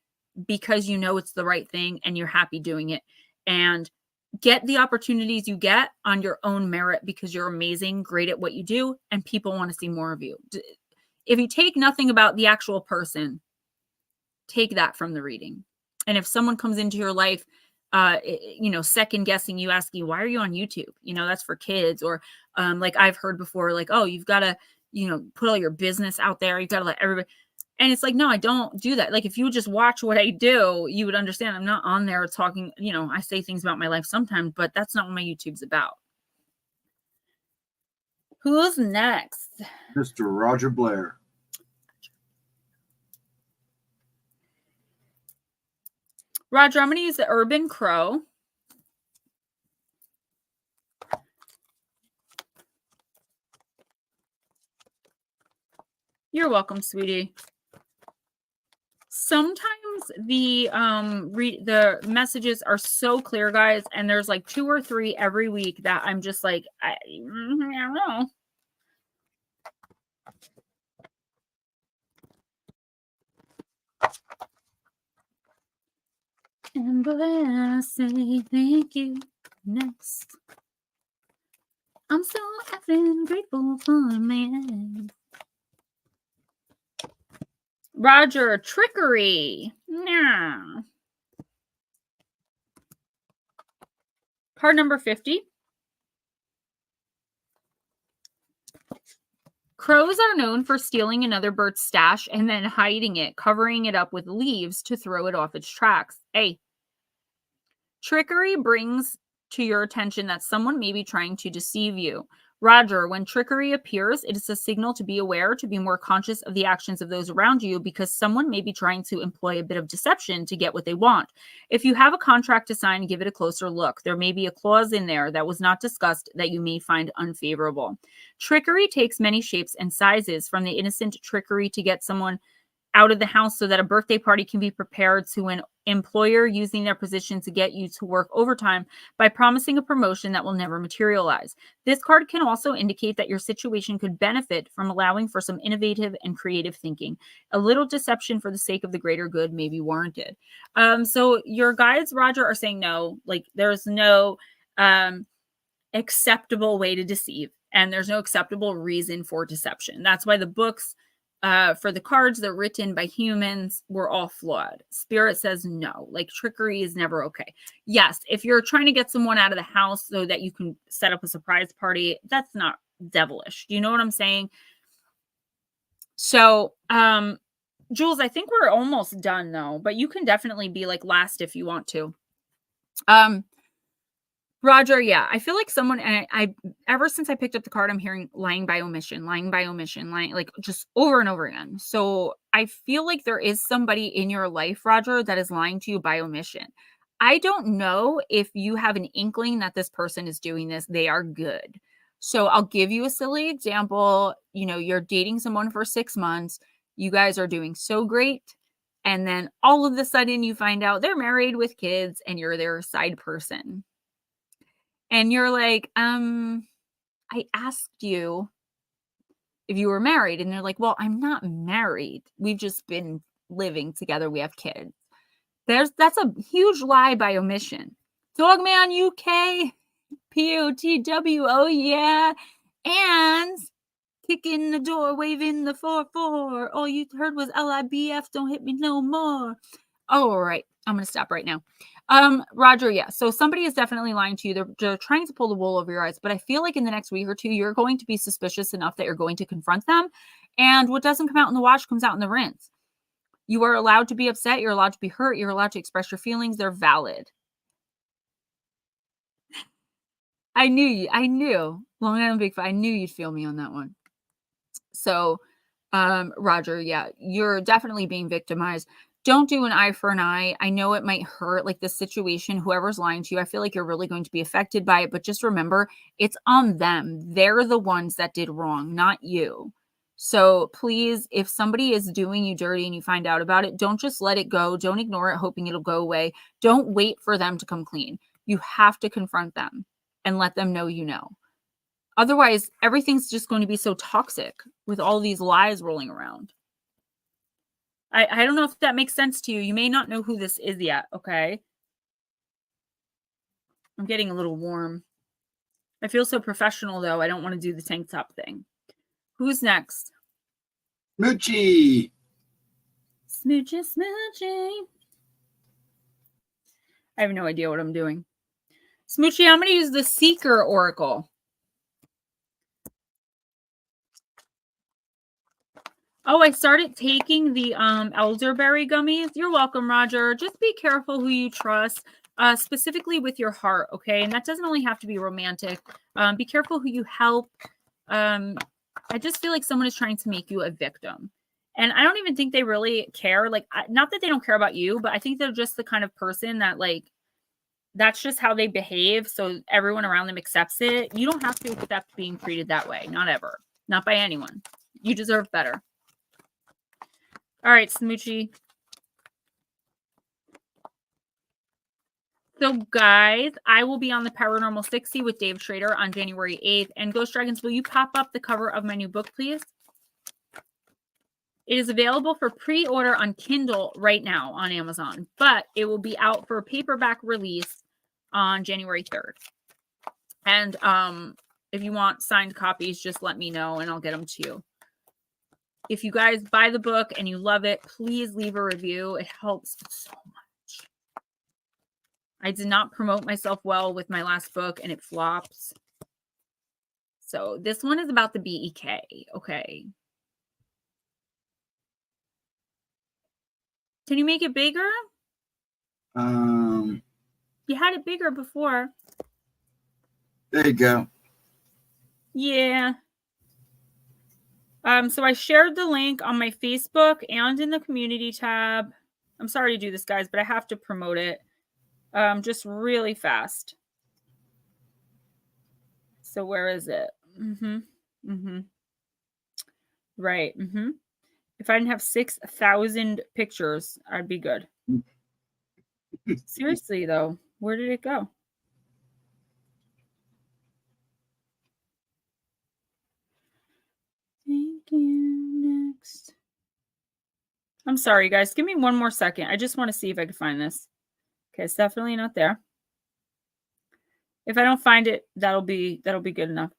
because you know it's the right thing and you're happy doing it. And get the opportunities you get on your own merit because you're amazing, great at what you do, and people want to see more of you. If you take nothing about the actual person, take that from the reading. And if someone comes into your life, second guessing you, asking, why are you on YouTube? That's for kids. Or like I've heard before, like, oh, you've got to, put all your business out there. You've got to let everybody. And it's like, no, I don't do that. Like, if you just watch what I do, you would understand I'm not on there talking, I say things about my life sometimes, but that's not what my YouTube's about. Who's next? Mr. Roger Blair. Roger, I'm going to use the Urban Crow. You're welcome, sweetie. Sometimes the messages are so clear, guys, and there's like 2 or 3 every week that I'm just like, I don't know. And boy, I say thank you. Next. I'm so effing grateful for man. Roger, trickery. Nah. Card number 50. Crows are known for stealing another bird's stash and then hiding it, covering it up with leaves to throw it off its tracks. Hey, trickery brings to your attention that someone may be trying to deceive you. Roger, when trickery appears, it is a signal to be aware, to be more conscious of the actions of those around you, because someone may be trying to employ a bit of deception to get what they want. If you have a contract to sign, give it a closer look. There may be a clause in there that was not discussed that you may find unfavorable. Trickery takes many shapes and sizes, from the innocent trickery to get someone out of the house so that a birthday party can be prepared, to an employer using their position to get you to work overtime by promising a promotion that will never materialize. This card can also indicate that your situation could benefit from allowing for some innovative and creative thinking. A little deception for the sake of the greater good may be warranted. So your guides, Roger, are saying no, like there's no acceptable way to deceive, and there's no acceptable reason for deception. That's why the books for the cards that are written by humans were all flawed. Spirit says no, like trickery is never okay. Yes, if you're trying to get someone out of the house so that you can set up a surprise party, that's not devilish. Do you know what I'm saying? So, Jules, I think we're almost done though, but you can definitely be like last if you want to. Roger, yeah, I feel like someone, and I ever since I picked up the card, I'm hearing lying by omission, lying, like just over and over again. So I feel like there is somebody in your life, Roger, that is lying to you by omission. I don't know if you have an inkling that this person is doing this. They are good. So I'll give you a silly example. You're dating someone for 6 months. You guys are doing so great. And then all of a sudden you find out they're married with kids and you're their side person. And you're like, I asked you if you were married. And they're like, well, I'm not married. We've just been living together. We have kids. That's a huge lie by omission. Dogman UK, POTW, oh yeah. And kicking the door, waving the 4-4. All you heard was LIBF, don't hit me no more. Oh, all right. I'm going to stop right now. Roger, yeah. So somebody is definitely lying to you. They're trying to pull the wool over your eyes, but I feel like in the next week or two, you're going to be suspicious enough that you're going to confront them. And what doesn't come out in the wash comes out in the rinse. You are allowed to be upset. You're allowed to be hurt. You're allowed to express your feelings. They're valid. I knew you. I knew. Long Island Big Five. I knew you'd feel me on that one. So, Roger, yeah, you're definitely being victimized. Don't do an eye for an eye. I know it might hurt, like this situation, whoever's lying to you, I feel like you're really going to be affected by it. But just remember, it's on them. They're the ones that did wrong, not you. So please, if somebody is doing you dirty and you find out about it, don't just let it go. Don't ignore it, hoping it'll go away. Don't wait for them to come clean. You have to confront them and let them know you know. Otherwise, everything's just going to be so toxic with all these lies rolling around. I don't know if that makes sense to you. You may not know who this is yet, okay? I'm getting a little warm. I feel so professional, though. I don't want to do the tank top thing. Who's next? Smoochie. Smoochie, Smoochie. I have no idea what I'm doing. Smoochie, I'm going to use the Seeker Oracle. Oh, I started taking the elderberry gummies. You're welcome, Roger. Just be careful who you trust, specifically with your heart, okay? And that doesn't only have to be romantic. Be careful who you help. I just feel like someone is trying to make you a victim. And I don't even think they really care. Like, not that they don't care about you, but I think they're just the kind of person that, like, that's just how they behave. So everyone around them accepts it. You don't have to accept being treated that way. Not ever. Not by anyone. You deserve better. All right, Smoochie. So, guys, I will be on the Paranormal 60 with Dave Schrader on January 8th. And Ghost Dragons, will you pop up the cover of my new book, please? It is available for pre-order on Kindle right now on Amazon, but it will be out for paperback release on January 3rd. And if you want signed copies, just let me know and I'll get them to you. If you guys buy the book and you love it, please leave a review. It helps so much. I did not promote myself well with my last book and it flops. So this one is about the BEK. Okay. Can you make it bigger? You had it bigger before. There you go. Yeah. So I shared the link on my Facebook and in the community tab. I'm sorry to do this, guys, but I have to promote it just really fast. So where is it? Right. If I didn't have 6,000 pictures, I'd be good. Seriously, though, where did it go? Thank you. Next. I'm sorry, guys. Give me one more second. I just want to see if I can find this. Okay, it's definitely not there. If I don't find it, that'll be good enough.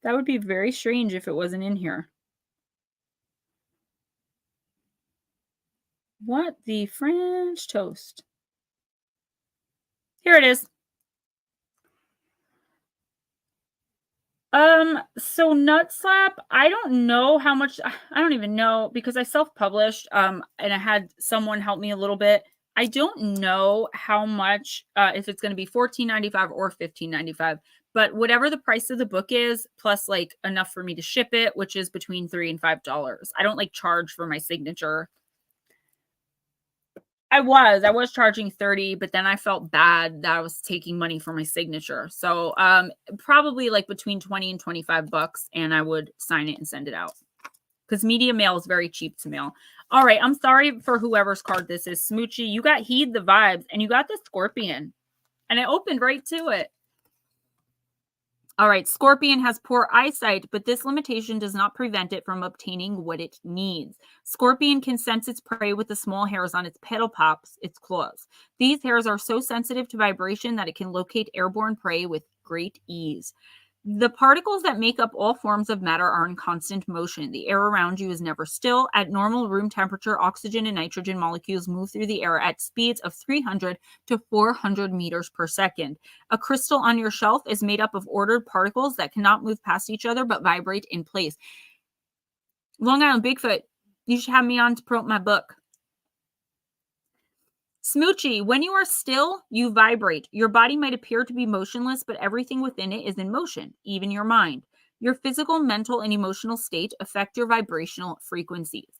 That would be very strange if it wasn't in here. What the French toast? Here it is. So Nut Slap, I don't know how much, I don't even know because I self-published, and I had someone help me a little bit. I don't know how much, if it's going to be $14.95 or $15.95, but whatever the price of the book is, plus like enough for me to ship it, which is between $3 and $5. I don't like charge for my signature. I was charging 30, but then I felt bad that I was taking money for my signature. So probably like between 20 and 25 bucks, and I would sign it and send it out. Because media mail is very cheap to mail. All right, I'm sorry for whoever's card this is. Smoochie, you got Heed the Vibes, and you got the Scorpion. And I opened right to it. All right, Scorpion has poor eyesight, but this limitation does not prevent it from obtaining what it needs. Scorpion can sense its prey with the small hairs on its petal palps, its claws. These hairs are so sensitive to vibration that it can locate airborne prey with great ease. The particles that make up all forms of matter are in constant motion. The air around you is never still. At normal room temperature, oxygen and nitrogen molecules move through the air at speeds of 300 to 400 meters per second. A crystal on your shelf is made up of ordered particles that cannot move past each other but vibrate in place. Long Island Bigfoot, you should have me on to promote my book. Smoochie, when you are still, you vibrate. Your body might appear to be motionless, but everything within it is in motion, even your mind. Your physical, mental, and emotional state affect your vibrational frequencies.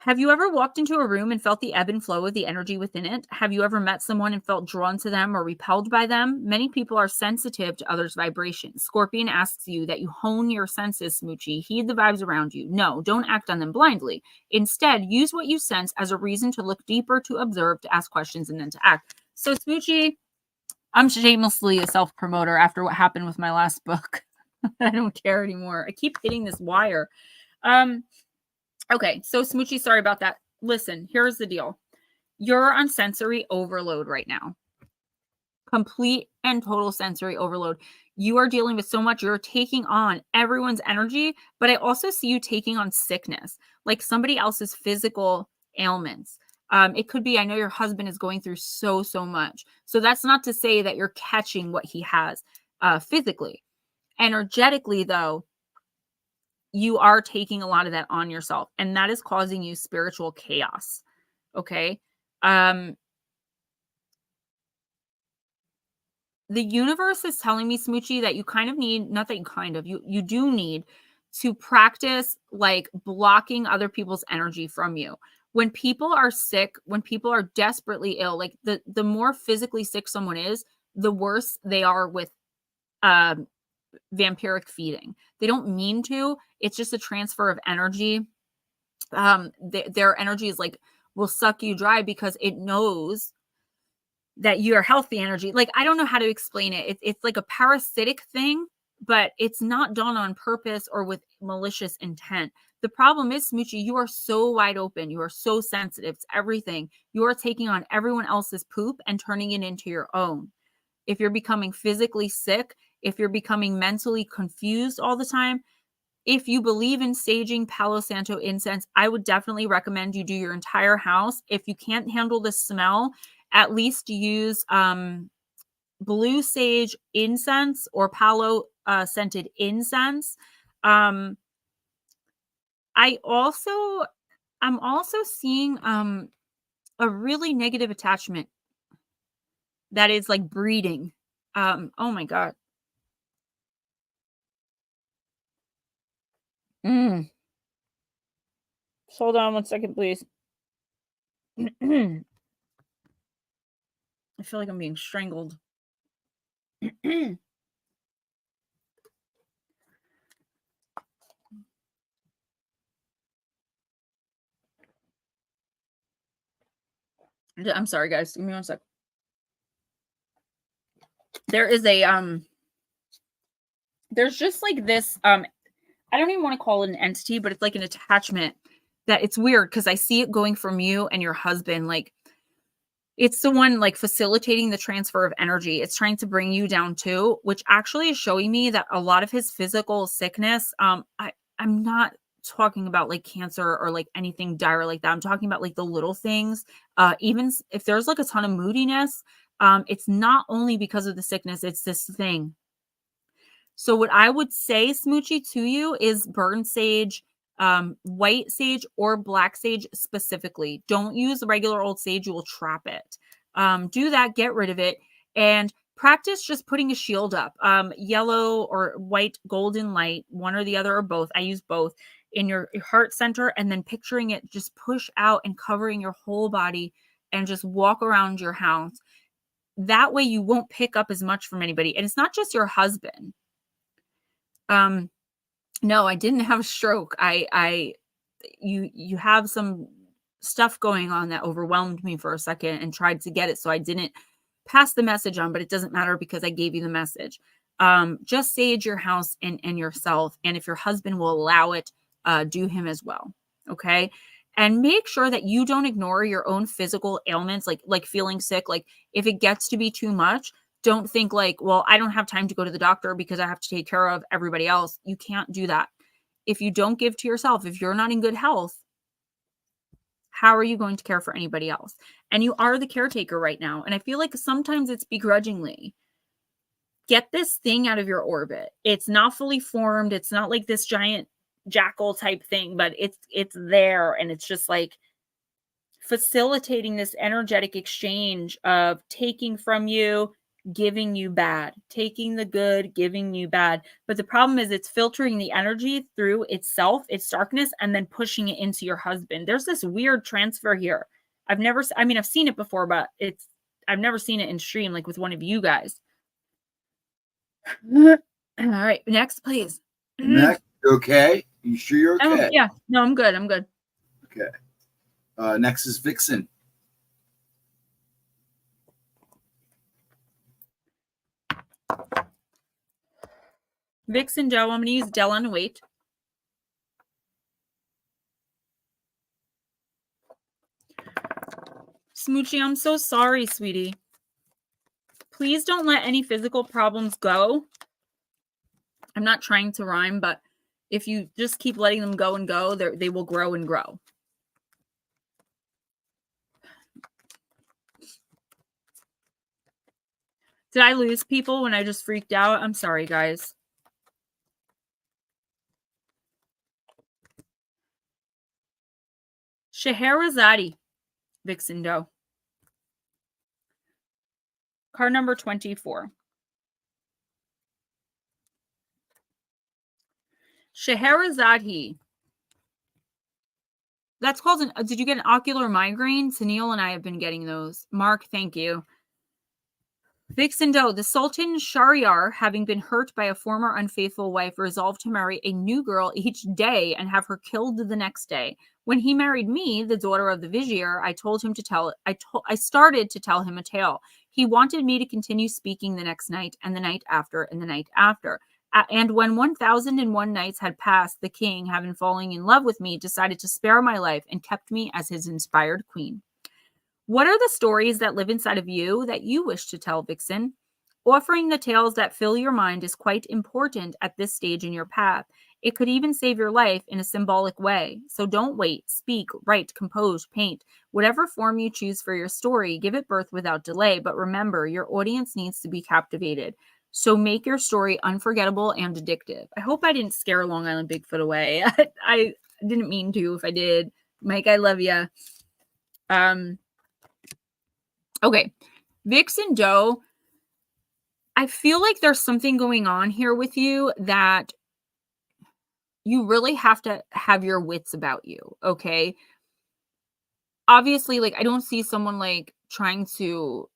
Have you ever walked into a room and felt the ebb and flow of the energy within it? Have you ever met someone and felt drawn to them or repelled by them? Many people are sensitive to others' vibrations. Scorpion asks you that you hone your senses, Smoochie. Heed the vibes around you. No, don't act on them blindly. Instead, use what you sense as a reason to look deeper, to observe, to ask questions, and then to act. So, Smoochie, I'm shamelessly a self-promoter after what happened with my last book. I don't care anymore. I keep hitting this wire. Okay, so Smoochie, sorry about that. Listen, here's the deal. You're on sensory overload right now. Complete and total sensory overload. You are dealing with so much. You're taking on everyone's energy, but I also see you taking on sickness, like somebody else's physical ailments. It could be, I know your husband is going through so much. So that's not to say that you're catching what he has physically. Energetically, though, you are taking a lot of that on yourself, and that is causing you spiritual chaos. Okay. The universe is telling me, Smoochie, that you kind of need, not that you kind of, you do need to practice like blocking other people's energy from you. When people are sick, when people are desperately ill, like the more physically sick someone is, the worse they are with vampiric feeding. They don't mean to. It's just a transfer of energy. Their energy is like, will suck you dry because it knows that you are healthy energy. Like, I don't know how to explain it. It's like a parasitic thing, but it's not done on purpose or with malicious intent. The problem is, Smoochie, you are so wide open. You are so sensitive to everything. You are taking on everyone else's poop and turning it into your own. If you're becoming physically sick, if you're becoming mentally confused all the time, if you believe in saging Palo Santo incense, I would definitely recommend you do your entire house. If you can't handle the smell, at least use blue sage incense or Palo scented incense. I'm also seeing a really negative attachment that is like breeding. Oh my God. Hold on one second, please. I feel like I'm being strangled. I'm sorry, guys. Give me one sec. There is a there's just like this I don't even want to call it an entity, but it's like an attachment that it's weird because I see it going from you and your husband. Like, it's the one like facilitating the transfer of energy. It's trying to bring you down too, which actually is showing me that a lot of his physical sickness, I'm not talking about like cancer or like anything dire like that. I'm talking about like the little things. Even if there's like a ton of moodiness, it's not only because of the sickness, it's this thing. So what I would say, Smoochie, to you is burn sage, white sage or black sage specifically. Don't use regular old sage. You will trap it. Do that, get rid of it, and practice just putting a shield up. Yellow or white golden light, one or the other or both. I use both in your heart center, and then picturing it just push out and covering your whole body and just walk around your house. That way you won't pick up as much from anybody. And it's not just your husband. No, I didn't have a stroke. You have some stuff going on that overwhelmed me for a second and tried to get it. So I didn't pass the message on, but it doesn't matter because I gave you the message. Just sage your house and yourself. And if your husband will allow it, do him as well. Okay. And make sure that you don't ignore your own physical ailments, like feeling sick. Like if it gets to be too much, don't think like, well, I don't have time to go to the doctor because I have to take care of everybody else. You can't do that. If you don't give to yourself, if you're not in good health, how are you going to care for anybody else? And you are the caretaker right now. And I feel like sometimes it's begrudgingly. Get this thing out of your orbit. It's not fully formed. It's not like this giant jackal type thing, but it's there. And it's just like facilitating this energetic exchange of taking from you, giving you bad, taking the good, giving you bad. But the problem is it's filtering the energy through itself, its darkness, and then pushing it into your husband. There's this weird transfer here. I've seen it before, but I've never seen it in stream, like with one of you guys. All right, next, please. Next, okay? You sure you're okay? Yeah, no, I'm good. Okay. Next is Vixen. Vixen Joe, I'm going to use Del on weight. Smoochie, I'm so sorry, sweetie. Please don't let any physical problems go. I'm not trying to rhyme, but if you just keep letting them go and go, they will grow and grow. Did I lose people when I just freaked out? I'm sorry, guys. Scheherazade, Vixen Doe. Card number 24. Scheherazade. That's called did you get an ocular migraine? Sunil and I have been getting those. Mark, thank you. Vixen Doe, the Sultan Shahryar, having been hurt by a former unfaithful wife, resolved to marry a new girl each day and have her killed the next day. When he married me, the daughter of the vizier, I started to tell him a tale. He wanted me to continue speaking the next night, and the night after, and the night after. And when 1001 nights had passed, the king, having fallen in love with me, decided to spare my life and kept me as his inspired queen. What are the stories that live inside of you that you wish to tell, Vixen? Offering the tales that fill your mind is quite important at this stage in your path. It could even save your life in a symbolic way. So don't wait. Speak, write, compose, paint. Whatever form you choose for your story, give it birth without delay. But remember, your audience needs to be captivated. So make your story unforgettable and addictive. I hope I didn't scare Long Island Bigfoot away. I didn't mean to. If I did, Mike, I love you. Okay, Vixen Doe, I feel like there's something going on here with you that you really have to have your wits about you, okay? Obviously, like, I don't see someone, like, trying to,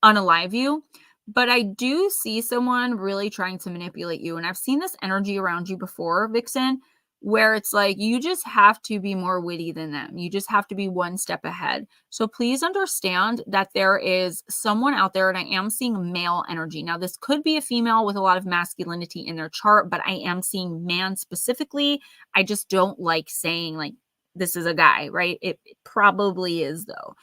unalive you, but I do see someone really trying to manipulate you, and I've seen this energy around you before, Vixen, where it's like you just have to be more witty than them. You just have to be one step ahead. So please understand that there is someone out there, and I am seeing male energy. Now, this could be a female with a lot of masculinity in their chart, but I am seeing man specifically. I just don't like saying like this is a guy, right? It probably is though.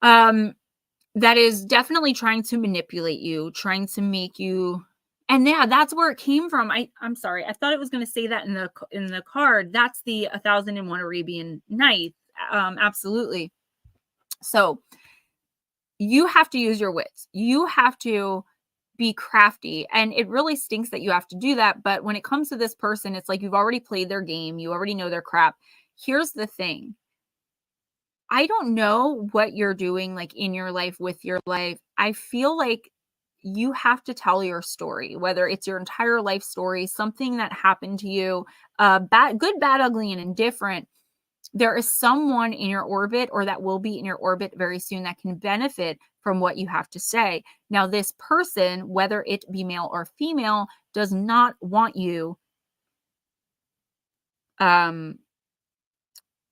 That is definitely trying to manipulate you, trying to make you. And yeah, that's where it came from. I'm sorry. I thought it was going to say that in the card. That's the 1001 Arabian Nights. Absolutely. So you have to use your wits. You have to be crafty. And it really stinks that you have to do that. But when it comes to this person, it's like you've already played their game. You already know their crap. Here's the thing. I don't know what you're doing like in your life, with your life. I feel like you have to tell your story, whether it's your entire life story, something that happened to you, good, bad, ugly, and indifferent. There is someone in your orbit, or that will be in your orbit very soon, that can benefit from what you have to say. Now, this person, whether it be male or female, does not want you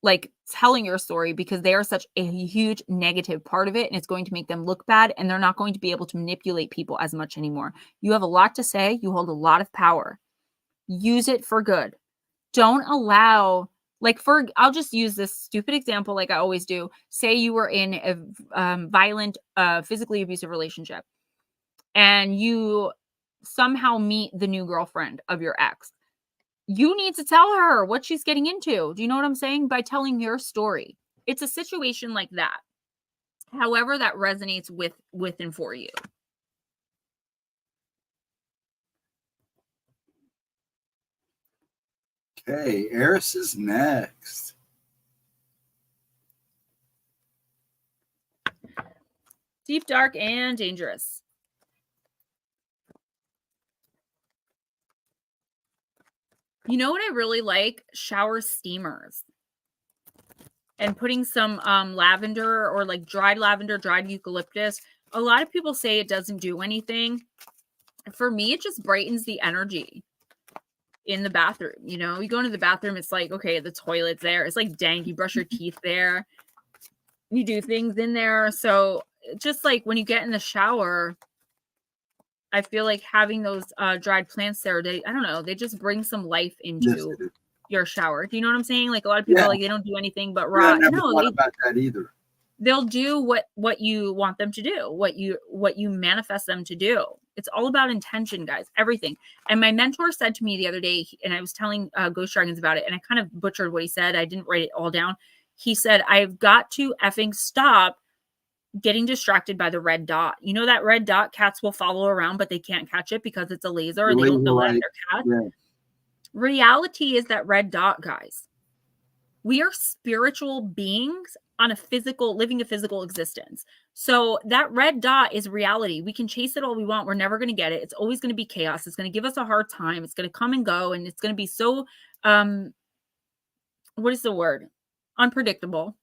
like telling your story, because they are such a huge negative part of it, and it's going to make them look bad, and they're not going to be able to manipulate people as much anymore. You have a lot to say. You hold a lot of power. Use it for good. Don't allow Like I'll just use this stupid example like I always do. Say you were in a violent, physically abusive relationship and you somehow meet the new girlfriend of your ex. You need to tell her what she's getting into. Do you know what I'm saying? By telling your story. It's a situation like that. However that resonates with and for you. Okay, Eris is next. Deep, dark, and dangerous. You know what I really like? Shower steamers. And putting some lavender or like dried lavender, dried eucalyptus. A lot of people say it doesn't do anything. For me, it just brightens the energy in the bathroom. You know, you go into the bathroom, it's like, okay, the toilet's there. It's like dang, you brush your teeth there. You do things in there. So just like when you get in the shower, I feel like having those dried plants there, I don't know, they just bring some life into your shower. Do you know what I'm saying? Like a lot of people like they don't do anything but rot. I never thought about that either. They'll do what you want them to do, what you manifest them to do. It's all about intention, guys. Everything. And my mentor said to me the other day, and I was telling Ghost Dragons about it, and I kind of butchered what he said. I didn't write it all down. He said, I've got to effing stop getting distracted by the red dot. You know that red dot cats will follow around, but they can't catch it because it's a laser. Or they don't know that they're cats. Yeah. Reality is that red dot, guys. We are spiritual beings on living a physical existence. So that red dot is reality. We can chase it all we want. We're never going to get it. It's always going to be chaos. It's going to give us a hard time. It's going to come and go. And it's going to be so, what is the word? Unpredictable.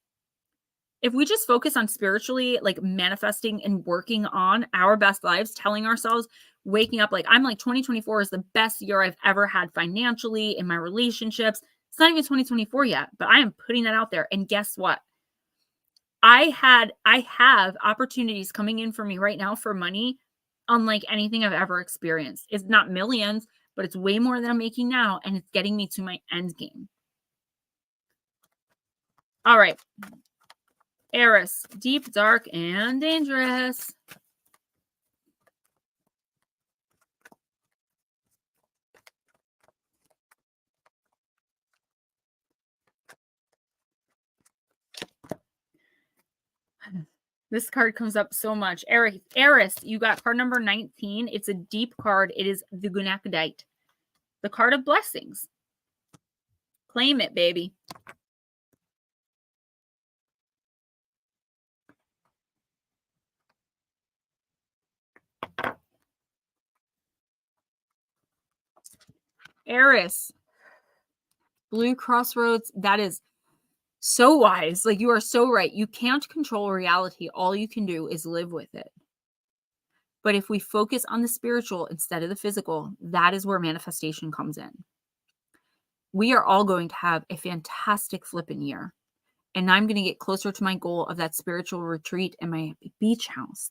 If we just focus on spiritually, like manifesting and working on our best lives, telling ourselves, waking up, like I'm like 2024 is the best year I've ever had financially in my relationships. It's not even 2024 yet, but I am putting that out there. And guess what? I have opportunities coming in for me right now for money unlike anything I've ever experienced. It's not millions, but it's way more than I'm making now. And it's getting me to my end game. All right. Eris, deep, dark, and dangerous. This card comes up so much. Eris, you got card number 19. It's a deep card. It is the Gunakadite, the card of blessings. Claim it, baby. Eris, blue crossroads. That is so wise. Like, you are so right. You can't control reality. All you can do is live with it. But if we focus on the spiritual instead of the physical, that is where manifestation comes in. We are all going to have a fantastic flipping year. And I'm going to get closer to my goal of that spiritual retreat in my beach house.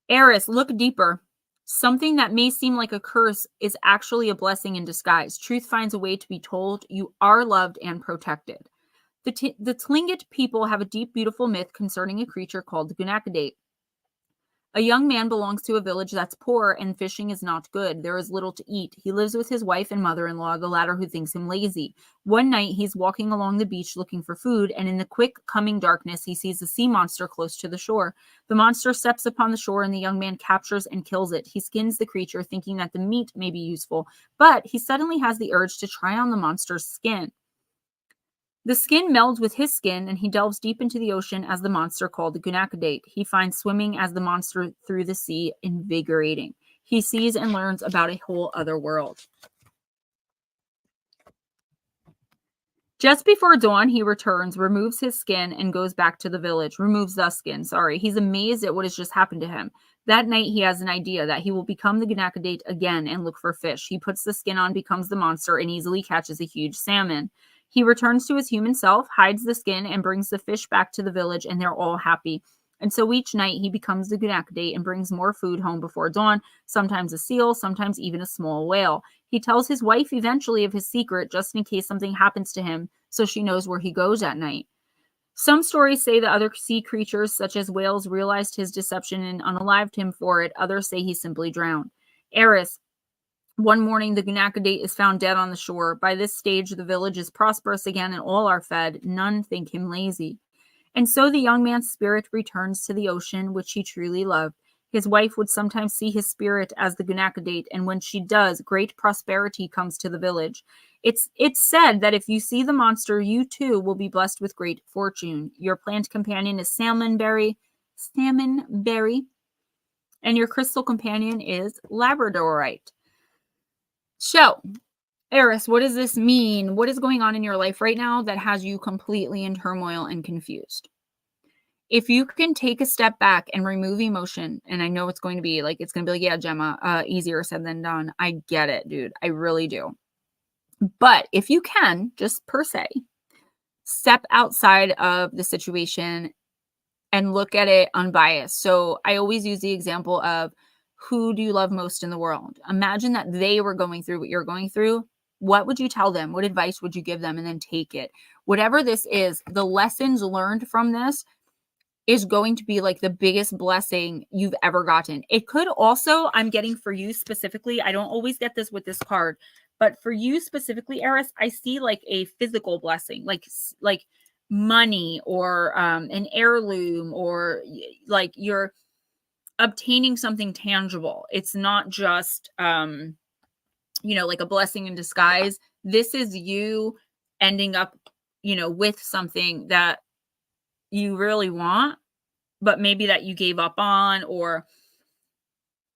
Eris, look deeper. Something that may seem like a curse is actually a blessing in disguise. Truth finds a way to be told. You are loved and protected. The Tlingit people have a deep, beautiful myth concerning a creature called the Gunakadate. A young man belongs to a village that's poor and fishing is not good. There is little to eat. He lives with his wife and mother-in-law, the latter who thinks him lazy. One night, he's walking along the beach looking for food, and in the quick coming darkness, he sees a sea monster close to the shore. The monster steps upon the shore, and the young man captures and kills it. He skins the creature, thinking that the meat may be useful, but he suddenly has the urge to try on the monster's skin. The skin melds with his skin, and he delves deep into the ocean as the monster called the Gunakadate. He finds swimming as the monster through the sea invigorating. He sees and learns about a whole other world. Just before dawn, he returns, removes his skin, and goes back to the village. Removes the skin, sorry. He's amazed at what has just happened to him. That night, he has an idea that he will become the Gunakadate again and look for fish. He puts the skin on, becomes the monster, and easily catches a huge salmon. He returns to his human self, hides the skin, and brings the fish back to the village, and they're all happy. And so each night he becomes the Gunakadate and brings more food home before dawn, sometimes a seal, sometimes even a small whale. He tells his wife eventually of his secret just in case something happens to him, so she knows where he goes at night. Some stories say that other sea creatures, such as whales, realized his deception and unalived him for it. Others say he simply drowned. Eris. One morning, the Gunakadate is found dead on the shore. By this stage, the village is prosperous again and all are fed. None think him lazy. And so the young man's spirit returns to the ocean, which he truly loved. His wife would sometimes see his spirit as the Gunakadate, and when she does, great prosperity comes to the village. It's said that if you see the monster, you too will be blessed with great fortune. Your plant companion is salmonberry, and your crystal companion is labradorite. So, Eris, what does this mean? What is going on in your life right now that has you completely in turmoil and confused? If you can take a step back and remove emotion, and I know it's going to be like, yeah, Gemma, easier said than done. I get it, dude. I really do. But if you can, just per se, step outside of the situation and look at it unbiased. So I always use the example of, who do you love most in the world? Imagine that they were going through what you're going through. What would you tell them? What advice would you give them? And then take it. Whatever this is, the lessons learned from this is going to be like the biggest blessing you've ever gotten. It could also, I'm getting for you specifically, I don't always get this with this card, but for you specifically, Eris, I see like a physical blessing, like money or an heirloom, or like you're obtaining something tangible. It's not just like a blessing in disguise. This is you ending up with something that you really want, but maybe that you gave up on, or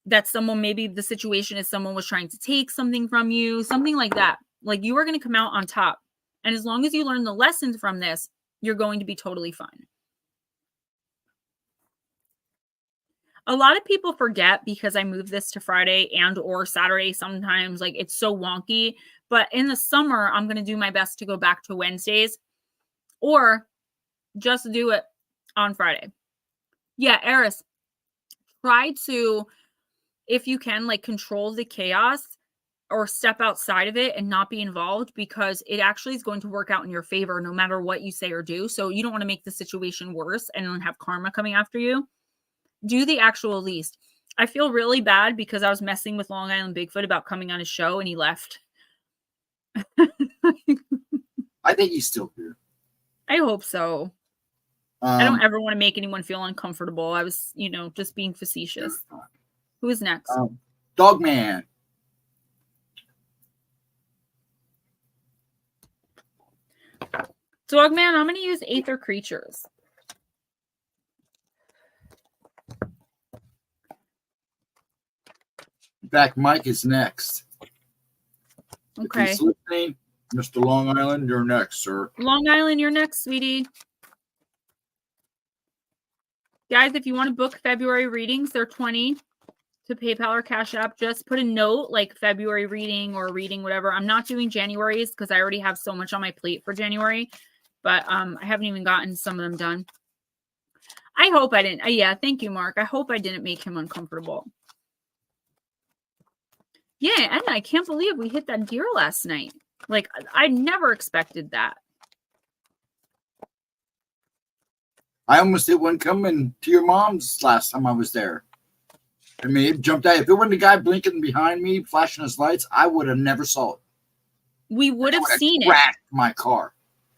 that maybe the situation is someone was trying to take something from you, something like that. Like, you are going to come out on top, and as long as you learn the lessons from this, you're going to be totally fine. A lot of people forget, because I move this to Friday and or Saturday sometimes, like it's so wonky, but in the summer, I'm going to do my best to go back to Wednesdays, or just do it on Friday. Yeah, Eris, try to, if you can, like control the chaos or step outside of it and not be involved, because it actually is going to work out in your favor no matter what you say or do. So you don't want to make the situation worse and then have karma coming after you. Do the actual least. I feel really bad because I was messing with Long Island Bigfoot about coming on his show and he left. I think he's still here. I hope so. I don't ever want to make anyone feel uncomfortable. I was, just being facetious. Who is next? Dogman. Dogman, I'm going to use Aether Creatures. In fact, Mike is next. Okay. If he's listening, Mr. Long Island, you're next, sir. Long Island, you're next, sweetie. Guys, if you want to book February readings, they're $20 to PayPal or Cash App. Just put a note like February reading or reading, whatever. I'm not doing January's because I already have so much on my plate for January, but I haven't even gotten some of them done. I hope I didn't. Yeah, thank you, Mark. I hope I didn't make him uncomfortable. Yeah, and I can't believe we hit that deer last night. Like, I never expected that. I almost did one coming to your mom's last time I was there. I mean, it jumped out. If it wasn't the guy blinking behind me, flashing his lights, I would have never saw it. We would have seen it. Crashed my car.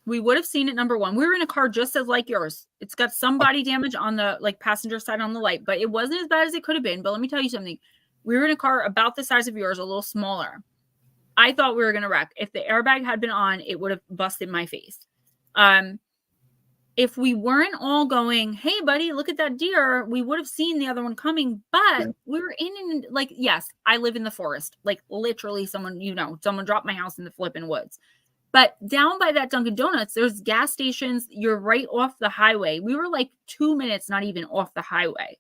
We would have seen it, number one. We were in a car just as like yours. It's got some body damage on the passenger side on the light, but it wasn't as bad as it could have been. But let me tell you something. We were in a car about the size of yours, a little smaller. I thought we were going to wreck. If the airbag had been on, it would have busted my face. If we weren't all going, hey, buddy, look at that deer, we would have seen the other one coming. But we were in, like, yes, I live in the forest. Like, literally someone dropped my house in the flipping woods. But down by that Dunkin' Donuts, there's gas stations. You're right off the highway. We were like 2 minutes, not even off the highway.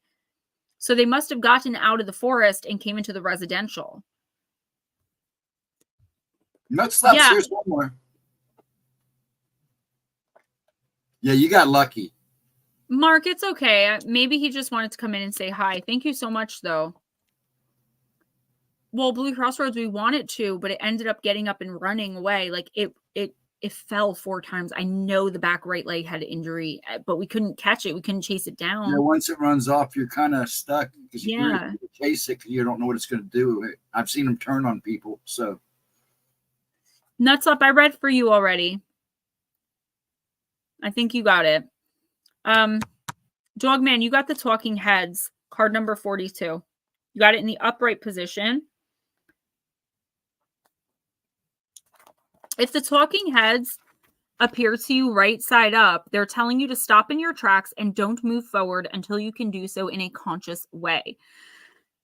So they must have gotten out of the forest and came into the residential. Next up, here's one more. Yeah, you got lucky. Mark, it's okay. Maybe he just wanted to come in and say hi. Thank you so much, though. Well, Blue Crossroads, we wanted to, but it ended up getting up and running away. Like it fell 4 times. I know the back right leg had an injury, but we couldn't catch it. We couldn't chase it down. Yeah, once it runs off, you're kind of stuck because you really chase it because you don't know what it's going to do. I've seen them turn on people. So, Nuts Up, I read for you already. I think you got it. Dogman, you got the Talking Heads, card number 42. You got it in the upright position. If the Talking Heads appear to you right side up, they're telling you to stop in your tracks and don't move forward until you can do so in a conscious way.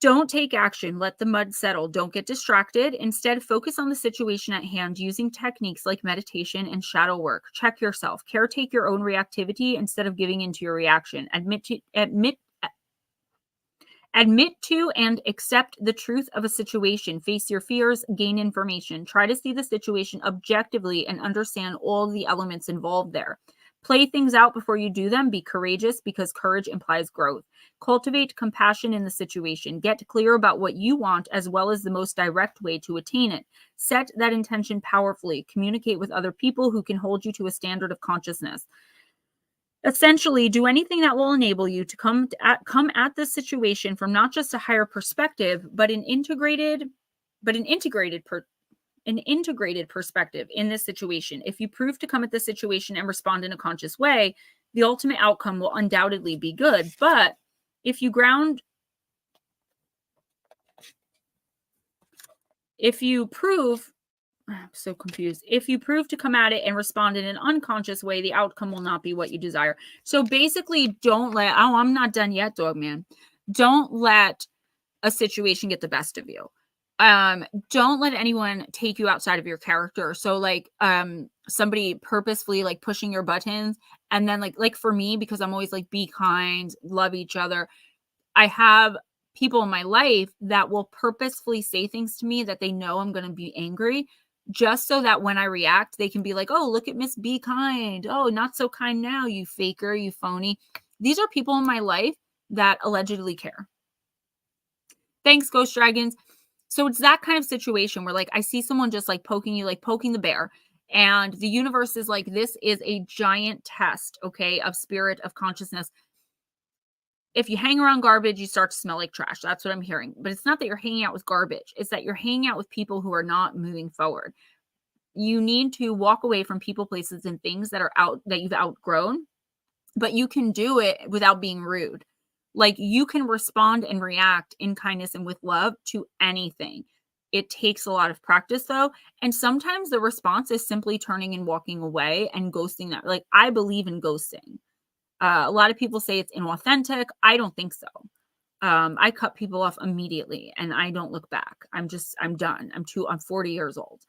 Don't take action. Let the mud settle. Don't get distracted. Instead, focus on the situation at hand using techniques like meditation and shadow work. Check yourself. Caretake your own reactivity instead of giving into your reaction. Admit to and accept the truth of a situation. Face your fears, gain information. Try to see the situation objectively and understand all the elements involved there. Play things out before you do them. Be courageous because courage implies growth. Cultivate compassion in the situation. Get clear about what you want as well as the most direct way to attain it. Set that intention powerfully. Communicate with other people who can hold you to a standard of consciousness. Essentially, do anything that will enable you to come at this situation from not just a higher perspective, but an integrated perspective in this situation. If you prove to come at this situation and respond in a conscious way, the ultimate outcome will undoubtedly be good. But if you prove, I'm so confused. If you prove to come at it and respond in an unconscious way, the outcome will not be what you desire. So basically, don't let, I'm not done yet, Dogman. Don't let a situation get the best of you. Don't let anyone take you outside of your character. So like somebody purposefully like pushing your buttons, and then like for me, because I'm always like, be kind, love each other, I have people in my life that will purposefully say things to me that they know I'm going to be angry, just so that when I react, they can be like, oh, look at Miss Be Kind. Oh, not so kind now, you faker, you phony. These are people in my life that allegedly care. Thanks, Ghost Dragons. So it's that kind of situation where like I see someone just like poking you, like poking the bear. And the universe is like, this is a giant test, okay, of spirit, of consciousness. If you hang around garbage, you start to smell like trash. That's what I'm hearing. But it's not that you're hanging out with garbage. It's that you're hanging out with people who are not moving forward. You need to walk away from people, places, and things that you've outgrown. But you can do it without being rude. Like you can respond and react in kindness and with love to anything. It takes a lot of practice though. And sometimes the response is simply turning and walking away and ghosting that. Like I believe in ghosting. A lot of people say it's inauthentic. I don't think so. I cut people off immediately and I don't look back. I'm done. I'm 40 years old.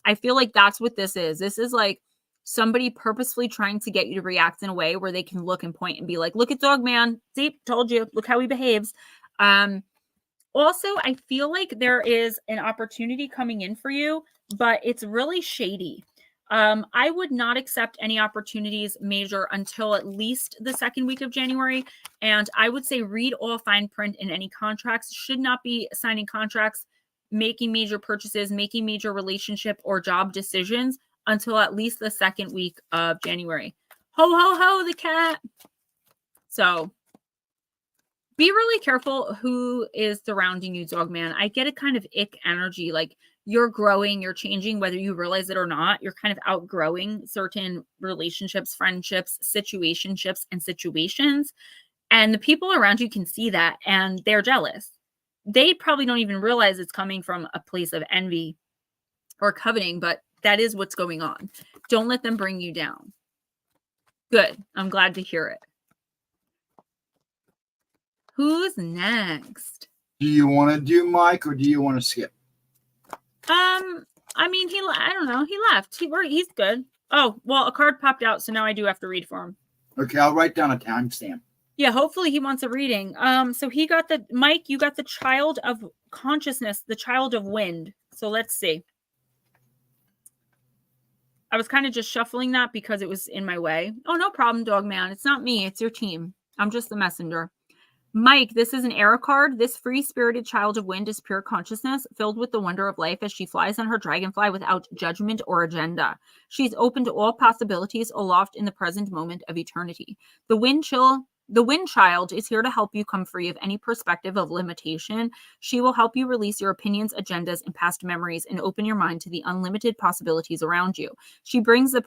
I feel like that's what this is. This is like somebody purposefully trying to get you to react in a way where they can look and point and be like, look at Dogman. See, told you, look how he behaves. Also, I feel like there is an opportunity coming in for you, but it's really shady. I would not accept any opportunities major until at least the second week of January. And I would say read all fine print in any contracts. Should not be signing contracts, making major purchases, making major relationship or job decisions until at least the second week of January. Ho, ho, ho, the cat. So be really careful who is surrounding you, Dogman. I get a kind of ick energy, like you're growing, you're changing, whether you realize it or not. You're kind of outgrowing certain relationships, friendships, situationships, and situations. And the people around you can see that and they're jealous. They probably don't even realize it's coming from a place of envy or coveting, but that is what's going on. Don't let them bring you down. Good. I'm glad to hear it. Who's next? Do you want to do Mike or do you want to skip? I mean, I don't know. He left. He's good. Oh, well, a card popped out, so now I do have to read for him. Okay, I'll write down a timestamp. Yeah, hopefully he wants a reading. So he got Mike, you got the child of consciousness, the child of wind. So let's see. I was kind of just shuffling that because it was in my way. Oh, no problem, dog man. It's not me. It's your team. I'm just the messenger. Mike, this is an error card. This free-spirited child of wind is pure consciousness, filled with the wonder of life as she flies on her dragonfly without judgment or agenda. She's open to all possibilities aloft in the present moment of eternity. The wind child is here to help you come free of any perspective of limitation. She will help you release your opinions, agendas, and past memories and open your mind to the unlimited possibilities around you. She brings the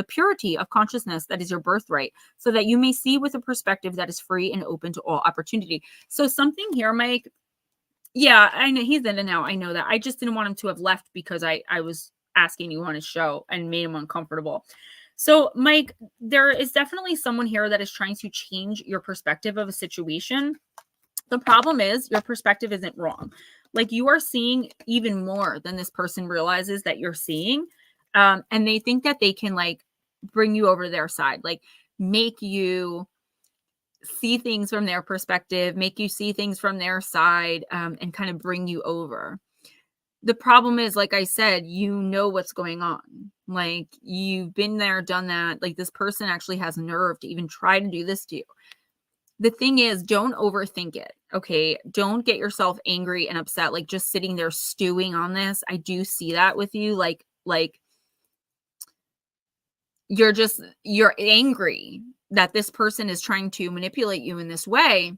purity of consciousness that is your birthright so that you may see with a perspective that is free and open to all opportunity. So something here, Mike. Yeah, I know he's in and out. I know that. I just didn't want him to have left because I was asking you on his show and made him uncomfortable. So, Mike, there is definitely someone here that is trying to change your perspective of a situation. The problem is your perspective isn't wrong. Like, you are seeing even more than this person realizes that you're seeing. And they think that they can, like, bring you over their side, like, make you see things from their perspective, make you see things from their side, and kind of bring you over. The problem is, like I said, you know what's going on. Like, you've been there, done that. Like, this person actually has nerve to even try to do this to you. The thing is, don't overthink it. Okay. Don't get yourself angry and upset. Like, just sitting there stewing on this. I do see that with you. Like you're angry that this person is trying to manipulate you in this way.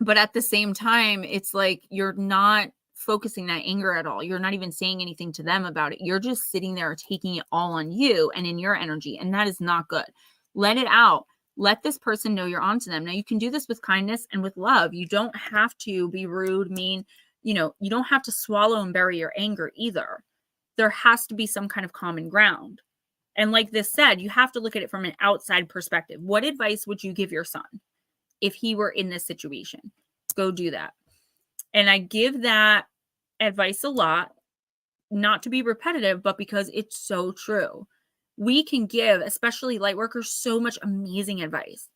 But at the same time, it's like you're not focusing that anger at all. You're not even saying anything to them about it. You're just sitting there taking it all on you and in your energy. And that is not good. Let it out. Let this person know you're onto them. Now, you can do this with kindness and with love. You don't have to be rude, mean. You don't have to swallow and bury your anger either. There has to be some kind of common ground. And like this said, you have to look at it from an outside perspective. What advice would you give your son if he were in this situation? Go do that. And I give that advice a lot, not to be repetitive, but because it's so true. We can give, especially light workers, so much amazing advice,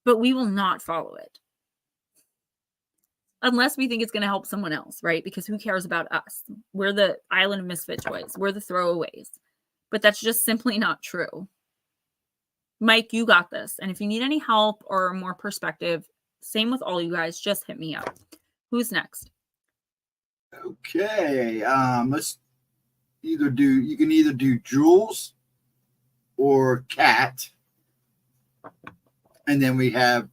but we will not follow it unless we think it's going to help someone else, right? Because who cares about us? We're the island of misfit toys. We're the throwaways. But that's just simply not true. Mike, you got this. And if you need any help or more perspective, same with all you guys, just hit me up. Who's next? Okay. Let's you can either do Jules or Kat. And then we have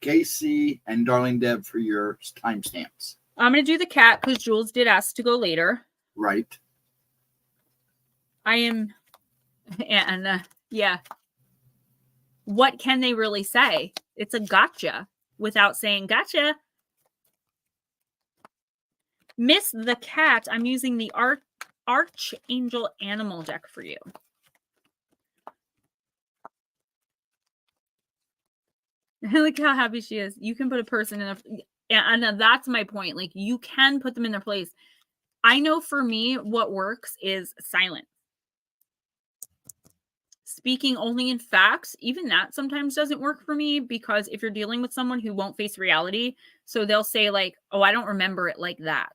Casey and Darling Deb for your timestamps. I'm going to do the Kat because Jules did ask to go later. Right. I am, and yeah. What can they really say? It's a gotcha without saying gotcha. Miss the Cat, I'm using the Archangel Animal deck for you. Look how happy she is. You can put a person in a, and that's my point. Like, you can put them in their place. I know for me, what works is silence. Speaking only in facts, even that sometimes doesn't work for me, because if you're dealing with someone who won't face reality, so they'll say like, oh, I don't remember it like that.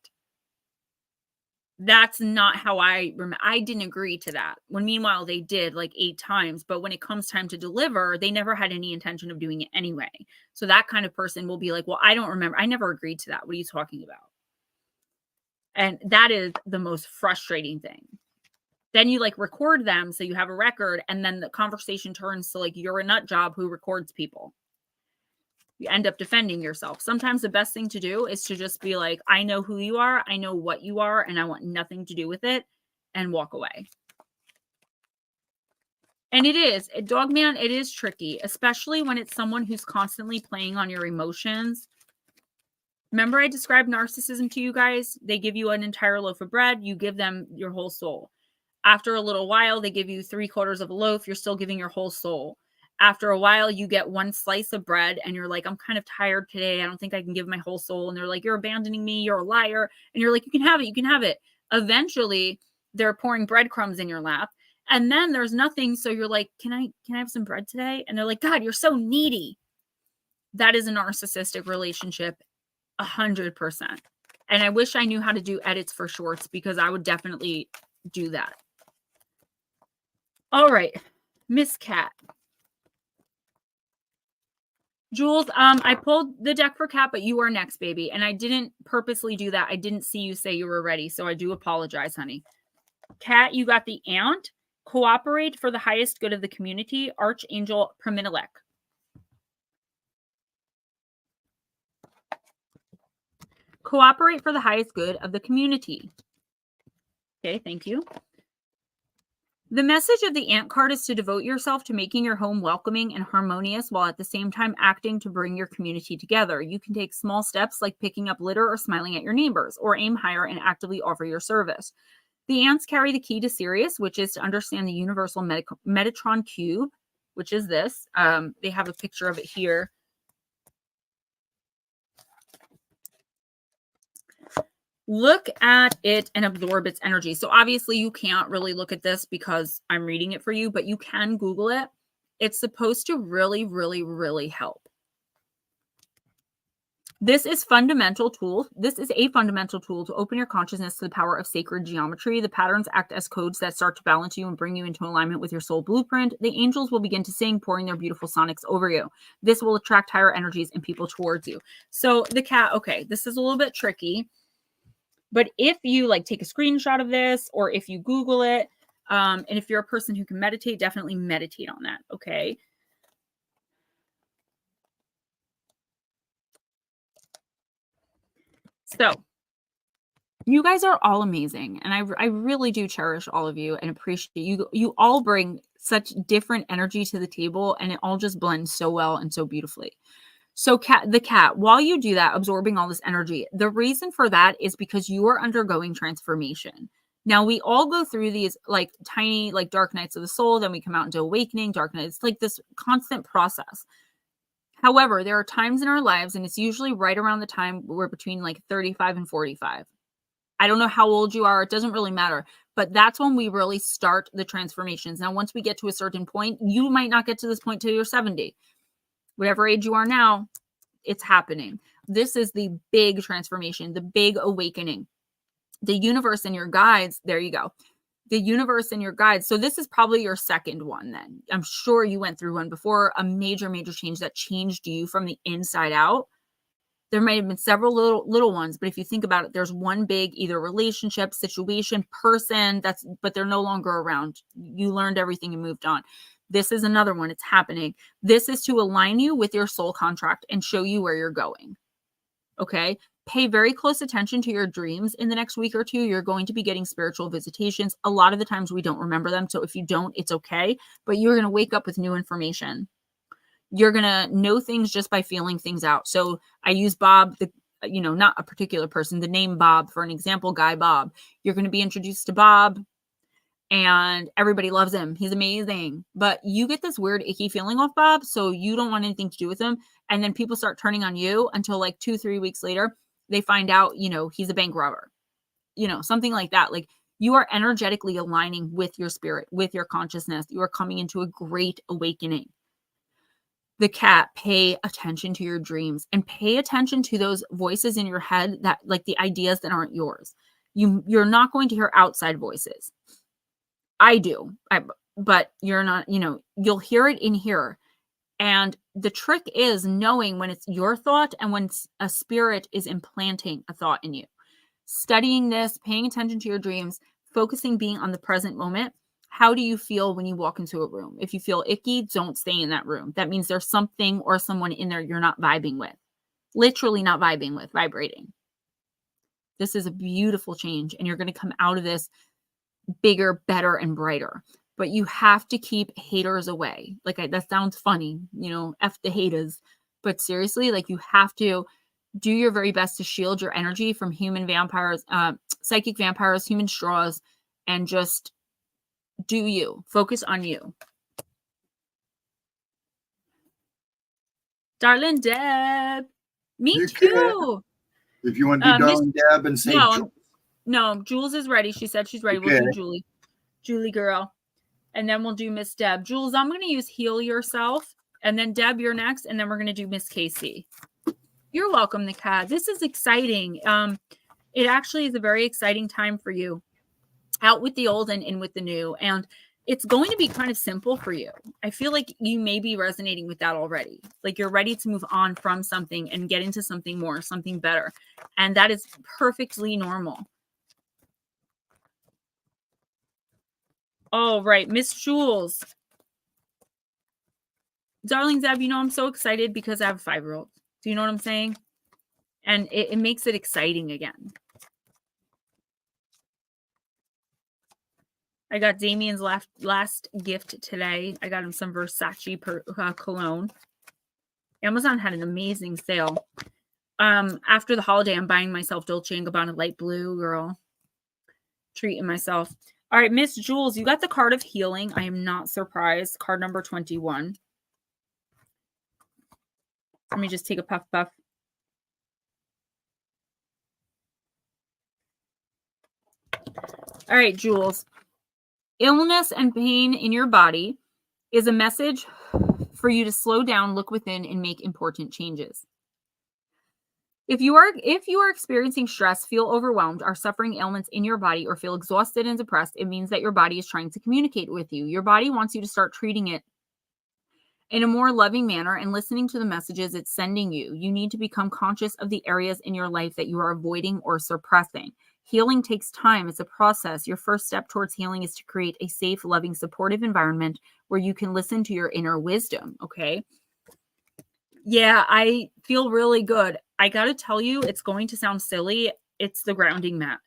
That's not how I remember. I didn't agree to that. When meanwhile, they did like 8 times. But when it comes time to deliver, they never had any intention of doing it anyway. So that kind of person will be like, well, I don't remember. I never agreed to that. What are you talking about? And that is the most frustrating thing. Then you like record them so you have a record, and then the conversation turns to like you're a nut job who records people. You end up defending yourself. Sometimes the best thing to do is to just be like, I know who you are, I know what you are, and I want nothing to do with it, and walk away. And it is, Dogman, it is tricky, especially when it's someone who's constantly playing on your emotions. Remember I described narcissism to you guys? They give you an entire loaf of bread, you give them your whole soul. After a little while, they give you 3/4 of a loaf. You're still giving your whole soul. After a while, you get one slice of bread and you're like, I'm kind of tired today. I don't think I can give my whole soul. And they're like, you're abandoning me. You're a liar. And you're like, you can have it. You can have it. Eventually, they're pouring breadcrumbs in your lap. And then there's nothing. So you're like, can I have some bread today? And they're like, God, you're so needy. That is a narcissistic relationship, 100%. And I wish I knew how to do edits for shorts, because I would definitely do that. All right, Miss Cat. Jules, I pulled the deck for Cat, but you are next, baby. And I didn't purposely do that. I didn't see you say you were ready, so I do apologize, honey. Cat, you got the Ant. Cooperate for the highest good of the community. Archangel Praminelek. Cooperate for the highest good of the community. Okay, thank you. The message of the Ant card is to devote yourself to making your home welcoming and harmonious while at the same time acting to bring your community together. You can take small steps like picking up litter or smiling at your neighbors, or aim higher and actively offer your service. The Ants carry the key to Sirius, which is to understand the universal Metatron cube, which is this. They have a picture of it here. Look at it and absorb its energy. So obviously you can't really look at this because I'm reading it for you, but you can Google it. It's supposed to really, really, really help. This is fundamental tool. This is a fundamental tool to open your consciousness to the power of sacred geometry. The patterns act as codes that start to balance you and bring you into alignment with your soul blueprint. The angels will begin to sing, pouring their beautiful sonics over you. This will attract higher energies and people towards you. So the Cat, okay, this is a little bit tricky. But if you like take a screenshot of this, or if you Google it, and if you're a person who can meditate, definitely meditate on that. Okay. So you guys are all amazing. And I really do cherish all of you and appreciate you. You all bring such different energy to the table, and it all just blends so well and so beautifully. So the Cat, while you do that, absorbing all this energy, the reason for that is because you are undergoing transformation. Now, we all go through these like tiny, like dark nights of the soul. Then we come out into awakening, dark nights. It's like this constant process. However, there are times in our lives, and it's usually right around the time we're between like 35 and 45. I don't know how old you are. It doesn't really matter. But that's when we really start the transformations. Now, once we get to a certain point, you might not get to this point till you're 70. Whatever age you are now, it's happening. This is the big transformation, the big awakening. The universe and your guides, there you go. The universe and your guides. So this is probably your second one then. I'm sure you went through one before, a major, major change that changed you from the inside out. There might have been several little ones, but if you think about it, there's one big either relationship, situation, person, but they're no longer around. You learned everything and moved on. This is another one. It's happening. This is to align you with your soul contract and show you where you're going. Okay. Pay very close attention to your dreams in the next week or two. You're going to be getting spiritual visitations. A lot of the times we don't remember them. So if you don't, it's okay. But you're going to wake up with new information. You're going to know things just by feeling things out. So I use Bob, not a particular person, the name Bob for an example, Guy Bob. You're going to be introduced to Bob. And everybody loves him. He's amazing. But you get this weird, icky feeling off Bob. So you don't want anything to do with him. And then people start turning on you until like 2-3 weeks later, they find out, he's a bank robber, something like that. Like you are energetically aligning with your spirit, with your consciousness. You are coming into a great awakening. The Cat, pay attention to your dreams and pay attention to those voices in your head that like the ideas that aren't yours. You're not going to hear outside voices. I do, but you're not, you'll hear it in here. And the trick is knowing when it's your thought and when a spirit is implanting a thought in you. Studying this, paying attention to your dreams, focusing, being on the present moment. How do you feel when you walk into a room? If you feel icky, don't stay in that room. That means there's something or someone in there you're not vibing with. Literally not vibing with, vibrating. This is a beautiful change, and you're going to come out of this bigger, better, and brighter. But you have to keep haters away. Like that sounds funny, F the haters. But seriously, like you have to do your very best to shield your energy from human vampires, psychic vampires, human straws, and just do you. Focus on you. Darling Deb. Me too. If you want to do Darling Deb and say No, Jules is ready. She said she's ready. Okay. We'll do Julie. Julie girl. And then we'll do Miss Deb. Jules, I'm going to use Heal Yourself. And then Deb, you're next. And then we're going to do Miss Casey. You're welcome, the Cat. This is exciting. It actually is a very exciting time for you. Out with the old and in with the new. And it's going to be kind of simple for you. I feel like you may be resonating with that already. Like you're ready to move on from something and get into something more, something better. And that is perfectly normal. All right, Miss Jules. Darling Zeb, you know, I'm so excited because I have a 5-year-old. Do you know what I'm saying? And it makes it exciting again. I got Damien's last gift today. I got him some Versace cologne. Amazon had an amazing sale. After the holiday, I'm buying myself Dolce & Gabbana light blue, girl. Treating myself. All right, Miss Jules, you got the card of healing. I am not surprised. Card number 21. Let me just take a puff. All right, Jules. Illness and pain in your body is a message for you to slow down, look within, and make important changes. If you are experiencing stress, feel overwhelmed, are suffering ailments in your body, or feel exhausted and depressed, it means that your body is trying to communicate with you. Your body wants you to start treating it in a more loving manner and listening to the messages it's sending you. You need to become conscious of the areas in your life that you are avoiding or suppressing. Healing takes time. It's a process. Your first step towards healing is to create a safe, loving, supportive environment where you can listen to your inner wisdom. Okay. Yeah, I feel really good. I got to tell you, it's going to sound silly. It's the grounding mat.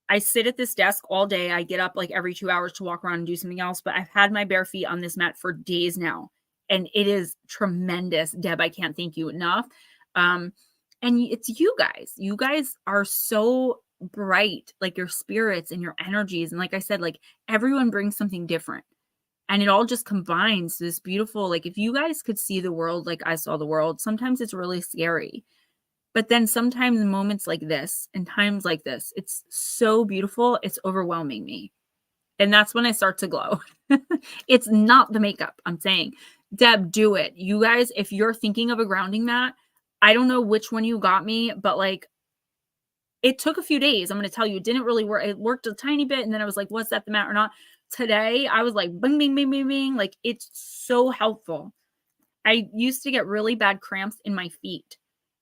I sit at this desk all day. I get up like every 2 hours to walk around and do something else, but I've had my bare feet on this mat for days now. And it is tremendous. Deb, I can't thank you enough. And it's you guys. You guys are so bright, like your spirits and your energies. And like I said, like everyone brings something different. And it all just combines this beautiful, like if you guys could see the world like I saw the world, sometimes it's really scary. But then sometimes moments like this and times like this, it's so beautiful, it's overwhelming me. And that's when I start to glow. It's not the makeup, I'm saying. Deb, do it. You guys, if you're thinking of a grounding mat, I don't know which one you got me, but like it took a few days. I'm going to tell you, it didn't really work. It worked a tiny bit. And then I was like, was that the mat or not? Today, I was like, bing, bing, bing, bing, bing. Like it's so helpful. I used to get really bad cramps in my feet.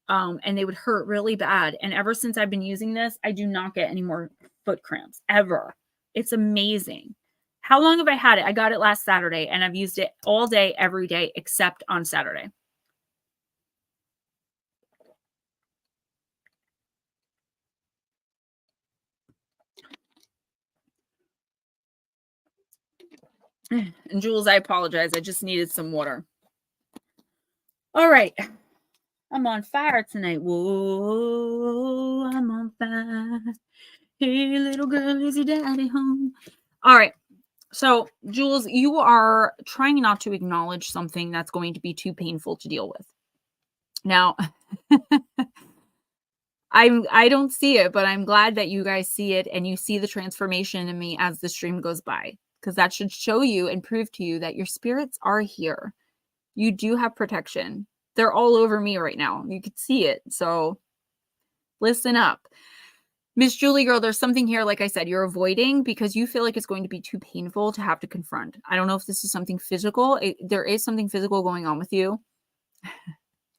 And they would hurt really bad. And ever since I've been using this, I do not get any more foot cramps ever. It's amazing. How long have I had it? I got it last Saturday and I've used it all day, every day, except on Saturday. And Jules, I apologize. I just needed some water. All right. I'm on fire tonight. Whoa, I'm on fire. Hey, little girl, is your daddy home? All right. So, Jules, you are trying not to acknowledge something that's going to be too painful to deal with. Now, I don't see it, but I'm glad that you guys see it and you see the transformation in me as the stream goes by, because that should show you and prove to you that your spirits are here. You do have protection. They're all over me right now. You can see it. So listen up. Miss Julie girl, there's something here, like I said, you're avoiding because you feel like it's going to be too painful to have to confront. I don't know if this is something physical. There is something physical going on with you.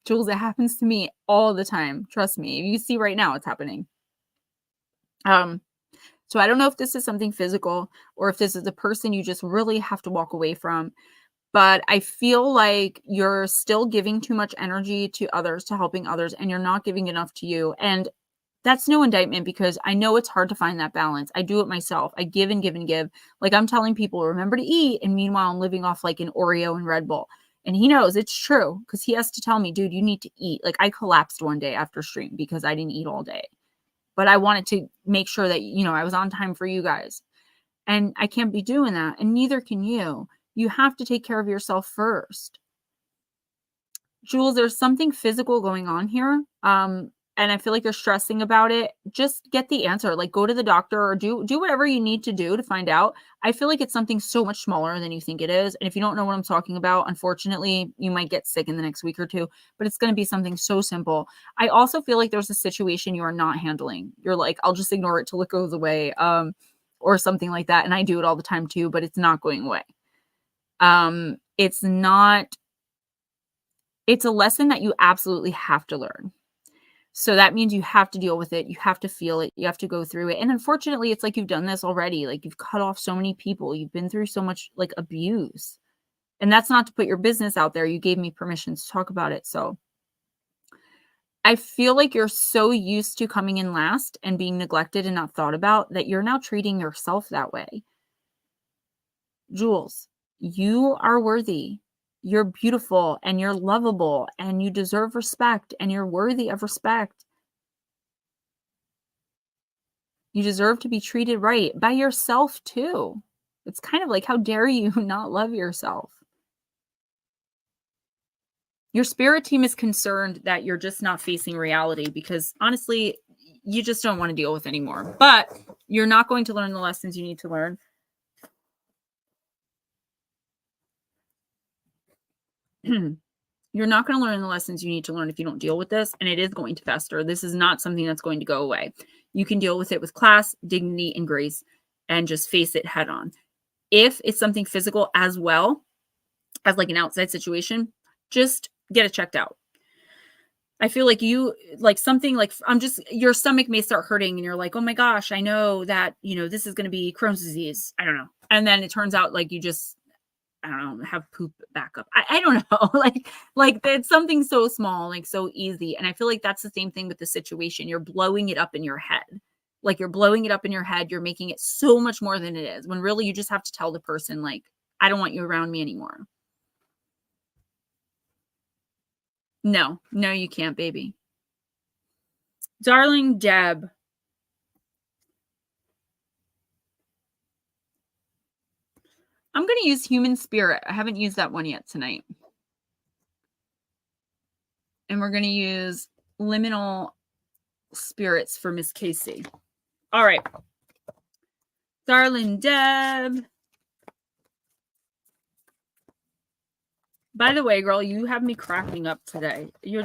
Jules, it happens to me all the time. Trust me. You see right now it's happening. So I don't know if this is something physical or if this is a person you just really have to walk away from. But I feel like you're still giving too much energy to others, to helping others, and you're not giving enough to you. And that's no indictment because I know it's hard to find that balance. I do it myself. I give and give and give. Like I'm telling people, remember to eat. And meanwhile, I'm living off like an Oreo and Red Bull. And he knows it's true because he has to tell me, dude, you need to eat. Like I collapsed one day after stream because I didn't eat all day. But I wanted to make sure that, you know, I was on time for you guys. And I can't be doing that. And neither can you. You have to take care of yourself first. Jules, there's something physical going on here. And I feel like you're stressing about it. Just get the answer. Like go to the doctor or do whatever you need to do to find out. I feel like it's something so much smaller than you think it is. And if you don't know what I'm talking about, unfortunately, you might get sick in the next week or two, but it's going to be something so simple. I also feel like there's a situation you are not handling. You're like, I'll just ignore it till it goes away. or something like that. And I do it all the time too, but it's not going away. It's a lesson that you absolutely have to learn. So that means you have to deal with it. You have to feel it. You have to go through it. And unfortunately, it's like you've done this already. Like you've cut off so many people. You've been through so much like abuse. And that's not to put your business out there. You gave me permission to talk about it. So I feel like you're so used to coming in last and being neglected and not thought about that you're now treating yourself that way. Jules, you are worthy. You're beautiful and you're lovable and you deserve respect and you're worthy of respect. You deserve to be treated right by yourself too. It's kind of like, how dare you not love yourself? Your spirit team is concerned that you're just not facing reality because honestly, you just don't want to deal with anymore. But you're not going to learn the lessons you need to learn. You're not going to learn the lessons you need to learn if you don't deal with this, and it is going to fester. This is not something that's going to go away. You can deal with it with class, dignity, and grace, and just face it head on. If it's something physical as well as like an outside situation, just get it checked out. I feel like you, like something like, your stomach may start hurting and you're like, oh my gosh, I know that, this is going to be Crohn's disease. I don't know. And then it turns out like you just, I don't know, have poop backup. I don't know. like it's something so small, like so easy. And I feel like that's the same thing with the situation. You're blowing it up in your head. Like you're blowing it up in your head. You're making it so much more than it is, when really you just have to tell the person, like, I don't want you around me anymore. No, you can't, baby. Darling Deb. I'm going to use human spirit. I haven't used that one yet tonight. And we're going to use liminal spirits for Miss Casey. All right. Darling Deb. By the way, girl, you have me cracking up today. You're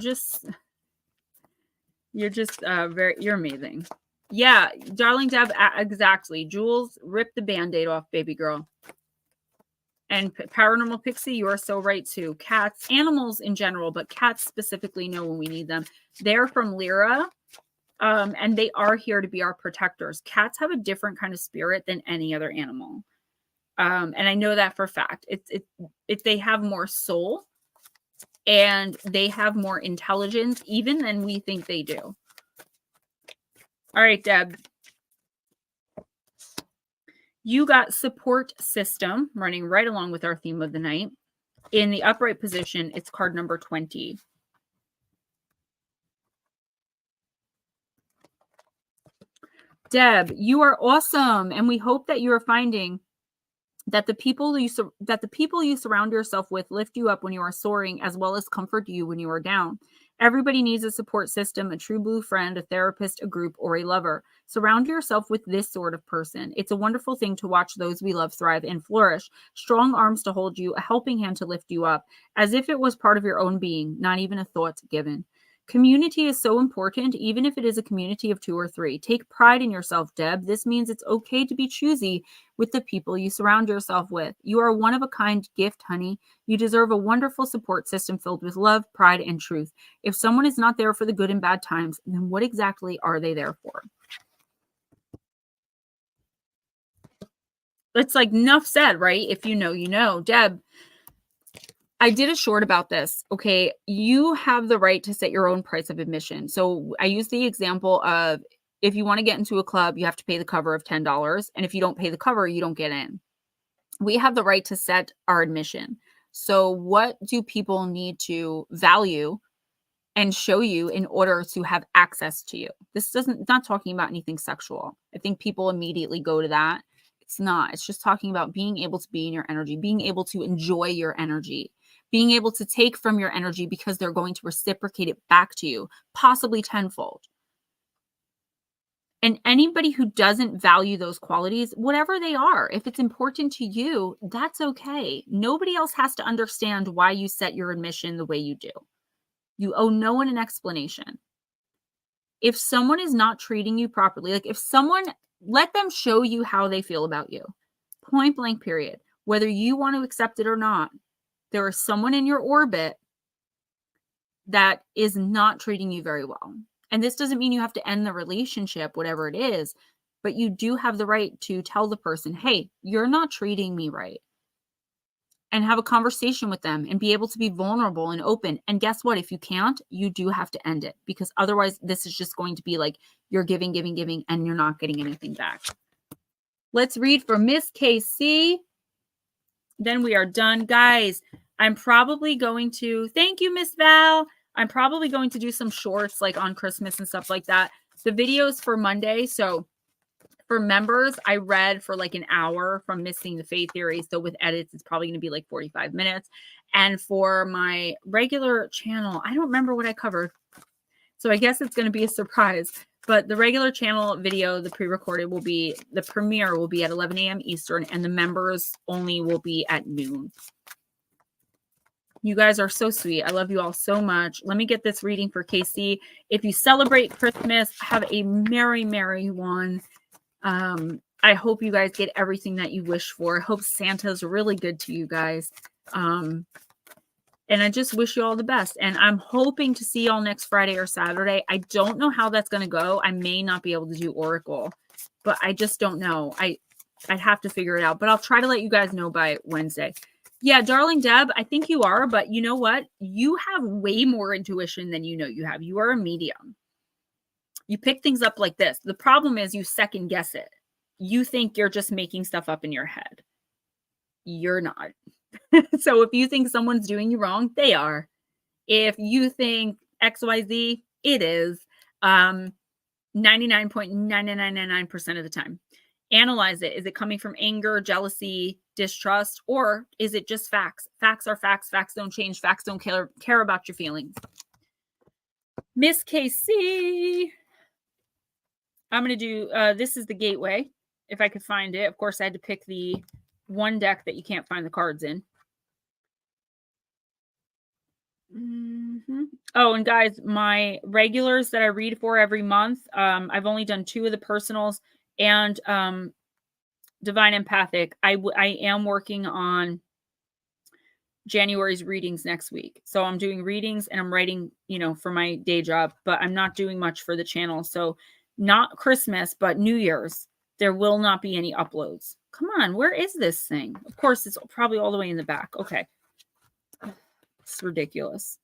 amazing. Yeah, darling Deb, exactly. Jules, rip the Band-Aid off, baby girl. And Paranormal Pixie, you are so right too. Cats, animals in general, but cats specifically know when we need them. They're from Lyra, and they are here to be our protectors. Cats have a different kind of spirit than any other animal. And I know that for a fact. They have more soul and they have more intelligence even than we think they do. All right, Deb. You got support system running right along with our theme of the night. In the upright position, it's card number 20. Deb, you are awesome. And we hope that you are finding that the people you surround yourself with lift you up when you are soaring, as well as comfort you when you are down. Everybody needs a support system, a true blue friend, a therapist, a group, or a lover. Surround yourself with this sort of person. It's a wonderful thing to watch those we love thrive and flourish. Strong arms to hold you, a helping hand to lift you up, as if it was part of your own being, not even a thought given. Community is so important, even if it is a community of 2 or 3. Take pride in yourself, Deb. This means it's okay to be choosy with the people you surround yourself with. You are a one-of-a-kind gift, honey. You deserve a wonderful support system filled with love, pride, and truth. If someone is not there for the good and bad times, then what exactly are they there for? It's like enough said, right? If you know, you know. Deb, I did a short about this. Okay. You have the right to set your own price of admission. So I use the example of, if you want to get into a club, you have to pay the cover of $10. And if you don't pay the cover, you don't get in. We have the right to set our admission. So what do people need to value and show you in order to have access to you? It's not talking about anything sexual. I think people immediately go to that. It's not. It's just talking about being able to be in your energy, being able to enjoy your energy, being able to take from your energy because they're going to reciprocate it back to you, possibly tenfold. And anybody who doesn't value those qualities, whatever they are, if it's important to you, that's okay. Nobody else has to understand why you set your admission the way you do. You owe no one an explanation. If someone is not treating you properly, like if someone let them show you how they feel about you. Point blank, period. Whether you want to accept it or not, there is someone in your orbit that is not treating you very well. And this doesn't mean you have to end the relationship, whatever it is, but you do have the right to tell the person, hey, you're not treating me right. And have a conversation with them and be able to be vulnerable and open. And guess what? If you can't, you do have to end it, because otherwise this is just going to be like you're giving, giving, giving, and you're not getting anything back. Let's read for Miss KC. Then we are done. Guys, I'm probably going to, thank you, Miss Val. I'm probably going to do some shorts like on Christmas and stuff like that. The videos for Monday. So for members, I read for like an hour from Missing the Faith Theory. So with edits, it's probably going to be like 45 minutes. And for my regular channel, I don't remember what I covered. So I guess it's going to be a surprise. But the regular channel video, the pre-recorded will be, the premiere will be at 11 a.m. Eastern, and the members only will be at noon. You guys are so sweet. I love you all so much. Let me get this reading for KC. If you celebrate Christmas, have a merry, merry one. I hope you guys get everything that you wish for. I hope Santa's really good to you guys. And I just wish you all the best. And I'm hoping to see y'all next Friday or Saturday. I don't know how that's going to go. I may not be able to do Oracle, but I just don't know. I'd have to figure it out, but I'll try to let you guys know by Wednesday. Yeah, darling Deb, I think you are, but you know what? You have way more intuition than you know you have. You are a medium. You pick things up like this. The problem is you second guess it. You think you're just making stuff up in your head. You're not. So if you think someone's doing you wrong, they are. If you think XYZ, it is 99.9999% of the time. Analyze it. Is it coming from anger, jealousy, distrust, or is it just facts? Facts are facts. Facts don't change. Facts don't care about your feelings. Miss KC. I'm going to do, this is the gateway, if I could find it. Of course, I had to pick the one deck that you can't find the cards in. Oh, and guys, my regulars that I read for every month, I've only done 2 of the personals and Divine Empathic. I am working on January's readings next week. So I'm doing readings and I'm writing, you know, for my day job, but I'm not doing much for the channel. So not Christmas, but New Year's, there will not be any uploads. Come on, where is this thing? Of course, it's probably all the way in the back. Okay. It's ridiculous.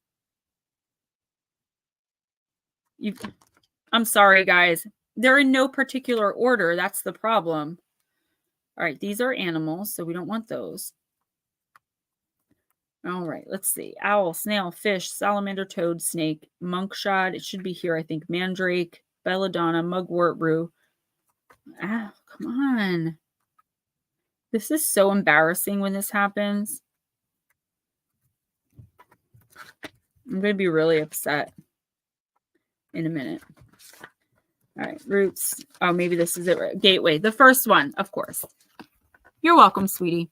I'm sorry, guys. They're in no particular order. That's the problem. All right, these are animals, so we don't want those. All right, let's see. Owl, snail, fish, salamander, toad, snake, monkshad. It should be here, I think. Mandrake, belladonna, mugwort, rue. Ah, come on. This is so embarrassing when this happens. I'm going to be really upset in a minute. All right, roots. Oh, maybe this is it. Gateway, the first one, of course. You're welcome, sweetie.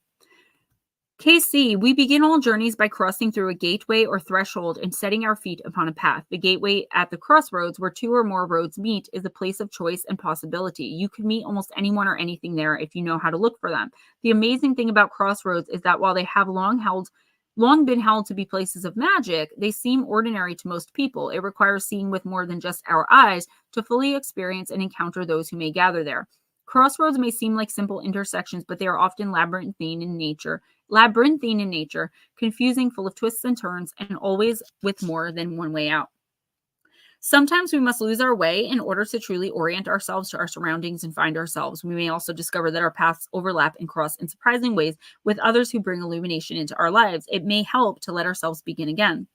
KC, we begin all journeys by crossing through a gateway or threshold and setting our feet upon a path. The gateway at the crossroads, where 2 or more roads meet, is a place of choice and possibility. You can meet almost anyone or anything there if you know how to look for them. The amazing thing about crossroads is that while they have long been held to be places of magic, they seem ordinary to most people. It requires seeing with more than just our eyes to fully experience and encounter those who may gather there. Crossroads may seem like simple intersections, but they are often labyrinthine in nature, confusing, full of twists and turns, and always with more than one way out. Sometimes we must lose our way in order to truly orient ourselves to our surroundings and find ourselves. We may also discover that our paths overlap and cross in surprising ways with others who bring illumination into our lives. It may help to let ourselves begin again.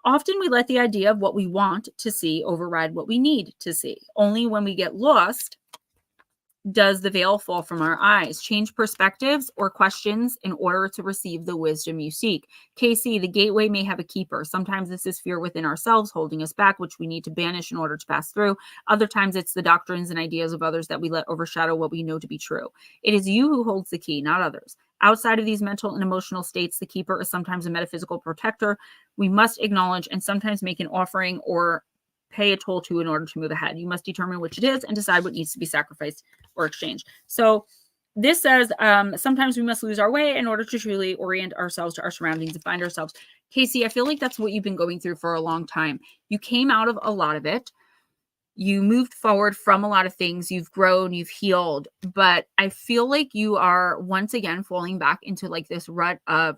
Often we let the idea of what we want to see override what we need to see. Only when we get lost does the veil fall from our eyes. Change perspectives or questions in order to receive the wisdom you seek. KC, the gateway may have a keeper. Sometimes this is fear within ourselves holding us back, which we need to banish in order to pass through. Other times it's the doctrines and ideas of others that we let overshadow what we know to be true. It is you who holds the key, not others. Outside of these mental and emotional states, the keeper is sometimes a metaphysical protector we must acknowledge and sometimes make an offering or pay a toll to in order to move ahead. You must determine which it is and decide what needs to be sacrificed or exchanged. So this says, sometimes we must lose our way in order to truly orient ourselves to our surroundings and find ourselves. Casey, I feel like that's what you've been going through for a long time. You came out of a lot of it. You moved forward from a lot of things. You've grown, you've healed, but I feel like you are once again falling back into like this rut of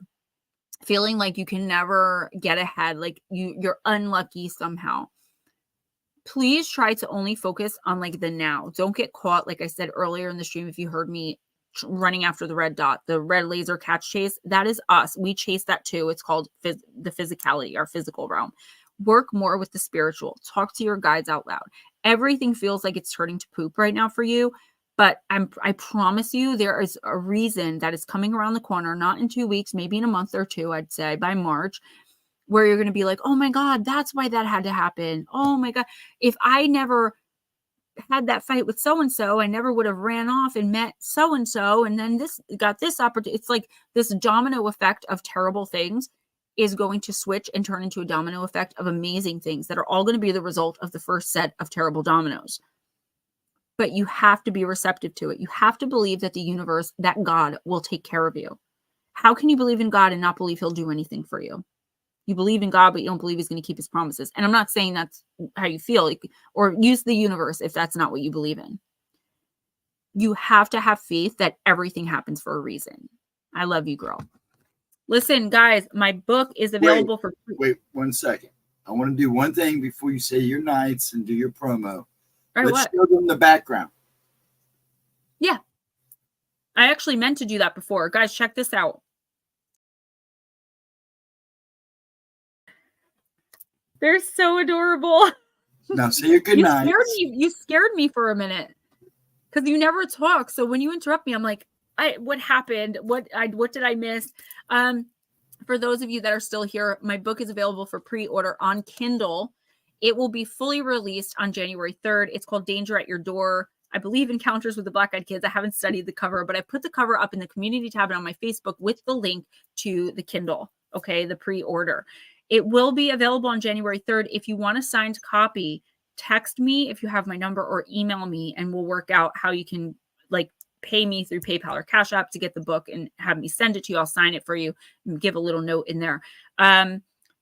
feeling like you can never get ahead, like you're unlucky somehow. Please try to only focus on like the now. Don't get caught, like I said earlier in the stream, if you heard me running after the red dot, the red laser catch chase, that is us. We chase that too. It's called the physicality, our physical realm. Work more with the spiritual. Talk to your guides out loud. Everything feels like it's turning to poop right now for you, but I promise you there is a reason that is coming around the corner, not in 2 weeks, maybe in a month or two, I'd say by March, where you're going to be like, oh my God, that's why that had to happen. Oh my God. If I never had that fight with so-and-so, I never would have ran off and met so-and-so. And then this got this opportunity. It's like this domino effect of terrible things is going to switch and turn into a domino effect of amazing things that are all going to be the result of the first set of terrible dominoes. But you have to be receptive to it. You have to believe that the universe, that God will take care of you. How can you believe in God and not believe he'll do anything for you? You believe in God, but you don't believe he's going to keep his promises. And I'm not saying that's how you feel, or use the universe if that's not what you believe in. You have to have faith that everything happens for a reason. I love you, girl. Listen, guys, my book is available for free. Wait 1 second. I want to do one thing before you say your nights and do your promo. Right, Let's show them the background. Yeah. I actually meant to do that before. Guys, check this out. They're so adorable. Now say your good night. You scared me for a minute because you never talk. So when you interrupt me, I'm like, what happened? What did I miss? For those of you that are still here, my book is available for pre-order on Kindle. It will be fully released on January 3rd. It's called Danger at Your Door. I believe Encounters with the Black-Eyed Kids. I haven't studied the cover, but I put the cover up in the community tab and on my Facebook with the link to the Kindle, okay, the pre-order. It will be available on January 3rd. If you want a signed copy, text me if you have my number or email me, and we'll work out how you can like pay me through PayPal or Cash App to get the book and have me send it to you. I'll sign it for you and give a little note in there.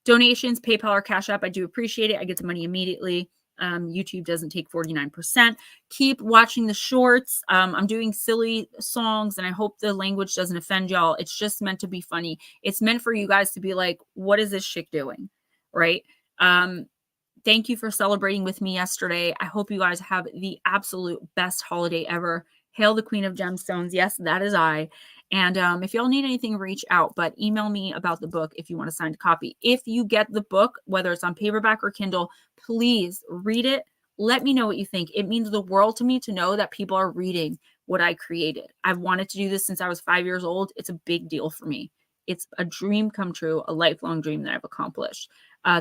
Donations, PayPal or Cash App, I do appreciate it. I get the money immediately. YouTube doesn't take 49%. Keep watching the shorts. I'm doing silly songs and I hope the language doesn't offend y'all. It's just meant to be funny. It's meant for you guys to be like, what is this chick doing? Right? Thank you for celebrating with me yesterday. I hope you guys have the absolute best holiday ever. Hail the Queen of Gemstones. Yes, that is I. And if y'all need anything, reach out, but email me about the book if you want a signed copy. If you get the book, whether it's on paperback or Kindle, please read it. Let me know what you think. It means the world to me to know that people are reading what I created. I've wanted to do this since I was 5 years old. It's a big deal for me. It's a dream come true, a lifelong dream that I've accomplished.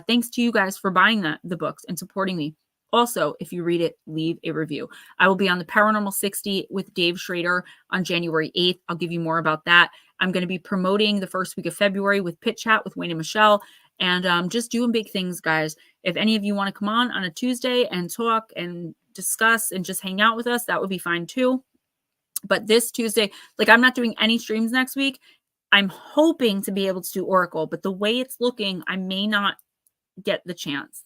Thanks to you guys for buying the books and supporting me. Also, if you read it, leave a review. I will be on the Paranormal 60 with Dave Schrader on January 8th. I'll give you more about that. I'm going to be promoting the first week of February with Pit Chat with Wayne and Michelle, and just doing big things, guys. If any of you want to come on a Tuesday and talk and discuss and just hang out with us, that would be fine too. But this Tuesday, like I'm not doing any streams next week. I'm hoping to be able to do Oracle, but the way it's looking, I may not get the chance.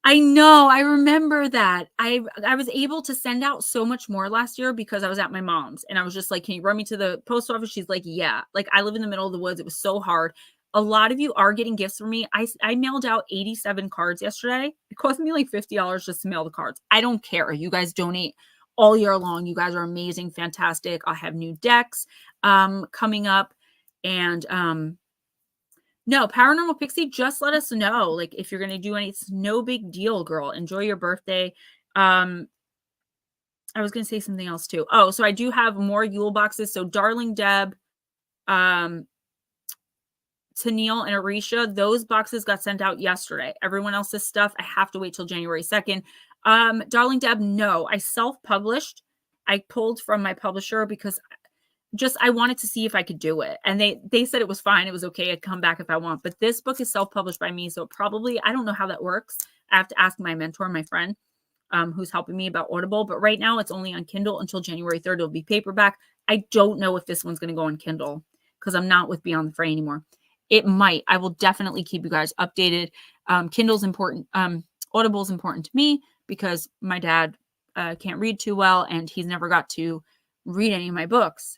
I know. I remember that. I was able to send out so much more last year because I was at my mom's and I was just like, can you run me to the post office? She's like, yeah. Like I live in the middle of the woods. It was so hard. A lot of you are getting gifts from me. I mailed out 87 cards yesterday. It cost me like $50 just to mail the cards. I don't care. You guys donate all year long. You guys are amazing, fantastic. I'll have new decks coming up. And no, Paranormal Pixie, just let us know. Like, if you're going to do any, it's no big deal, girl. Enjoy your birthday. I was going to say something else too. Oh, so I do have more Yule boxes. So Darling Deb, Tennille and Arisha, those boxes got sent out yesterday. Everyone else's stuff, I have to wait till January 2nd. Darling Deb, no, I self-published. I pulled from my publisher because I wanted to see if I could do it. And they said it was fine. It was okay. I'd come back if I want. But this book is self-published by me. So probably, I don't know how that works. I have to ask my mentor, my friend, who's helping me about Audible. But right now it's only on Kindle until January 3rd. It'll be paperback. I don't know if this one's going to go on Kindle because I'm not with Beyond the Fray anymore. It might. I will definitely keep you guys updated. Kindle's important. Audible's important to me because my dad can't read too well and he's never got to read any of my books.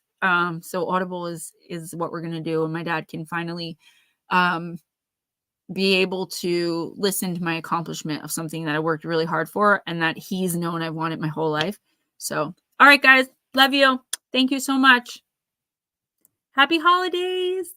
So Audible is what we're going to do. And my dad can finally be able to listen to my accomplishment of something that I worked really hard for and that he's known I've wanted my whole life. So, all right, guys, love you. Thank you so much. Happy holidays.